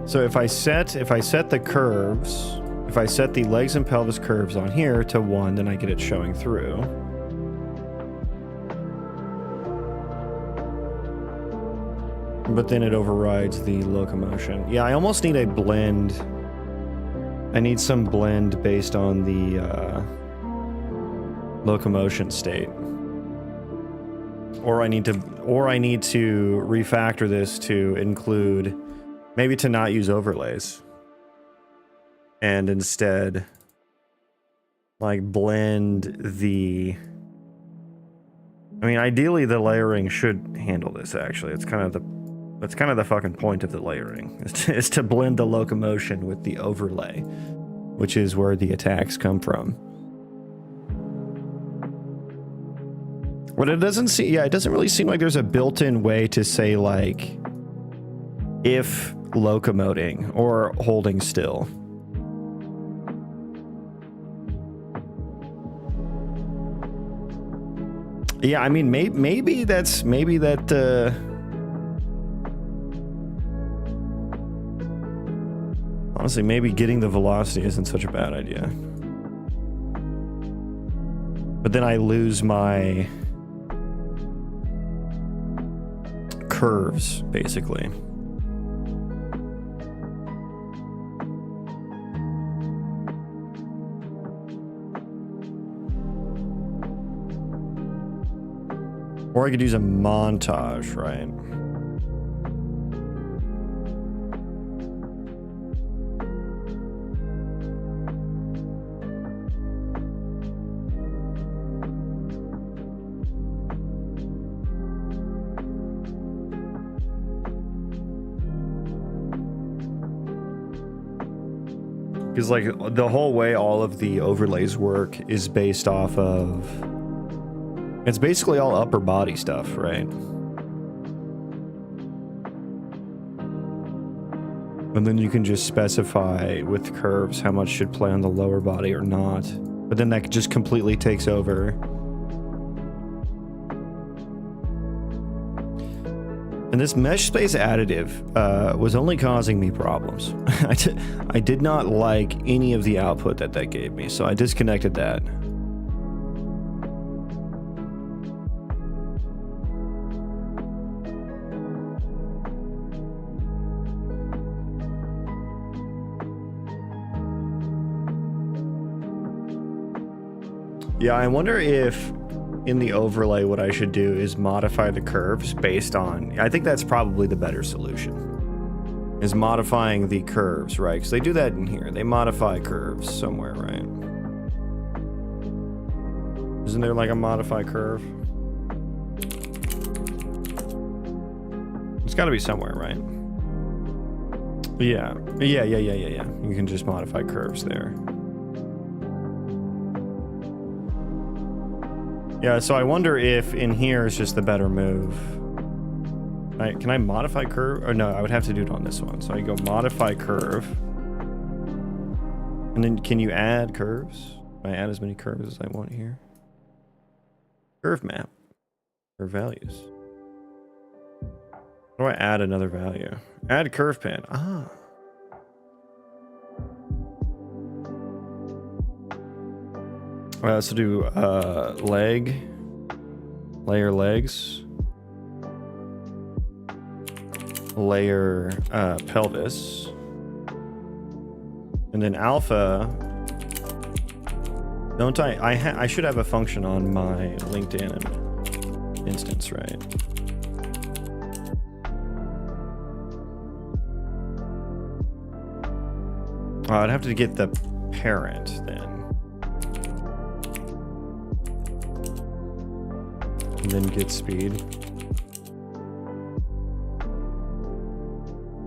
So if I set the curves, if I set the legs and pelvis curves on here to 1, then I get it showing through. But then it overrides the locomotion. Yeah, I almost need a blend. I need some blend based on the locomotion state. Or I need to refactor this to include, maybe to not use overlays. And instead, like, blend the... I mean, ideally the layering should handle this, actually. That's kind of the fucking point of the layering, is to blend the locomotion with the overlay. which is where the attacks come from. But it doesn't seem, yeah, it doesn't really seem like there's a built-in way to say, like, if locomoting or holding still. Yeah, I mean, maybe that. Honestly, maybe getting the velocity isn't such a bad idea. But then I lose my curves, basically. Or I could use a montage, right? Because, like, the whole way all of the overlays work is based off of... It's basically all upper body stuff, right? And then you can just specify with curves how much should play on the lower body or not. But then that just completely takes over. And this mesh space additive was only causing me problems. I did not like any of the output that gave me, so I disconnected that. Yeah, I wonder if in the overlay what I should do is modify the curves based on... I think that's probably the better solution. Is modifying the curves, right? Because they do that in here. They modify curves somewhere, right? Isn't there like a modify curve? It's got to be somewhere, right? Yeah. Yeah. You can just modify curves there. Yeah, so I wonder if in here is just the better move. Can I modify curve? Or no, I would have to do it on this one. So I go modify curve. And then can you add curves? Can I add as many curves as I want here? Curve map. Curve values. How do I add another value? Add curve pen. Ah. So do leg, layer legs, layer pelvis, and then alpha. Don't I should have a function on my LinkedIn instance, right? I'd have to get the parent then. And then get speed.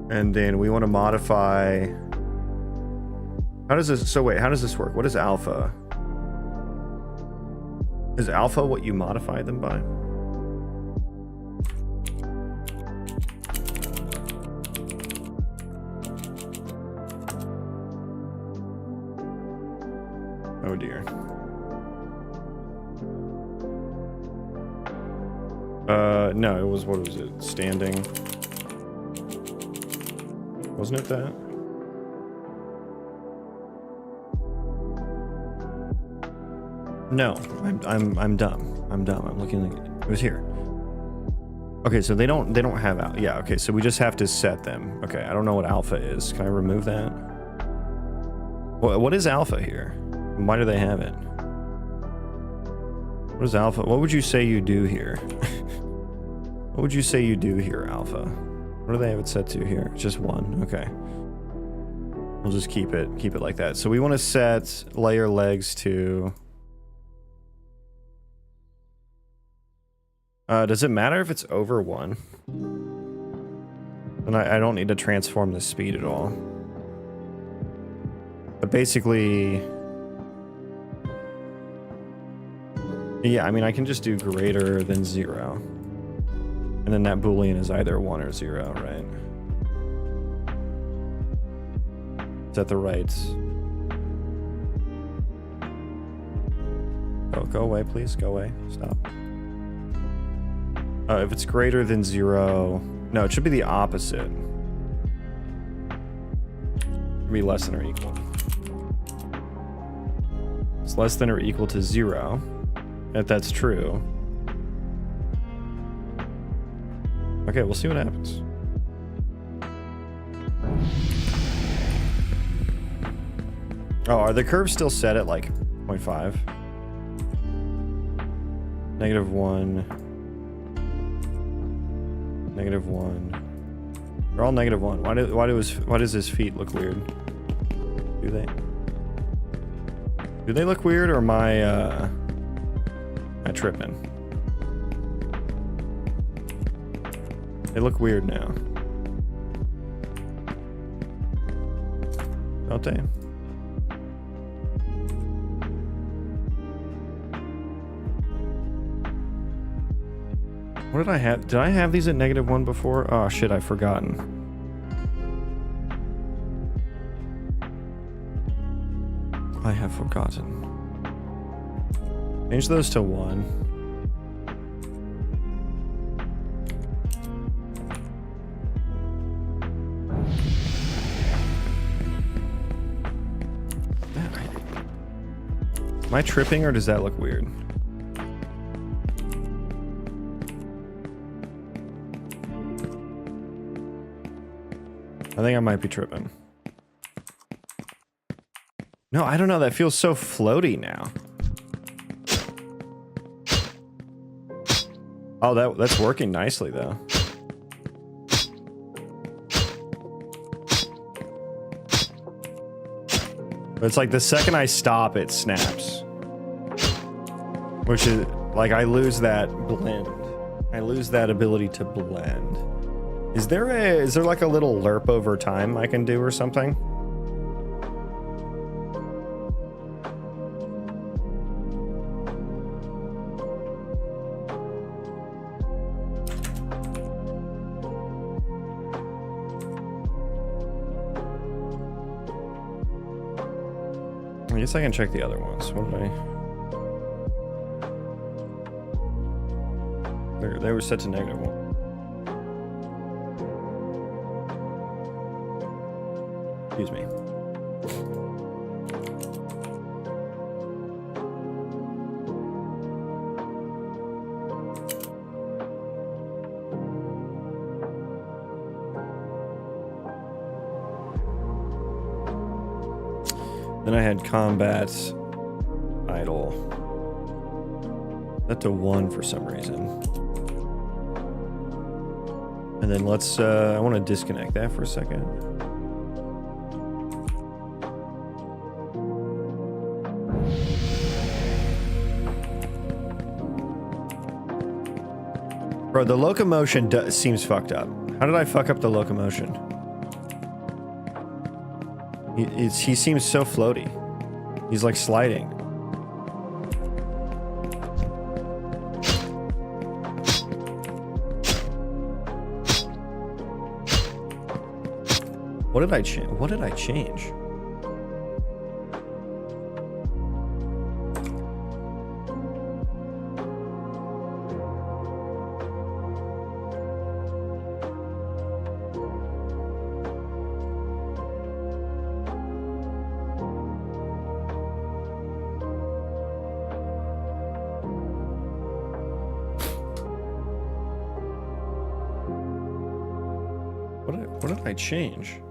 And then we want to modify... How does this... So wait, how does this work? What is alpha? Is alpha what you modify them by? Oh dear. No, it was, what was it? Standing. Wasn't it that? No, I'm dumb. I'm dumb. I'm looking like it was here. Okay, so they don't have alpha. Yeah, okay, so we just have to set them. Okay, I don't know what alpha is. Can I remove that? What is alpha here? Why do they have it? What is alpha? What would you say you do here? What would you say you do here, alpha? What do they have it set to here? Just 1. Okay. We'll just keep it like that. So we want to set layer legs to... does it matter if it's over 1? Then I don't need to transform the speed at all. But basically, yeah, I mean, I can just do greater than 0. And then that Boolean is either 1 or 0, right? Is that the right? Oh, go away, please. Go away. Stop. If it's greater than 0... No, it should be the opposite. It should be less than or equal. It's less than or equal to 0. If that's true. Okay, we'll see what happens. Oh, are the curves still set at like 0.5? -1. -1. They're all -1. Why does his feet look weird? Do they? Do they look weird, or am I tripping? They look weird now. Don't they? What did I have? Did I have these at -1 before? Oh shit, I've forgotten. I have forgotten. Change those to 1. Am I tripping, or does that look weird? I think I might be tripping. No, I don't know. That feels so floaty now. Oh, that's working nicely, though. But it's like the second I stop, it snaps. Which is, like, I lose that blend. I lose that ability to blend. Is there like a little lerp over time I can do or something? I guess I can check the other ones. What did I... They were set to -1. Excuse me. Then I had combat idle. Set to 1 for some reason. And then let's, I want to disconnect that for a second. Bro, the locomotion seems fucked up. How did I fuck up the locomotion? He seems so floaty. He's like sliding. What did I change? What did I change? What did I change?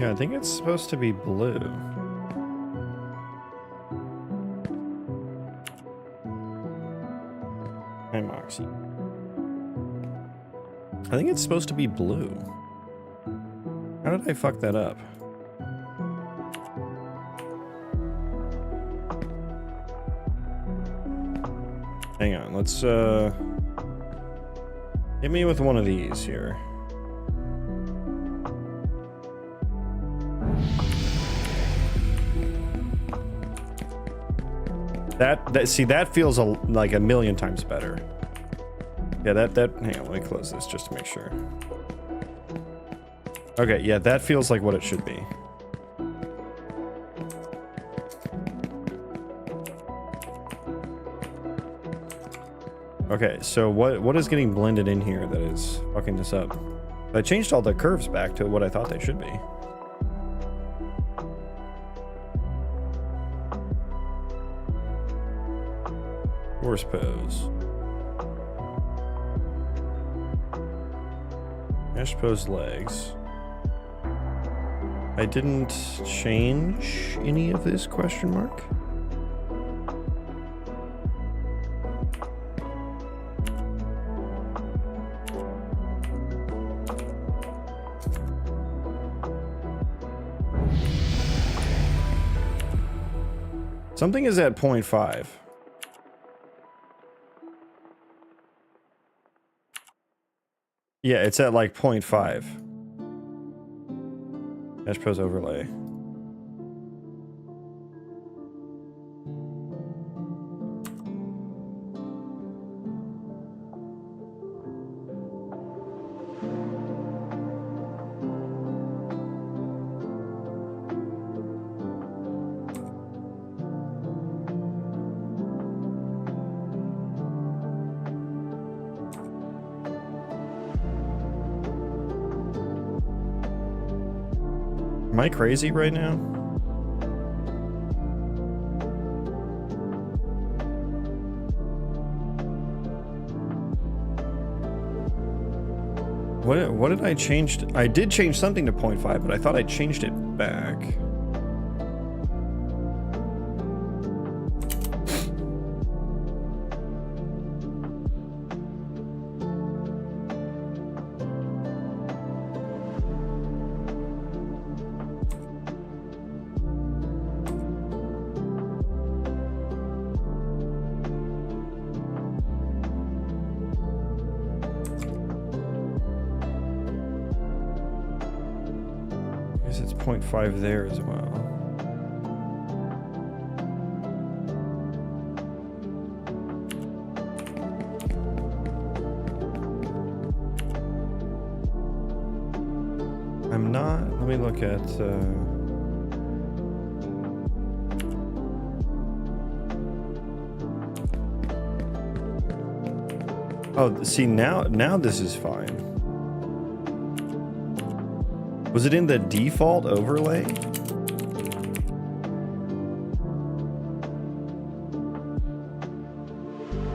Yeah, I think it's supposed to be blue. Hi, Moxie. I think it's supposed to be blue. How did I fuck that up? Hang on, let's hit me with one of these here. See, that feels like a million times better. Yeah, hang on, let me close this just to make sure. Okay, yeah, that feels like what it should be. Okay, so what is getting blended in here that is fucking this up? I changed all the curves back to what I thought they should be. Horse pose. Mesh pose legs. I didn't change any of this question mark. Something is at 0.5. Yeah, it's at like 0.5. Mesh pose overlay. Am I crazy right now? What did I change? I did change something to 0.5, but I thought I changed it back. It's 0.5 there as well. I'm not. Let me look at. Oh, see now this is fine. Was it in the default overlay?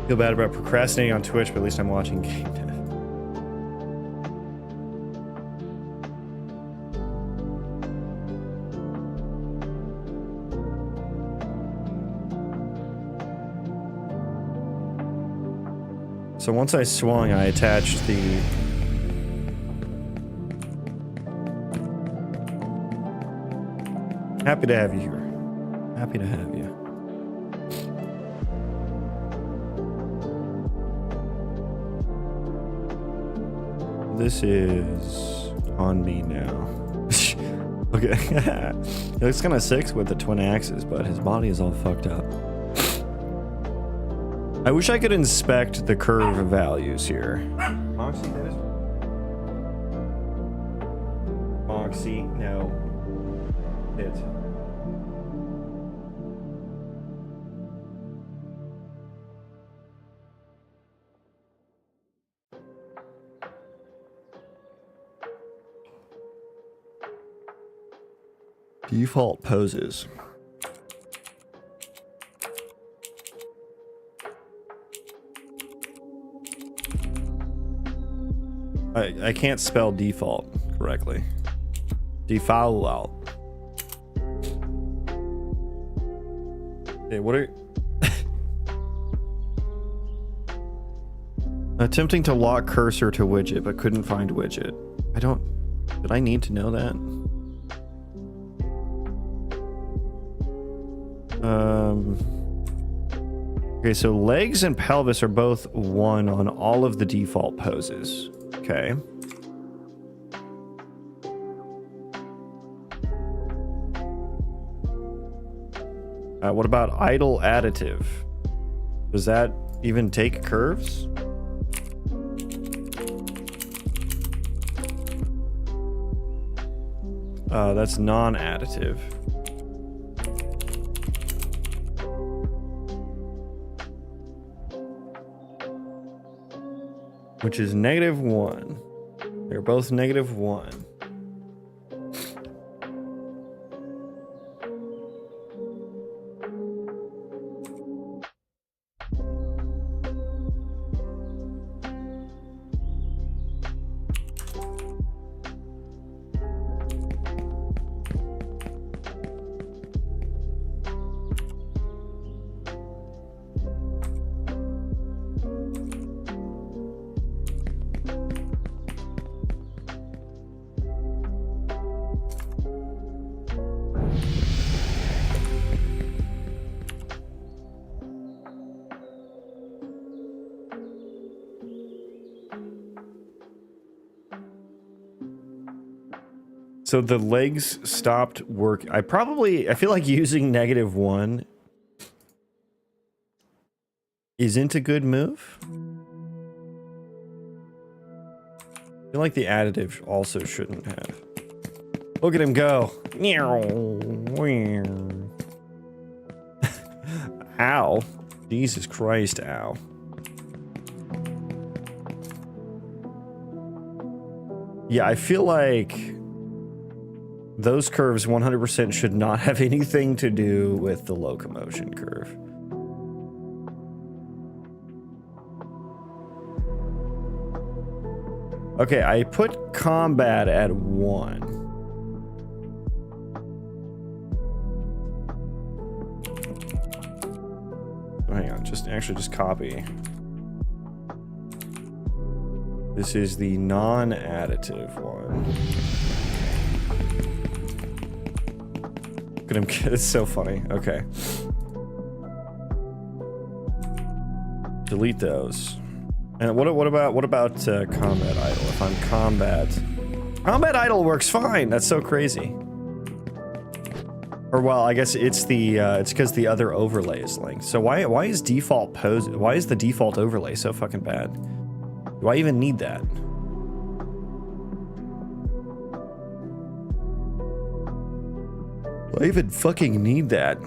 Feel bad about procrastinating on Twitch, but at least I'm watching game dev. So once I swung, I attached the Happy to have you here. Happy to have you. This is on me now. Okay. It looks kind of sick with the twin axes, but his body is all fucked up. I wish I could inspect the curve values here. Moxie, that is... Moxie, no. It. Default poses. I can't spell default correctly. Default. Okay, what are... Attempting to lock cursor to widget, but couldn't find widget. I don't... Did I need to know that? Okay, so legs and pelvis are both 1 on all of the default poses. Okay. What about idle additive? Does that even take curves? That's non-additive. Which is -1. They're both -1. So the legs stopped work. I feel like using -1 isn't a good move. I feel like the additive also shouldn't have. Look at him go. Ow. Jesus Christ, ow. Yeah, I feel like those curves 100% should not have anything to do with the locomotion curve. Okay, I put combat at 1. Hang on, just copy. This is the non-additive one. Look at him, it's so funny. Okay. Delete those. And what about combat idle? If I'm combat idle works fine. That's so crazy. Or well, I guess it's because the other overlay is linked. So why is the default overlay so fucking bad? Do I even need that? Do I even fucking need that?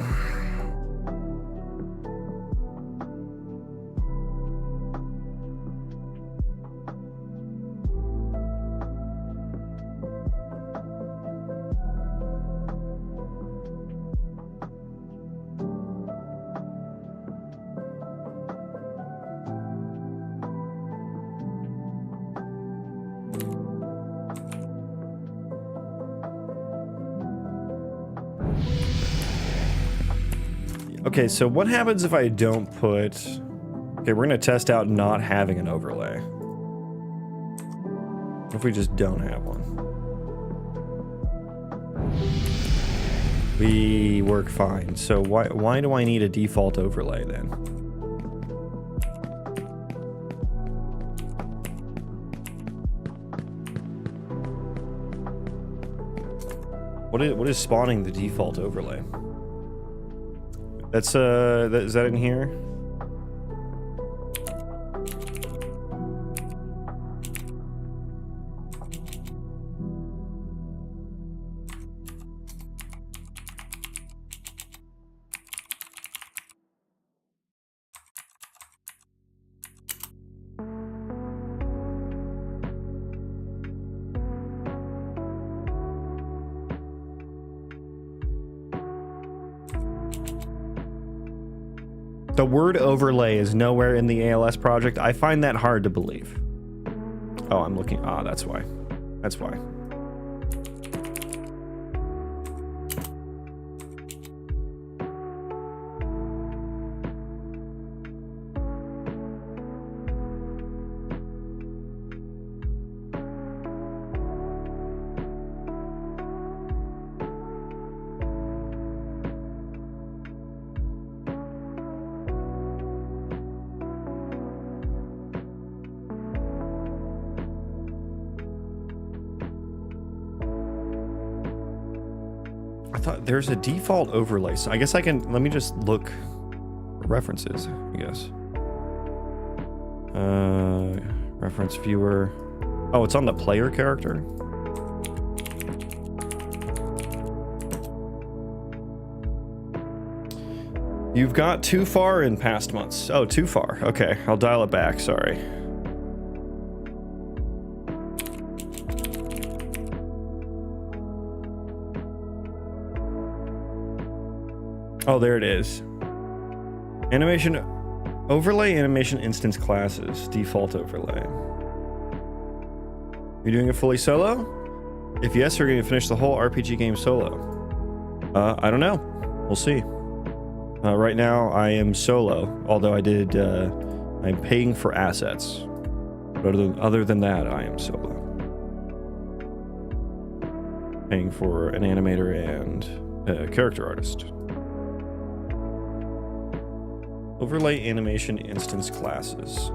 Okay, so what happens if I don't put... Okay, we're gonna test out not having an overlay. What if we just don't have one? We work fine. So why do I need a default overlay then? What is spawning the default overlay? That's is that in here? The word overlay is nowhere in the ALS project. I find that hard to believe. Oh, I'm looking. Ah, that's why. That's why. I thought there's a default overlay. So I guess I can, let me just look for references, I guess. Reference viewer. Oh, it's on the player character. You've got too far in past months. Oh, too far. Okay, I'll dial it back. Sorry. Oh, there it is. Animation overlay, animation instance classes, default overlay. You're doing it fully solo? If yes, you're going to finish the whole RPG game solo. I don't know. We'll see. Right now, I am solo, although I'm paying for assets. But other than that, I am solo. Paying for an animator and a character artist. Overlay animation instance classes.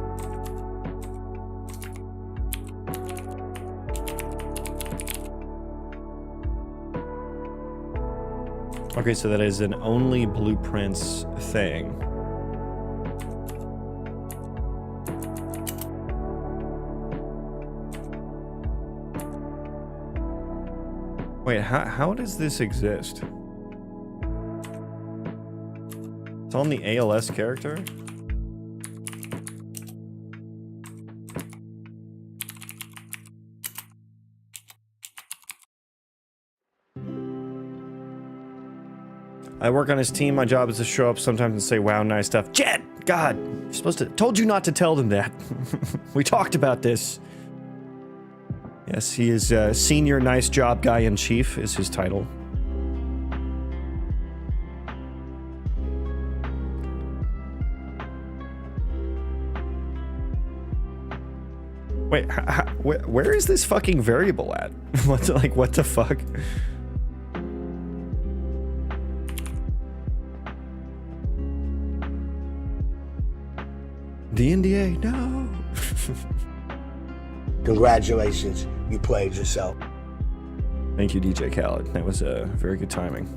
Okay, so that is an only blueprints thing. Wait, how does this exist? It's on the ALS character? I work on his team. My job is to show up sometimes and say, wow, nice stuff. Jed! God! You're supposed to... Told you not to tell them that. We talked about this. Yes, he is Senior Nice Job Guy in Chief is his title. Wait, where is this fucking variable at? What the fuck? The NDA, no. Congratulations, you played yourself. Thank you, DJ Khaled. That was very good timing.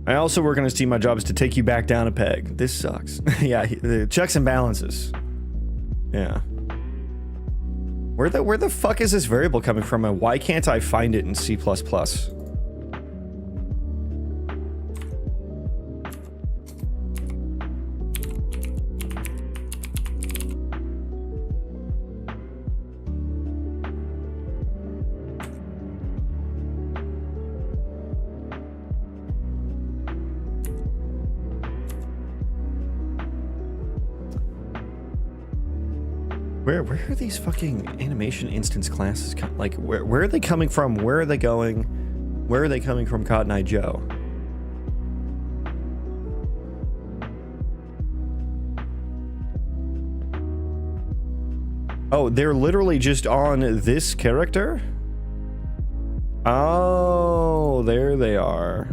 I also work on his team. My job is to take you back down a peg. This sucks. Yeah, the checks and balances. Yeah. Where the fuck is this variable coming from, and why can't I find it in C++? Where are these fucking animation instance classes? Like, where are they coming from? Where are they going? Where are they coming from, Cotton Eye Joe? Oh, they're literally just on this character? Oh, there they are.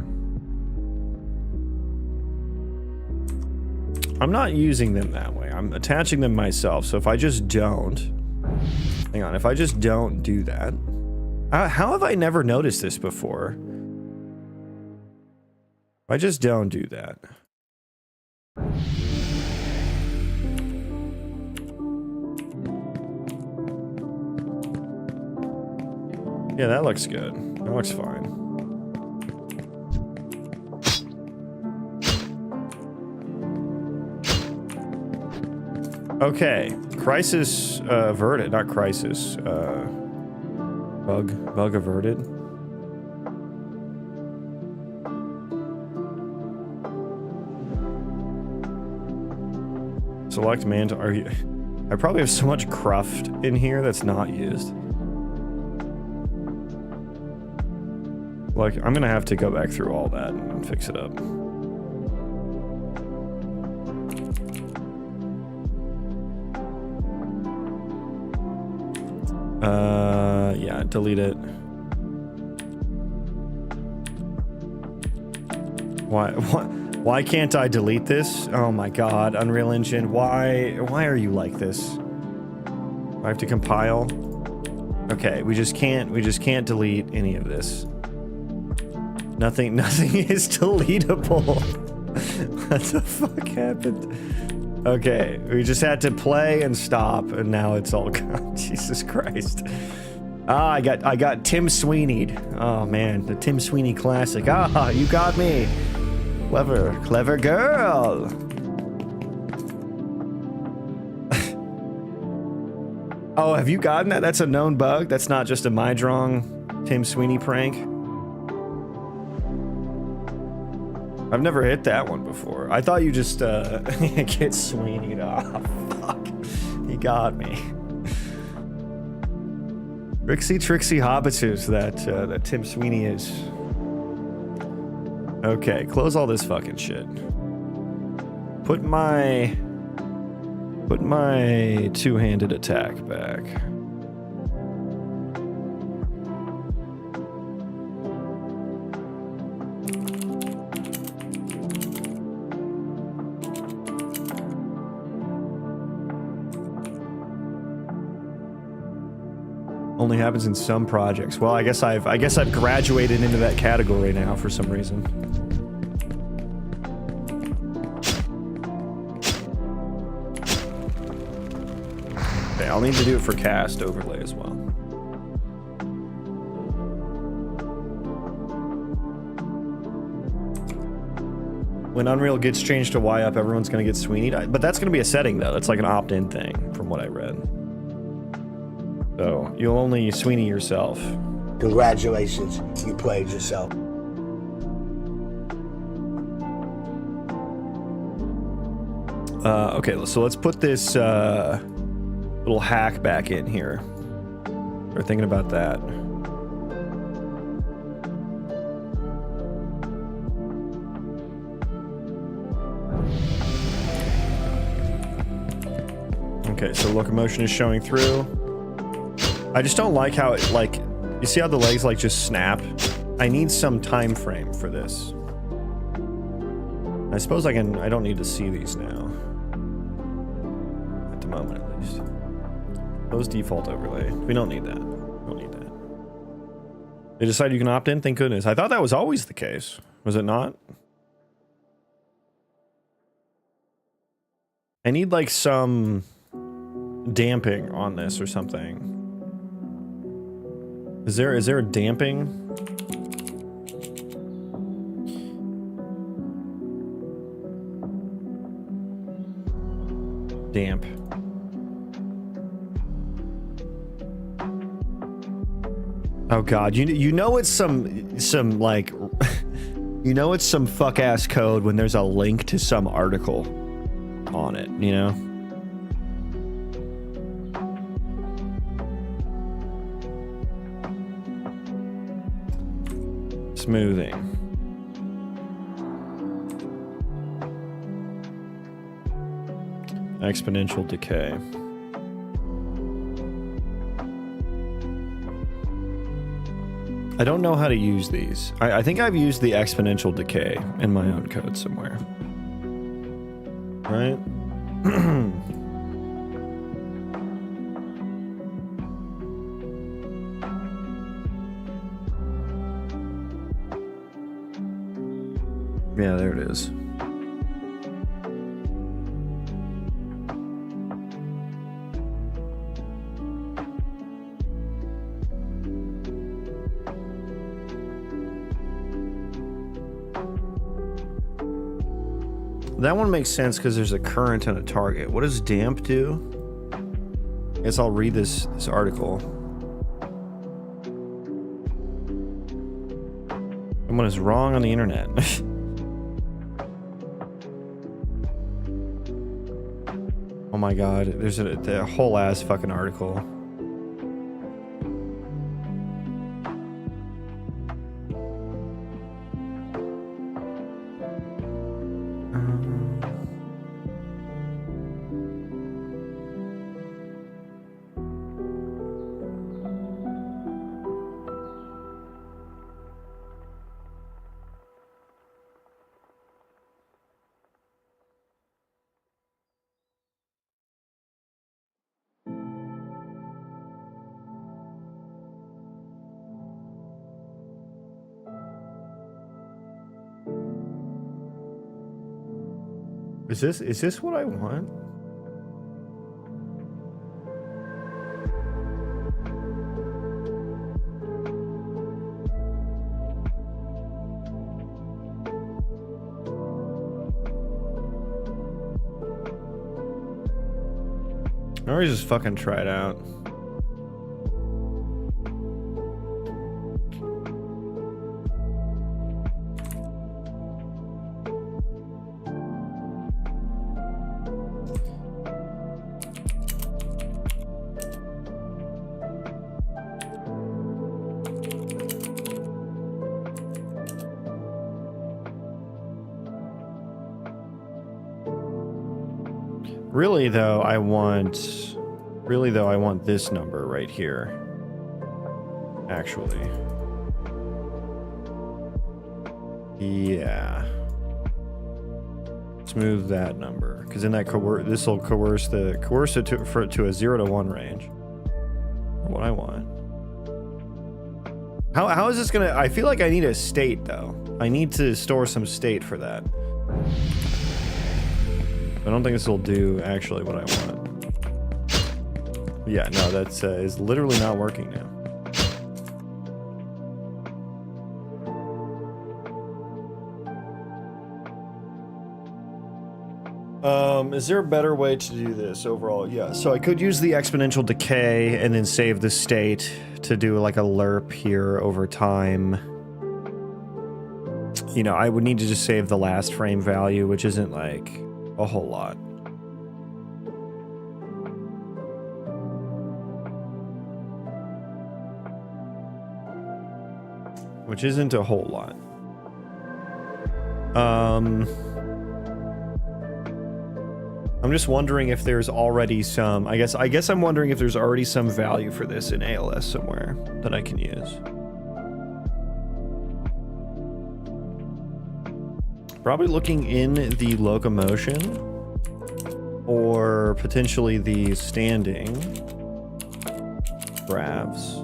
I'm not using them that way. I'm attaching them myself. So if I just don't... Hang on. If I just don't do that... How have I never noticed this before? If I just don't do that... Yeah, that looks good. That looks fine. Okay, crisis averted, not crisis. Bug averted. Select man to argue. I probably have so much cruft in here that's not used. Like, I'm gonna have to go back through all that and fix it up. Yeah, delete it. Why can't I delete this? Oh my god, Unreal Engine, why are you like this? I have to compile. Okay, we just can't delete any of this. Nothing is deletable. What the fuck happened? Okay, we just had to play and stop, and now it's all gone. Jesus Christ. Ah, I got Tim Sweeney'd. Oh man, the Tim Sweeney classic. Ah, you got me. Clever girl. Oh, have you gotten that? That's a known bug. That's not just a Mahjong Tim Sweeney prank. I've never hit that one before. I thought you just get Sweeney'd. Oh, fuck. He got me. Trixie Hobbitus, that Tim Sweeney is. Okay, close all this fucking shit. Put my two-handed attack back. Only happens in some projects. Well, I guess I've graduated into that category now for some reason. Okay, I'll need to do it for cast overlay as well. When Unreal gets changed to Y up, everyone's gonna get Sweeney'd. But that's gonna be a setting though. That's like an opt-in thing, from what I read. So you'll only Sweeney yourself. Congratulations, you played yourself. Okay, so let's put this little hack back in here. We're thinking about that. Okay, so locomotion is showing through. I just don't like how it, like, you see how the legs like just snap? I need some time frame for this. I suppose I don't need to see these now. At the moment, at least. Close default overlay. We don't need that. Don't need that. They decided you can opt in? Thank goodness. I thought that was always the case. Was it not? I need like some damping on this or something. Is there a damping? Damp. Oh god, you know it's some like you know it's some fuck ass code when there's a link to some article on it, you know? Smoothing. Exponential decay. I don't know how to use these. I think I've used the exponential decay in my own code somewhere. Right? Yeah, there it is. That one makes sense because there's a current and a target. What does damp do? I guess I'll read this article. Someone is wrong on the internet. Oh my god, there's a whole ass fucking article. Is this what I want? Or just fucking try it out. Really though, I want this number right here. Actually. Yeah. Let's move that number, because then that this will coerce it to a 0 to 1 range. What I want. How is this gonna? I feel like I need a state though. I need to store some state for that. I don't think this will do actually what I want. Yeah, no, that's is literally not working now. Is there a better way to do this overall? Yeah, so I could use the exponential decay and then save the state to do like a lerp here over time. You know, I would need to just save the last frame value, which isn't like a whole lot. Which isn't a whole lot. I'm just wondering if there's already some, I guess I'm wondering if there's already some value for this in ALS somewhere that I can use. Probably looking in the locomotion or potentially the standing graphs.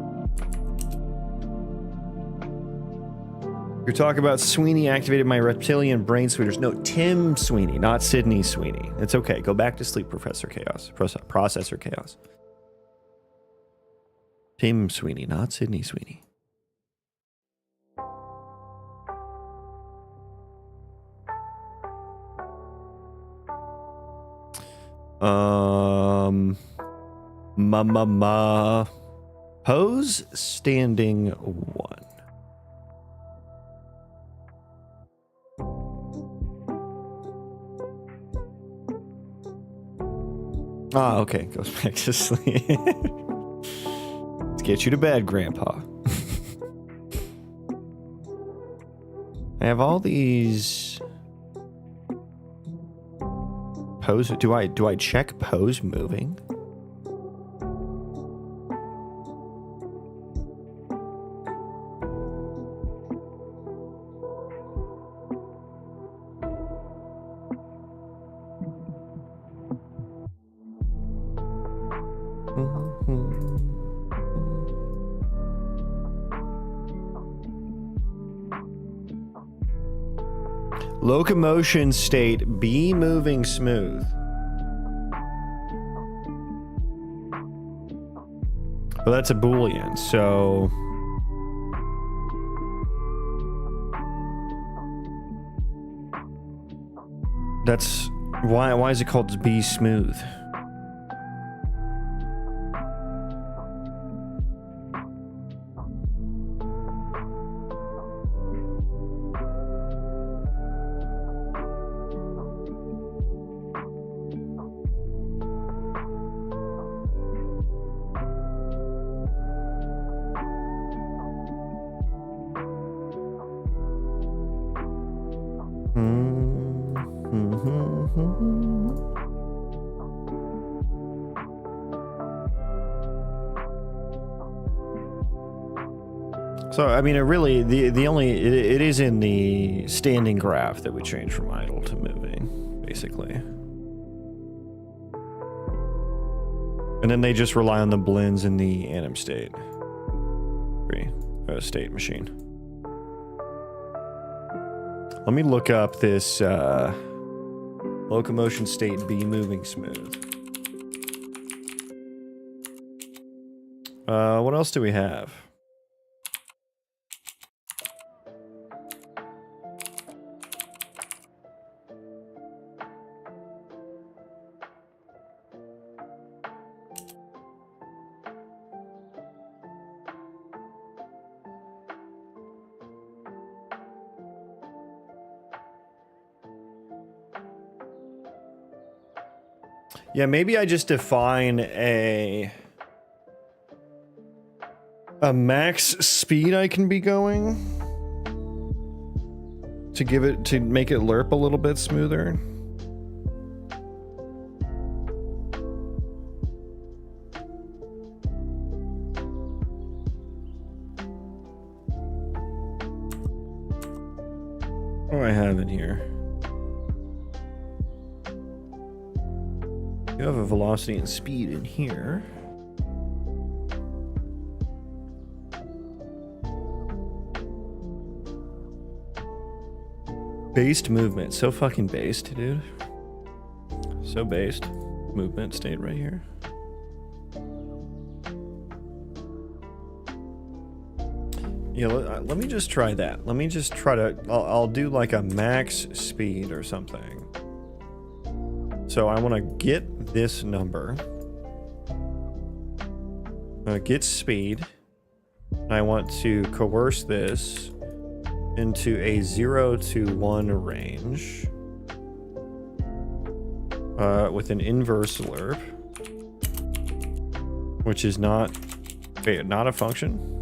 You're talking about Sweeney activated my reptilian brain sweeters. No, Tim Sweeney, not Sydney Sweeney. It's okay. Go back to sleep, Professor Chaos. Processor Chaos. Tim Sweeney, not Sydney Sweeney. Pose standing 1. Ah, okay. Goes back to sleep. Let's get you to bed, Grandpa. I have all these pose. Do I check pose moving? Locomotion state, be moving smooth. Well, that's a Boolean, so... That's... Why is it called be smooth? So, I mean, it really, it is in the standing graph that we change from idle to moving, basically. And then they just rely on the blends in the anim state. State machine. Let me look up this, Locomotion state B moving smooth. What else do we have? Yeah, maybe I just define a max speed I can be going to make it lerp a little bit smoother. What do I have in here? You have a velocity and speed in here. Based movement. So fucking based, dude. So based. Movement state right here. Yeah, let me just try that. Let me just try to... I'll do like a max speed or something. So I want to get this number. Get speed. I want to coerce this into a 0 to 1 range with an inverse lerp, which is not a function.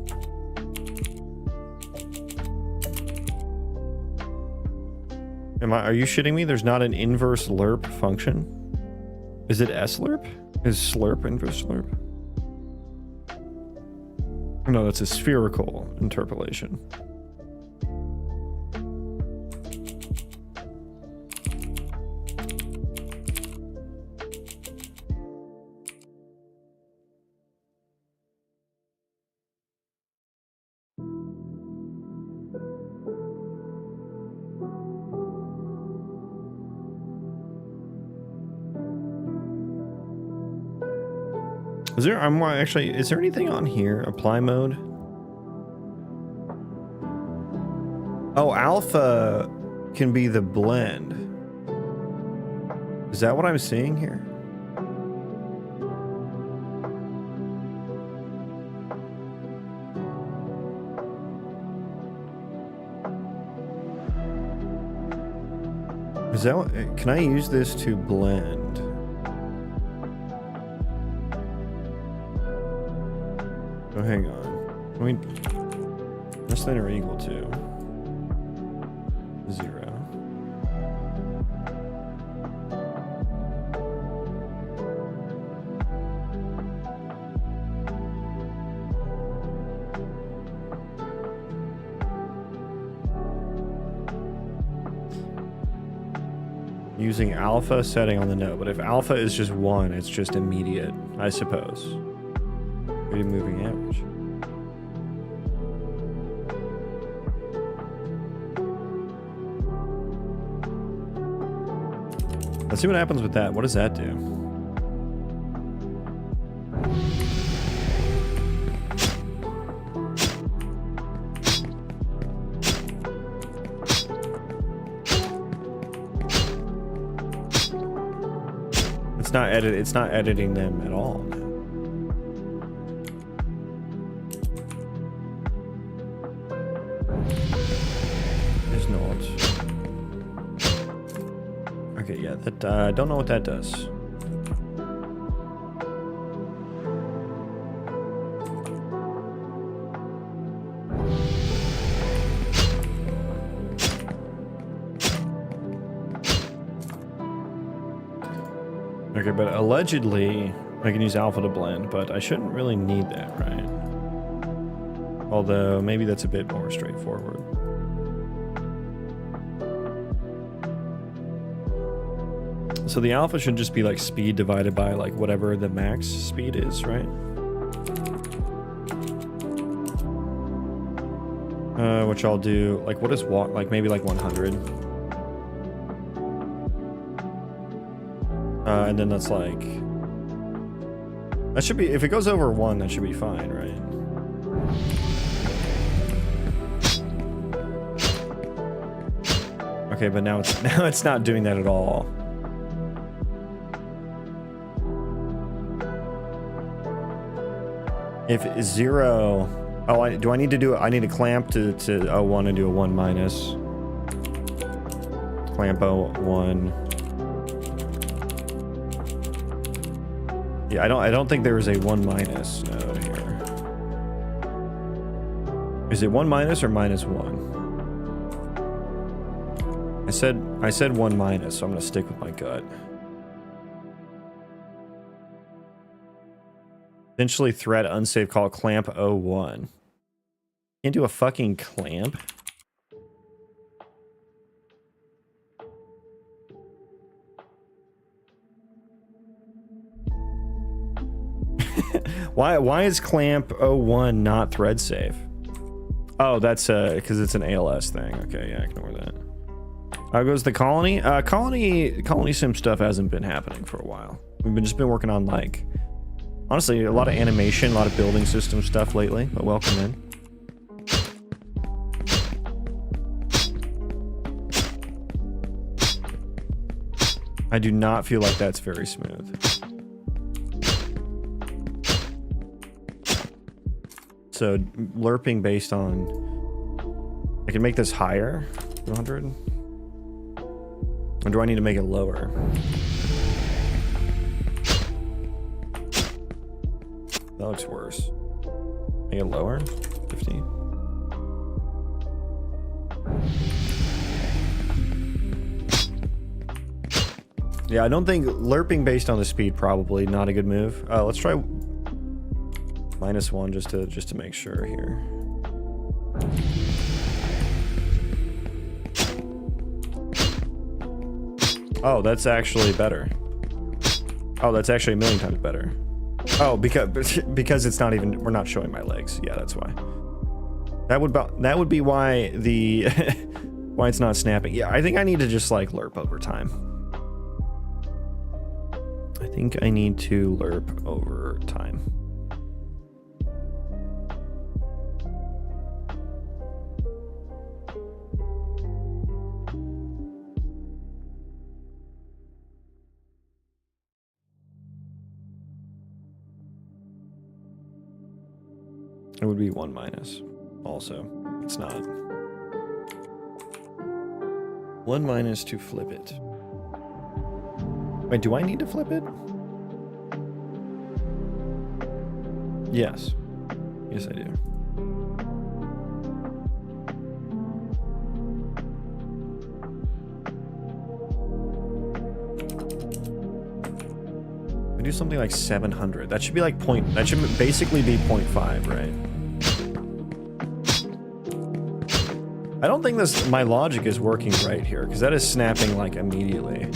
Are you shitting me? There's not an inverse lerp function? Is it S-lerp? Is slurp inverse lerp? No, that's a spherical interpolation. Is there, is there anything on here? Apply mode? Oh, alpha can be the blend. Is that what I'm seeing here? Is that what, can I use this to blend? Oh, hang on. I mean, less than or equal to 0. Using alpha setting on the node, but if alpha is just 1, it's just immediate, I suppose. Moving average. Let's see what happens with that. What does that do? It's not editing them at all. Okay, yeah, that I don't know what that does. Okay, but allegedly I can use alpha to blend, but I shouldn't really need that, right? Although maybe that's a bit more straightforward. So the alpha should just be like speed divided by like whatever the max speed is, right? Which I'll do, like what is walk, like maybe like 100. And then that's like... That should be... If it goes over 1, that should be fine, right? Okay, but now it's not doing that at all. If 0... Oh, do I need to do it? I need to clamp to 01 and do a 1 minus. Clamp 01. Yeah, I don't think there is a 1 minus node here. Is it 1 minus or minus 1? I said 1 minus, so I'm gonna stick with my gut. Potentially threat unsafe call clamp 01. Can't do a fucking clamp. Why is clamp 01 not thread safe? Oh, that's because it's an ALS thing. Okay, yeah, ignore that. How goes the colony? Colony Sim stuff hasn't been happening for a while. We've just been working on, like, honestly, a lot of animation, a lot of building system stuff lately, but welcome in. I do not feel like that's very smooth. So, lerping based on... I can make this higher, 100? Or do I need to make it lower? That looks worse. Make it lower? 50? Yeah, I don't think lerping based on the speed probably not a good move. Let's try -1 just to make sure here. Oh, that's actually better. Oh, that's actually a million times better. Oh, because it's not even, we're not showing my legs. Yeah, that's why. That would be why the why it's not snapping. Yeah, I think I need to just like lerp over time. I think I need to lerp over time. It would be 1 minus. Also, it's not. 1 minus to flip it. Wait, do I need to flip it? Yes. Yes, I do. We do something like 700. That should be like that should basically be 0.5, right? I don't think my logic is working right here, because that is snapping like immediately.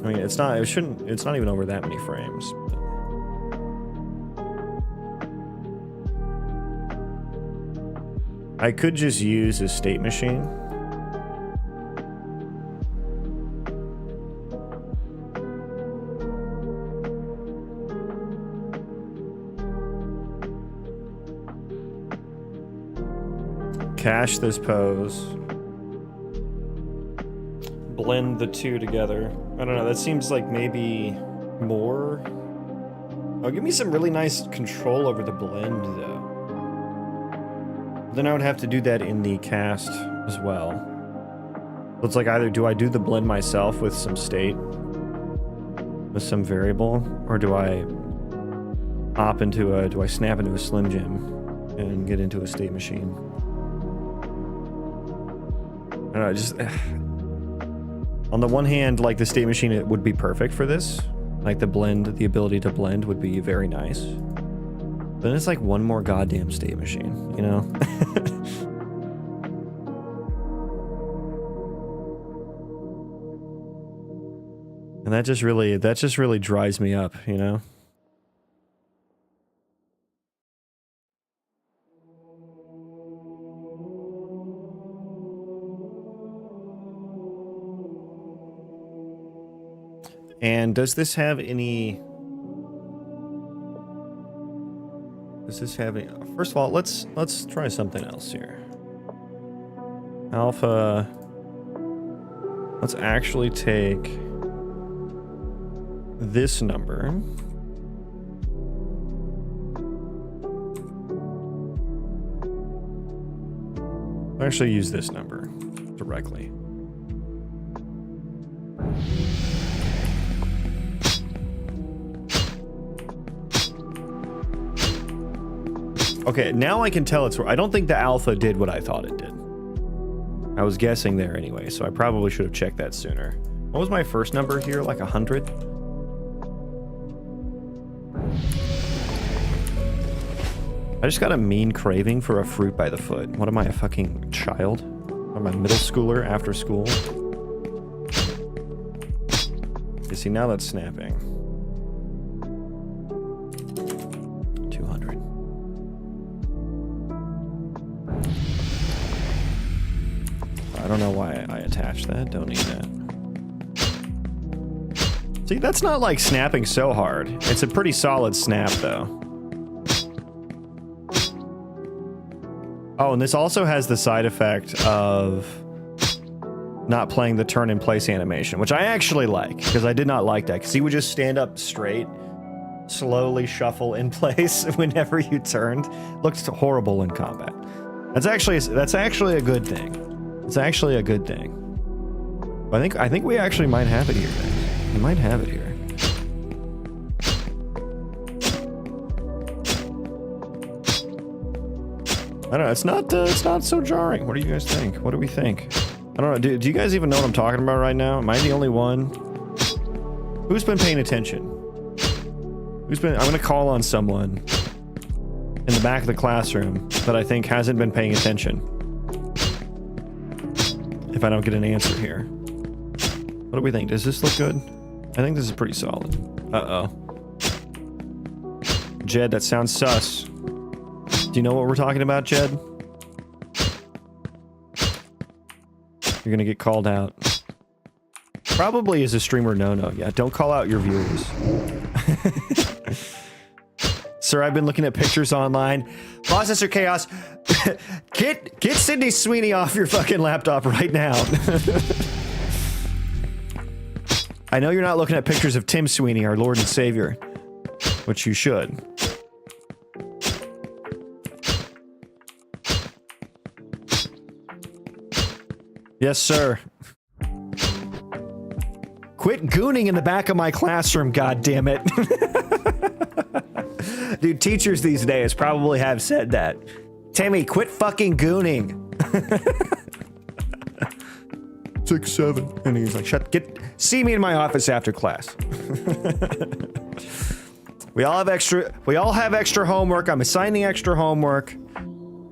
I mean, it's not even over that many frames. I could just use a state machine. Cache this pose. Blend the two together. I don't know, that seems like maybe more. Oh, give me some really nice control over the blend, though. Then I would have to do that in the cast as well. So it's like either do I do the blend myself with some state, with some variable, or do I hop into do I snap into a Slim Jim and get into a state machine? I don't know, just on the one hand, like the state machine, it would be perfect for this. Like the ability to blend would be very nice. But then it's like one more goddamn state machine, you know? And that just really dries me up, you know? And does this have any... Does this have any... First of all, let's try something else here. Alpha... Let's actually take this number. I'll actually use this number directly. Okay, now I can tell it's... I don't think the alpha did what I thought it did. I was guessing there anyway, so I probably should have checked that sooner. What was my first number here? Like 100? I just got a mean craving for a fruit by the foot. What am I, a fucking child? Am I a middle schooler after school? You see, now that's snapping. 200. I don't know why I attached that. Don't need that. See, that's not like snapping so hard. It's a pretty solid snap, though. Oh, and this also has the side effect of not playing the turn in place animation, which I actually like, because I did not like that, because he would just stand up straight, slowly shuffle in place whenever you turned. Looked horrible in combat. That's actually a good thing. It's actually a good thing. I think we actually might have it here, guys. We might have it here. I don't know. It's not so jarring. What do you guys think? What do we think? I don't know. Do you guys even know what I'm talking about right now? Am I the only one? Who's been paying attention? I'm gonna call on someone in the back of the classroom that I think hasn't been paying attention. If I don't get an answer here. What do we think? Does this look good? I think this is pretty solid. Uh-oh. Jed, that sounds sus. Do you know what we're talking about, Jed? You're gonna get called out. Probably is a streamer no-no. Yeah, don't call out your viewers. Sir, I've been looking at pictures online. Processor Chaos, get Sydney Sweeney off your fucking laptop right now. I know you're not looking at pictures of Tim Sweeney, our Lord and Savior, which you should. Yes, sir. Quit gooning in the back of my classroom, goddammit. Dude, teachers these days probably have said that. Timmy, quit fucking gooning. 6, 7. And he's like, see me in my office after class. We all have extra homework. I'm assigning extra homework.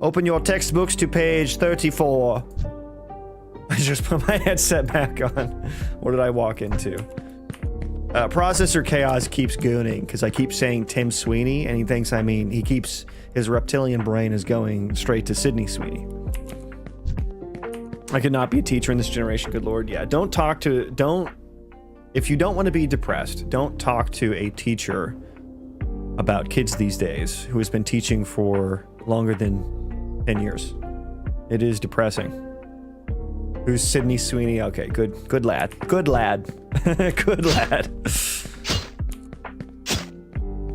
Open your textbooks to page 34. I just put my headset back on. What did I walk into? Processor Chaos keeps gooning because I keep saying Tim Sweeney, and he thinks I mean his reptilian brain is going straight to Sydney Sweeney. I could not be a teacher in this generation, good lord. Yeah, if you don't want to be depressed, don't talk to a teacher about kids these days who has been teaching for longer than 10 years. It is depressing. Who's Sydney Sweeney? Okay, good lad. Good lad. Good lad.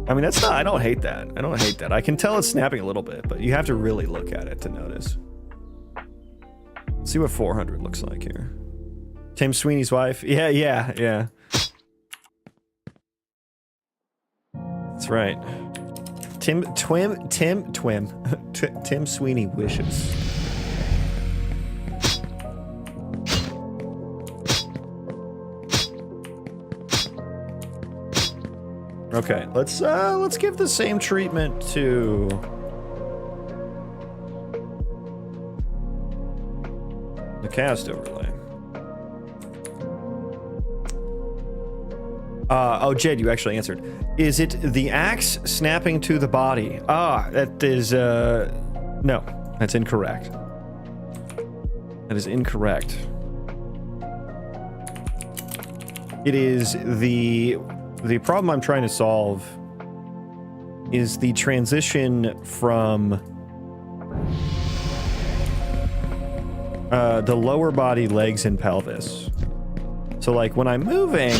I mean, I don't hate that. I don't hate that. I can tell it's snapping a little bit, but you have to really look at it to notice. Let's see what 400 looks like here. Tim Sweeney's wife? Yeah. That's right. Tim Sweeney wishes. Okay, let's give the same treatment to the cast overlay. Oh, Jed, you actually answered. Is it the axe snapping to the body? That is, no, that's incorrect. That is incorrect. It is the problem I'm trying to solve is the transition from the lower body, legs, and pelvis. So like when I'm moving,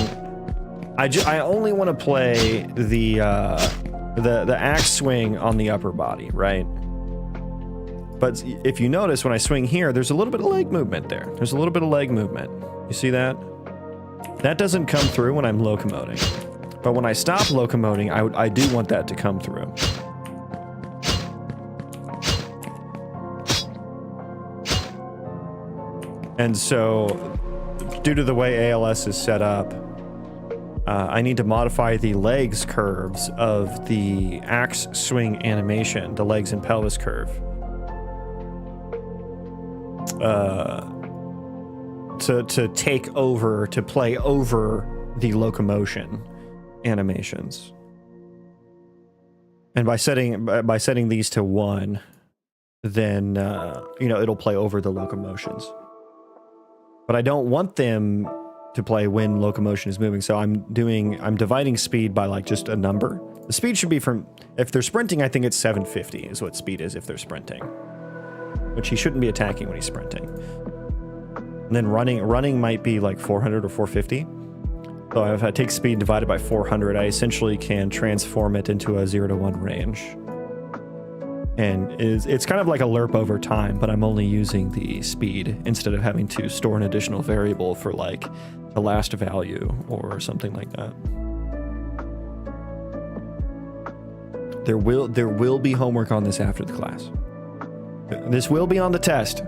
I only want to play the axe swing on the upper body, right? But if you notice when I swing here, there's a little bit of leg movement there. There's a little bit of leg movement. You see that? That doesn't come through when I'm locomoting. But when I stop locomoting, I do want that to come through. And so, due to the way ALS is set up, I need to modify the legs curves of the axe swing animation, the legs and pelvis curve. To take over, to play over the locomotion animations. And by setting these to 1, then it'll play over the locomotions. But I don't want them to play when locomotion is moving, so I'm dividing speed by like just a number. The speed should be from, if they're sprinting, I think it's 750 is what speed is if they're sprinting. Which he shouldn't be attacking when he's sprinting. And then running might be like 400 or 450. So if I take speed divided by 400, I essentially can transform it into a 0 to 1 range. And it's kind of like a lerp over time, but I'm only using the speed instead of having to store an additional variable for like the last value or something like that. There will be homework on this after the class. This will be on the test.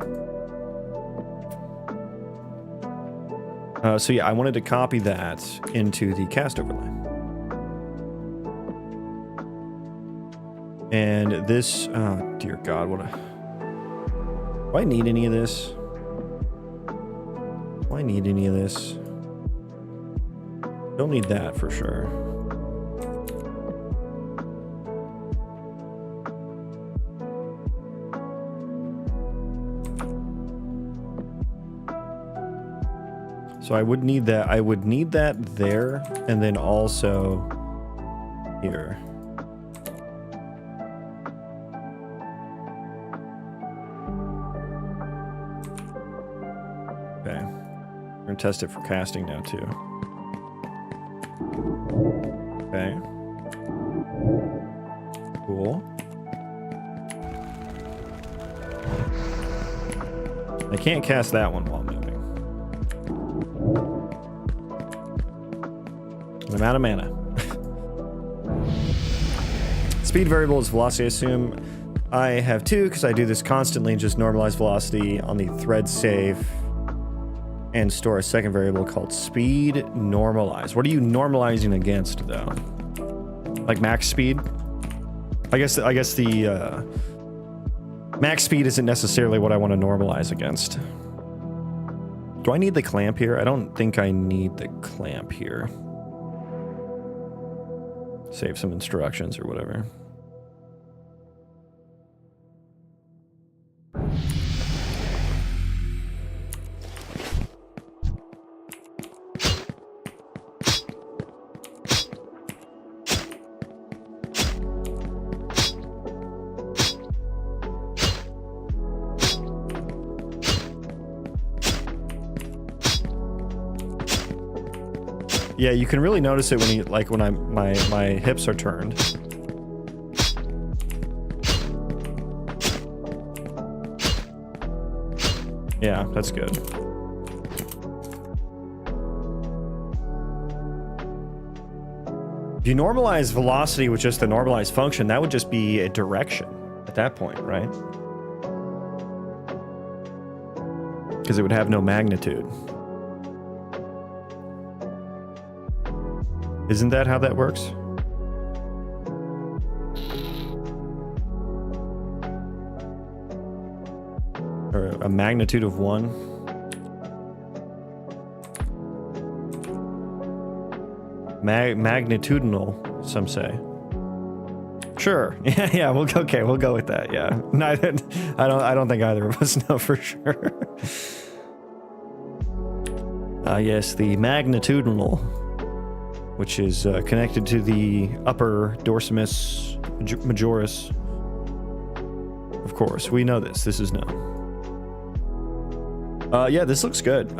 So yeah, I wanted to copy that into the cast overlay. And this, oh dear God, do I need any of this? Do I need any of this? Don't need that for sure. So I would need that. I would need that there, and then also here. Okay. We're gonna test it for casting now too. Okay. Cool. I can't cast that one while moving. I'm out of mana. Speed variable is velocity, I assume. I have 2 because I do this constantly and just normalize velocity on the thread save and store a second variable called speed normalize. What are you normalizing against though? Like max speed? I guess the max speed isn't necessarily what I want to normalize against. Do I need the clamp here? I don't think I need the clamp here. Save some instructions or whatever. Yeah, you can really notice it when you when my hips are turned. Yeah, that's good. If you normalize velocity with just the normalized function, that would just be a direction at that point, right? Because it would have no magnitude. Isn't that how that works? Or a magnitude of 1? Magnitudinal, some say. Sure. Yeah, we'll go with that. Yeah. I don't think either of us know for sure. Yes, the magnitudinal, which is connected to the upper dorsimus majoris. Of course, we know this. This is known. Yeah, this looks good.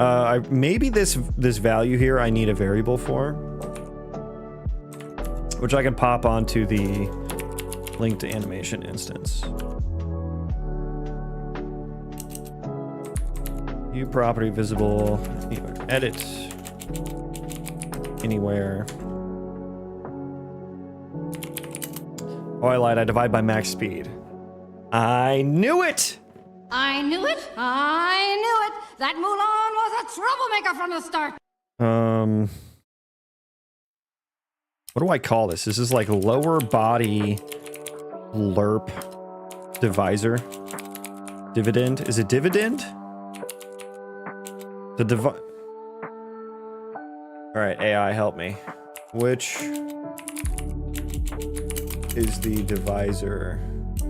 Maybe this value here I need a variable for, which I can pop onto the linked animation instance. View property visible, edit anywhere. Oh, I lied. I divide by max speed. I knew it! I knew it! I knew it! That Mulan was a troublemaker from the start! What do I call this? This is like lower body lerp divisor. Dividend? Is it dividend? The Alright, AI, help me. Which is the divisor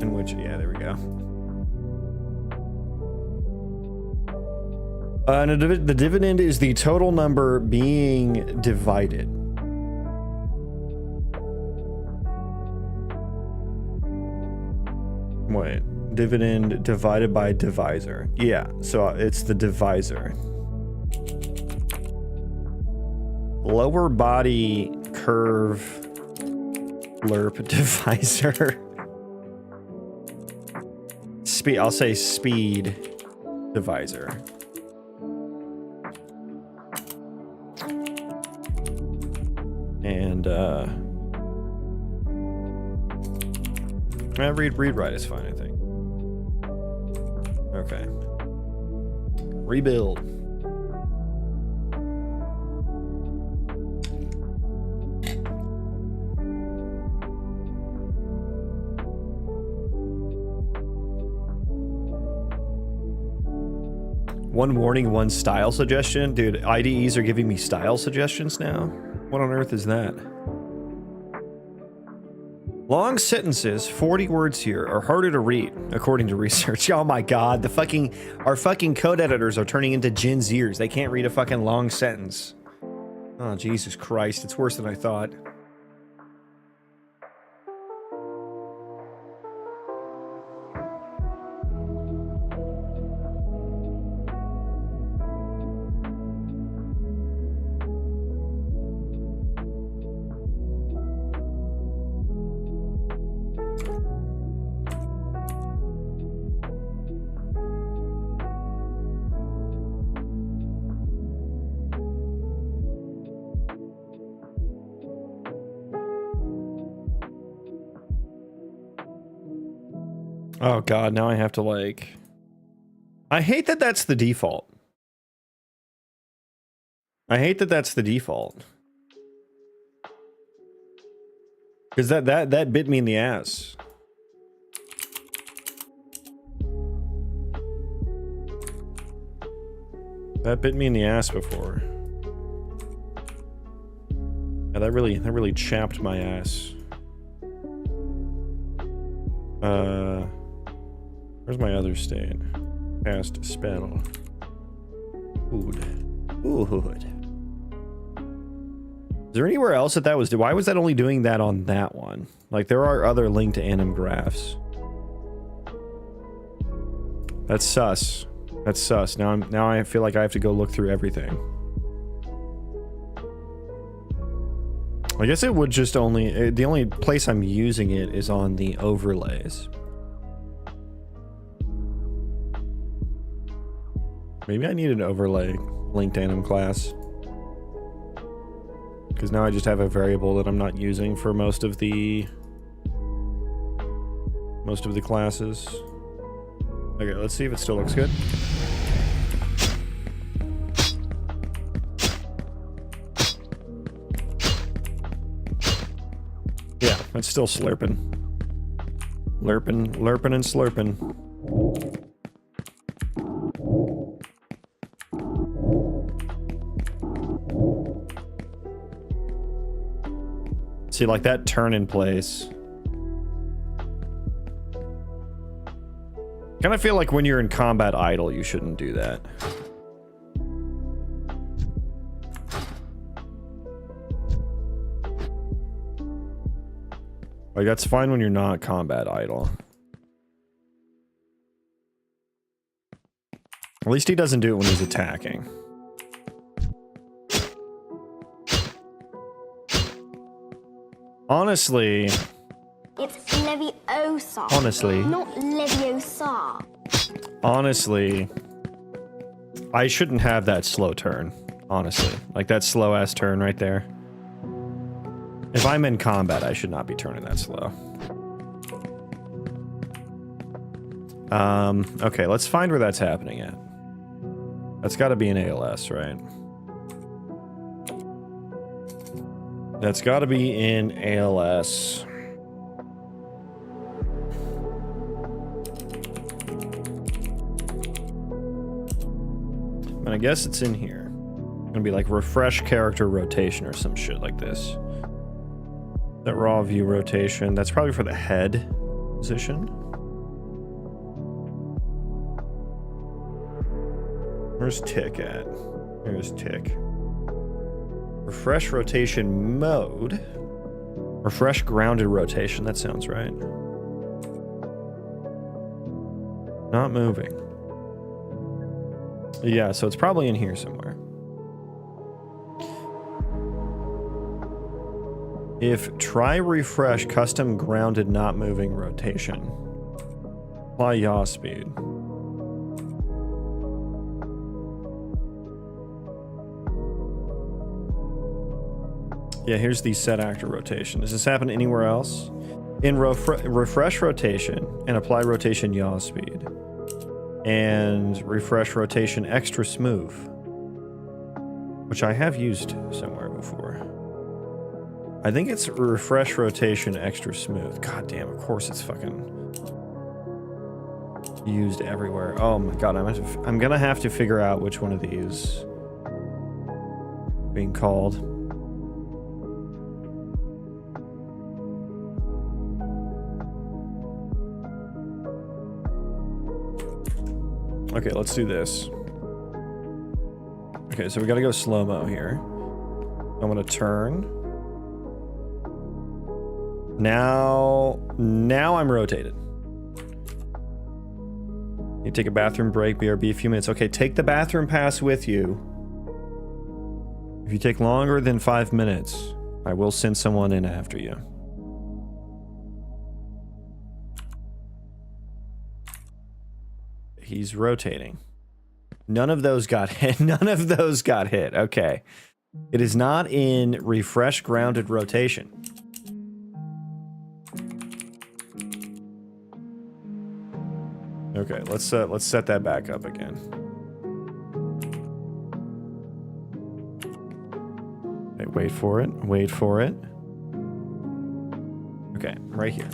in which... Yeah, there we go. The dividend is the total number being divided. Wait, dividend divided by divisor. Yeah, so it's the divisor. Lower body curve lerp divisor. Speed, I'll say speed divisor. And read write is fine, I think. Okay. Rebuild. One warning, one style suggestion. Dude, IDEs are giving me style suggestions now? What on earth is that? Long sentences, 40 words here, are harder to read, according to research. Oh my god, our fucking code editors are turning into Gen Zers. They can't read a fucking long sentence. Oh, Jesus Christ, it's worse than I thought. Oh god, now I have to like... I hate that that's the default. I hate that that's the default. Because that bit me in the ass. That bit me in the ass before. Yeah, that really chapped my ass. Where's my other state? Cast spell. Ood. Ood. Is there anywhere else that was... Why was that only doing that on that one? Like, there are other linked to anim graphs. That's sus. That's sus. Now I feel like I have to go look through everything. I guess it would just only... The only place I'm using it is on the overlays. Maybe I need an overlay linked anim class. Because now I just have a variable that I'm not using for most of the classes. Okay, let's see if it still looks good. Yeah, it's still slurping. Lurping and slurping. See, like that turn in place. Kind of feel like when you're in combat idle, you shouldn't do that. Like, that's fine when you're not combat idle. At least he doesn't do it when he's attacking. Honestly... It's Leviosa. Honestly. Not Leviosa. Honestly, I shouldn't have that slow turn. Honestly. Like, that slow-ass turn right there. If I'm in combat, I should not be turning that slow. Okay, let's find where that's happening at. That's gotta be an ALS, right? That's gotta be in ALS. And I guess it's in here. It's gonna be like refresh character rotation or some shit like this. That raw view rotation, that's probably for the head position. Where's tick at? Here's tick. Refresh rotation mode. Refresh grounded rotation, that sounds right. Not moving. Yeah, so it's probably in here somewhere. If try refresh custom grounded not moving rotation. Apply yaw speed. Yeah, here's the set actor rotation. Does this happen anywhere else? In refresh rotation and apply rotation yaw speed. And refresh rotation extra smooth. Which I have used somewhere before. I think it's refresh rotation extra smooth. God damn, of course it's fucking used everywhere. Oh my god, I'm gonna have to figure out which one of these being called. Okay, let's do this. Okay, so we gotta go slow-mo here. I'm gonna turn. Now I'm rotated. You take a bathroom break, BRB, a few minutes. Okay, take the bathroom pass with you. If you take longer than 5 minutes, I will send someone in after you. He's rotating. None of those got hit. None of those got hit. Okay. It is not in refresh grounded rotation. Okay, let's set that back up again. Okay, wait for it. Wait for it. Okay, right here.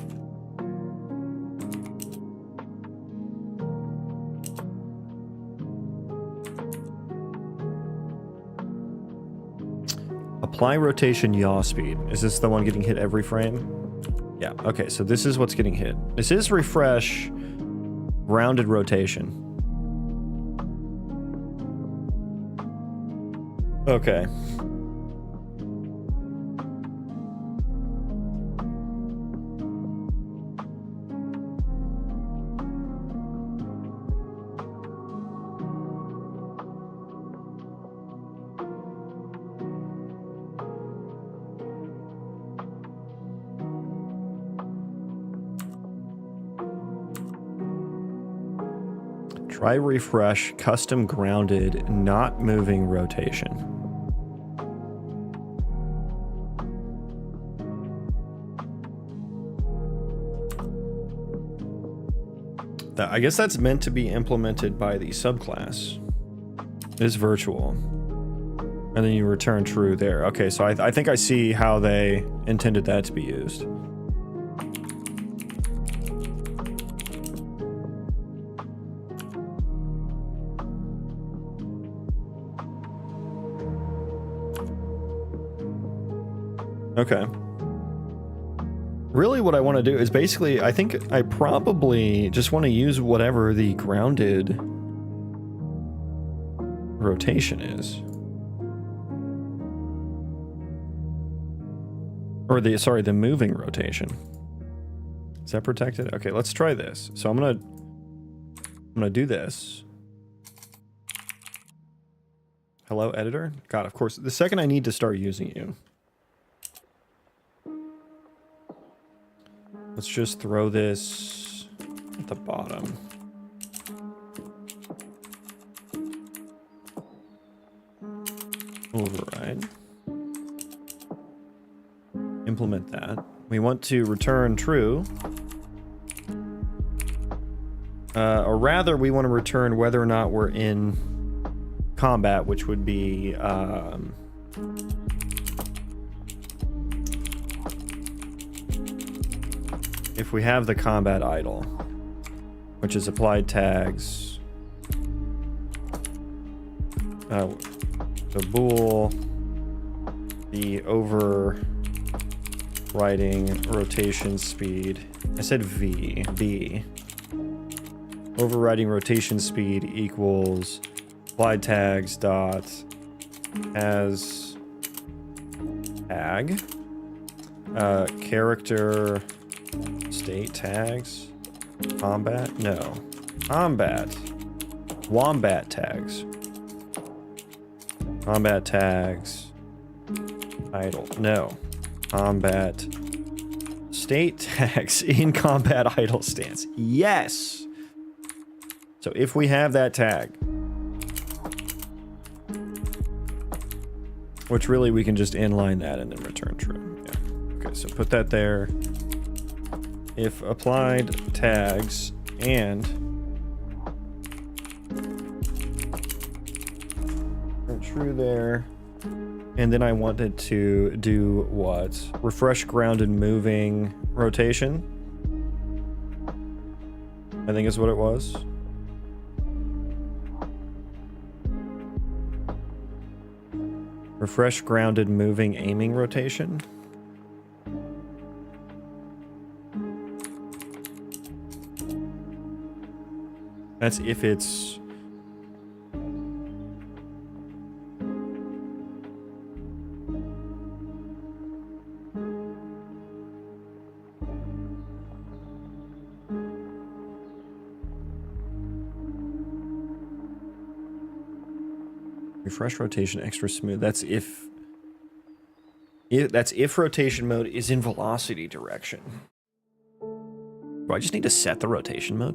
Apply rotation yaw speed. Is this the one getting hit every frame? Yeah, okay, so this is what's getting hit. This is refresh grounded rotation. Okay. Try refresh custom grounded not moving rotation. I guess that's meant to be implemented by the subclass. It is virtual. And then you return true there. Okay, so I think I see how they intended that to be used. Okay. Really what I want to do is basically, I think I probably just want to use whatever the grounded rotation is. Or the, sorry, the moving rotation. Is that protected? Okay, let's try this. So I'm gonna do this. Hello, editor? God, of course. The second I need to start using you. Let's just throw this at the bottom. Override. Implement that. We want to return true. Or rather, we want to return whether or not we're in combat, which would be if we have the combat idle, which is applied tags, the bool, the overriding rotation speed. I said B. Overriding rotation speed equals applied tags dot as tag character state tags combat wombat tags combat tags idle combat state tags in combat idle stance. Yes. So if we have that tag, which really we can just inline that and then return true. Yeah. Okay, so put that there. If applied tags and true there. And then I wanted to do what? Refresh grounded moving rotation. I think is what it was. Refresh grounded moving aiming rotation. That's if it's refresh rotation extra smooth. That's if rotation mode is in velocity direction. Do I just need to set the rotation mode?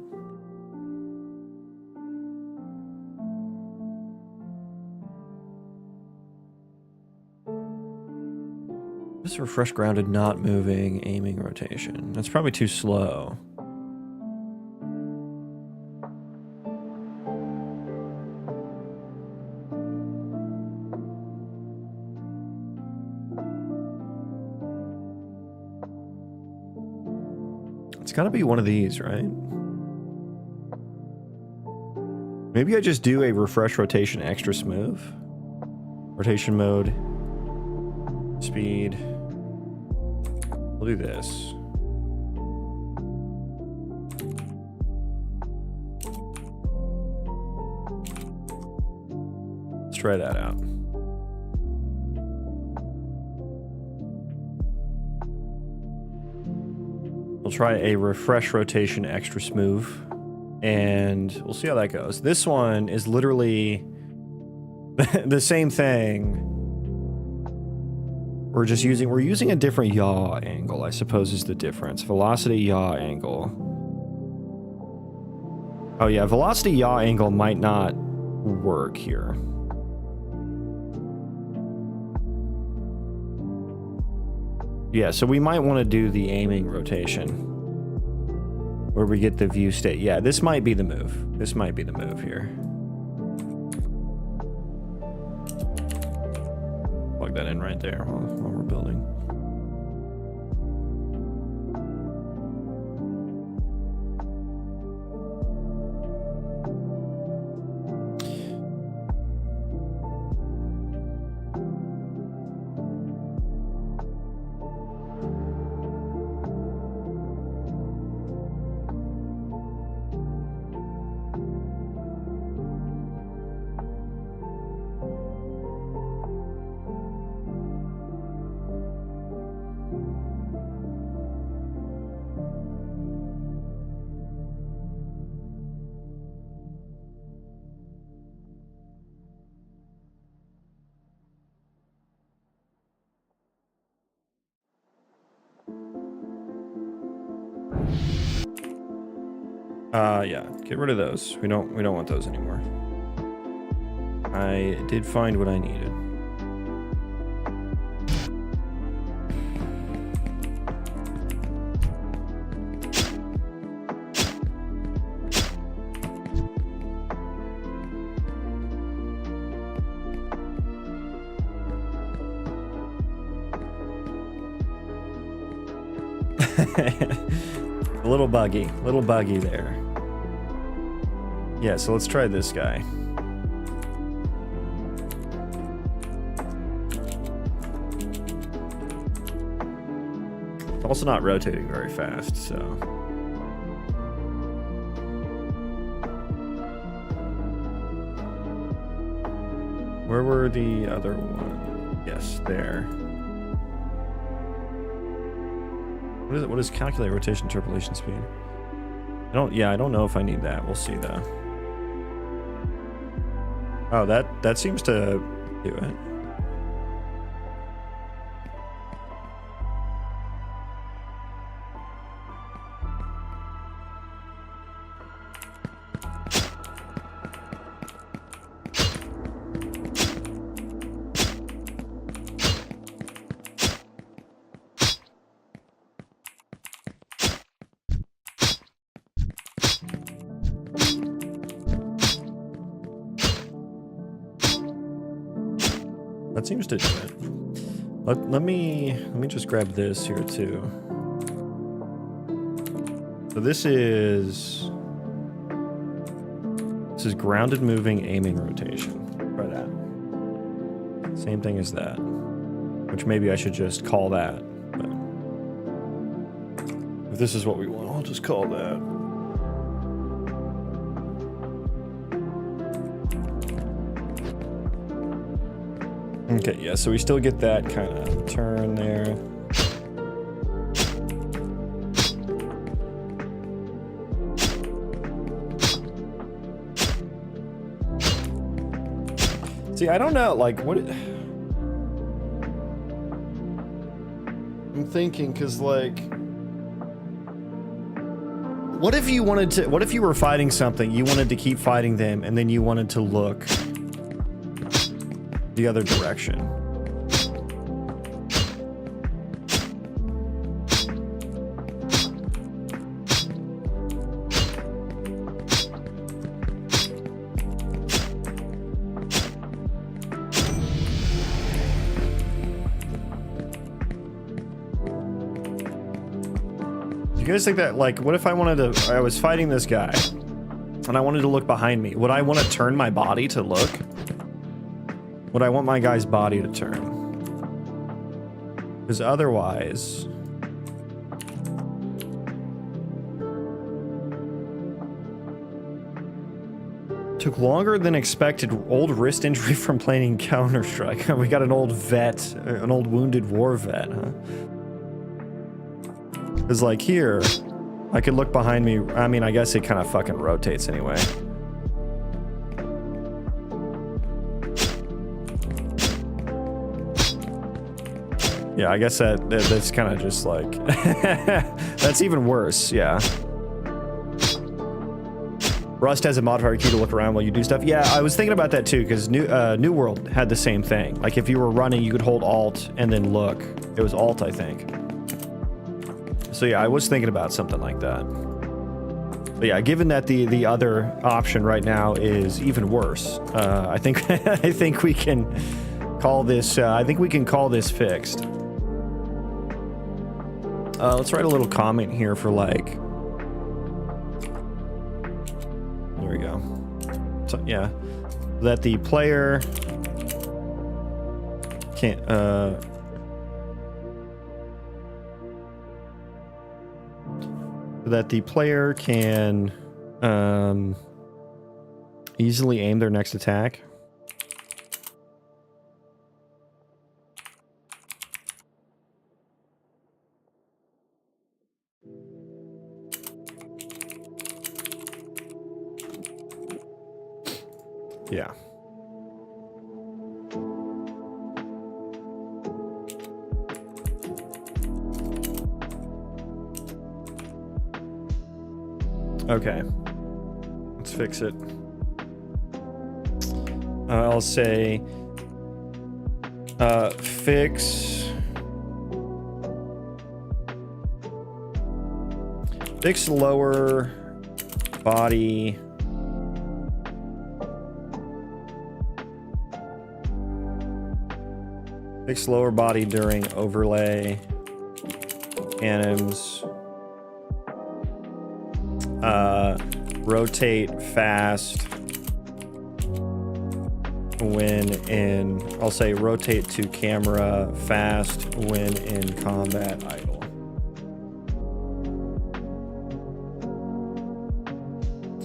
Just refresh grounded, not moving, aiming rotation. That's probably too slow. It's gotta be one of these, right? Maybe I just do a refresh rotation extra smooth. Rotation mode. Speed. We'll do this. Let's try that out. We'll try a refresh rotation extra smooth, and we'll see how that goes. This one is literally the same thing. We're using a different yaw angle, I suppose is the difference. Velocity yaw angle. Oh yeah, velocity yaw angle might not work here. Yeah, so we might want to do the aiming rotation where we get the view state. Yeah, this might be the move. This might be the move here. Plug that in right there while we're building. Yeah, get rid of those. We don't want those anymore. I did find what I needed. A little buggy there. Yeah, so let's try this guy. It's also not rotating very fast, so. Where were the other one? Yes, there. What is calculate rotation interpolation speed? I don't know if I need that. We'll see though. Oh, that seems to do it. That seems to do it. Let me just grab this here too. So this is grounded moving aiming rotation. Try that. Same thing as that. Which maybe I should just call that. But if this is what we want, I'll just call that. Okay, yeah, so we still get that kind of turn there. See, I don't know, like, what... I'm thinking, because, like... What if you wanted to... What if you were fighting something, you wanted to keep fighting them, and then you wanted to look the other direction? Do you guys think that, like, what if I wanted to, I was fighting this guy and I wanted to look behind me? Would I want to turn my body to look? Would I want my guy's body to turn? Because otherwise... Took longer than expected. Old wrist injury from playing Counter-Strike. We got an old vet, an old wounded war vet, huh? Because like here, I could look behind me. I mean, I guess it kind of fucking rotates anyway. Yeah, I guess that's kind of just like... That's even worse, yeah. Rust has a modifier key to look around while you do stuff. Yeah, I was thinking about that too, because New World had the same thing. Like if you were running, you could hold Alt and then look. It was Alt, I think. So yeah, I was thinking about something like that. But yeah, given that the other option right now is even worse, I think I think we can call this. I think we can call this fixed. Let's write a little comment here for like. There we go. So yeah, that the player can't. That the player can easily aim their next attack. Yeah. Okay. Let's fix it. I'll say fix lower body during overlay anims. Rotate fast when in, I'll say rotate to camera fast when in combat idle.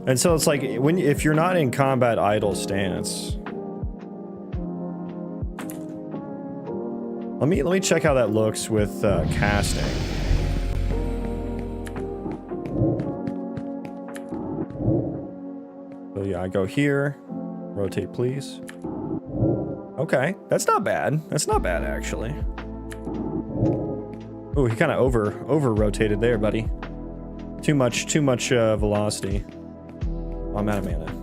And so it's like if you're not in combat idle stance. Let me check how that looks with casting. So yeah, I go here. Rotate, please. Okay, that's not bad. That's not bad, actually. Oh, he kind of over rotated there, buddy. Too much velocity. Oh, I'm out of mana.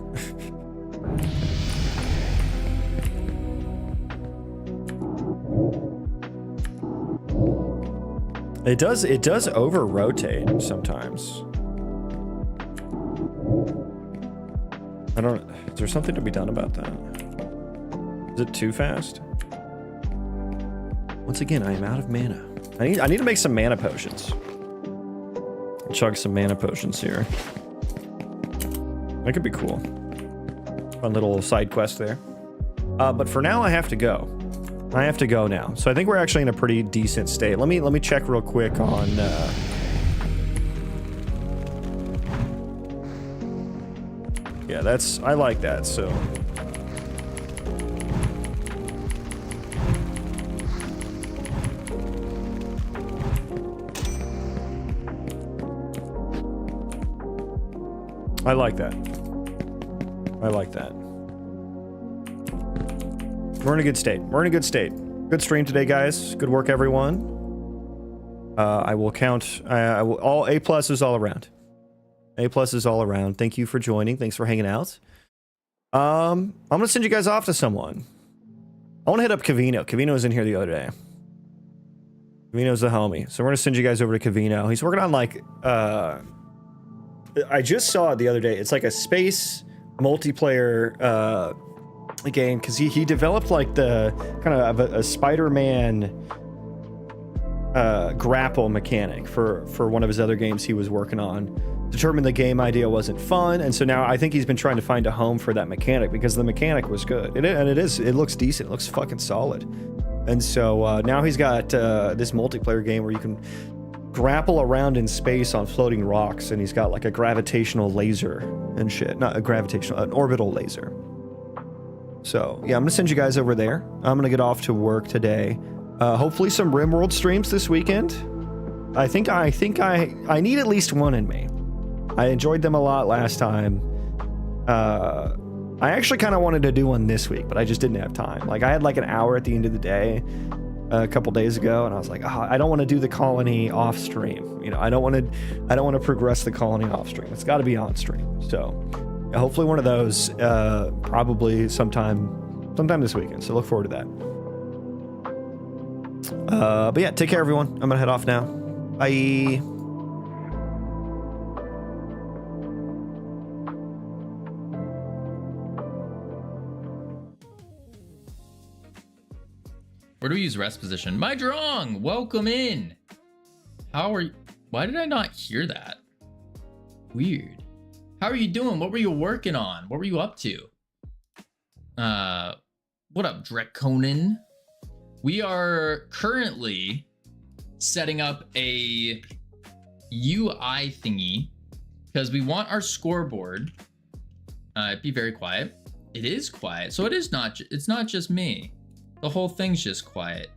It does over rotate sometimes. I don't. Is there something to be done about that? Is it too fast? Once again, I am out of mana. I need to make some mana potions. Chug some mana potions here. That could be cool. Fun little side quest there. But for now, I have to go. I have to go now. So I think we're actually in a pretty decent state. Let me check real quick on. Yeah, I like that. So. I like that. I like that. We're in a good state. We're in a good state. Good stream today, guys. Good work, everyone. I will count. I will all A+ is all around. A+ is all around. Thank you for joining. Thanks for hanging out. I'm gonna send you guys off to someone. I want to hit up Cavino. Cavino was in here the other day. Cavino's the homie. So we're gonna send you guys over to Cavino. He's working on like I just saw it the other day. It's like a space multiplayer game because he developed like the kind of a Spider-Man grapple mechanic for one of his other games he was working on. Determined the game idea wasn't fun, and so now I think he's been trying to find a home for that mechanic because the mechanic was good. It looks decent. It looks fucking solid. And so now he's got this multiplayer game where you can grapple around in space on floating rocks, and he's got like a gravitational laser and shit. Not a gravitational, an orbital laser. So yeah, I'm gonna send you guys over there. I'm gonna get off to work today. Hopefully some RimWorld streams this weekend. I think I need at least one in me. I enjoyed them a lot last time. I actually kind of wanted to do one this week, but I just didn't have time. Like I had like an hour at the end of the day a couple days ago, and I was like, oh, I don't want to do the colony off stream. You know, I don't want to progress the colony off stream. It's got to be on stream. So hopefully one of those probably sometime this weekend. So look forward to that. But yeah, take care, everyone. I'm gonna head off now. Bye. Where do we use rest position? My Drong, welcome in. How are you? Why did I not hear that? Weird. How are you doing? What were you working on? What were you up to? What up, Draconin? We are currently setting up a UI thingy because we want our scoreboard. Be very quiet. It is quiet, so it's not just me. The whole thing's just quiet.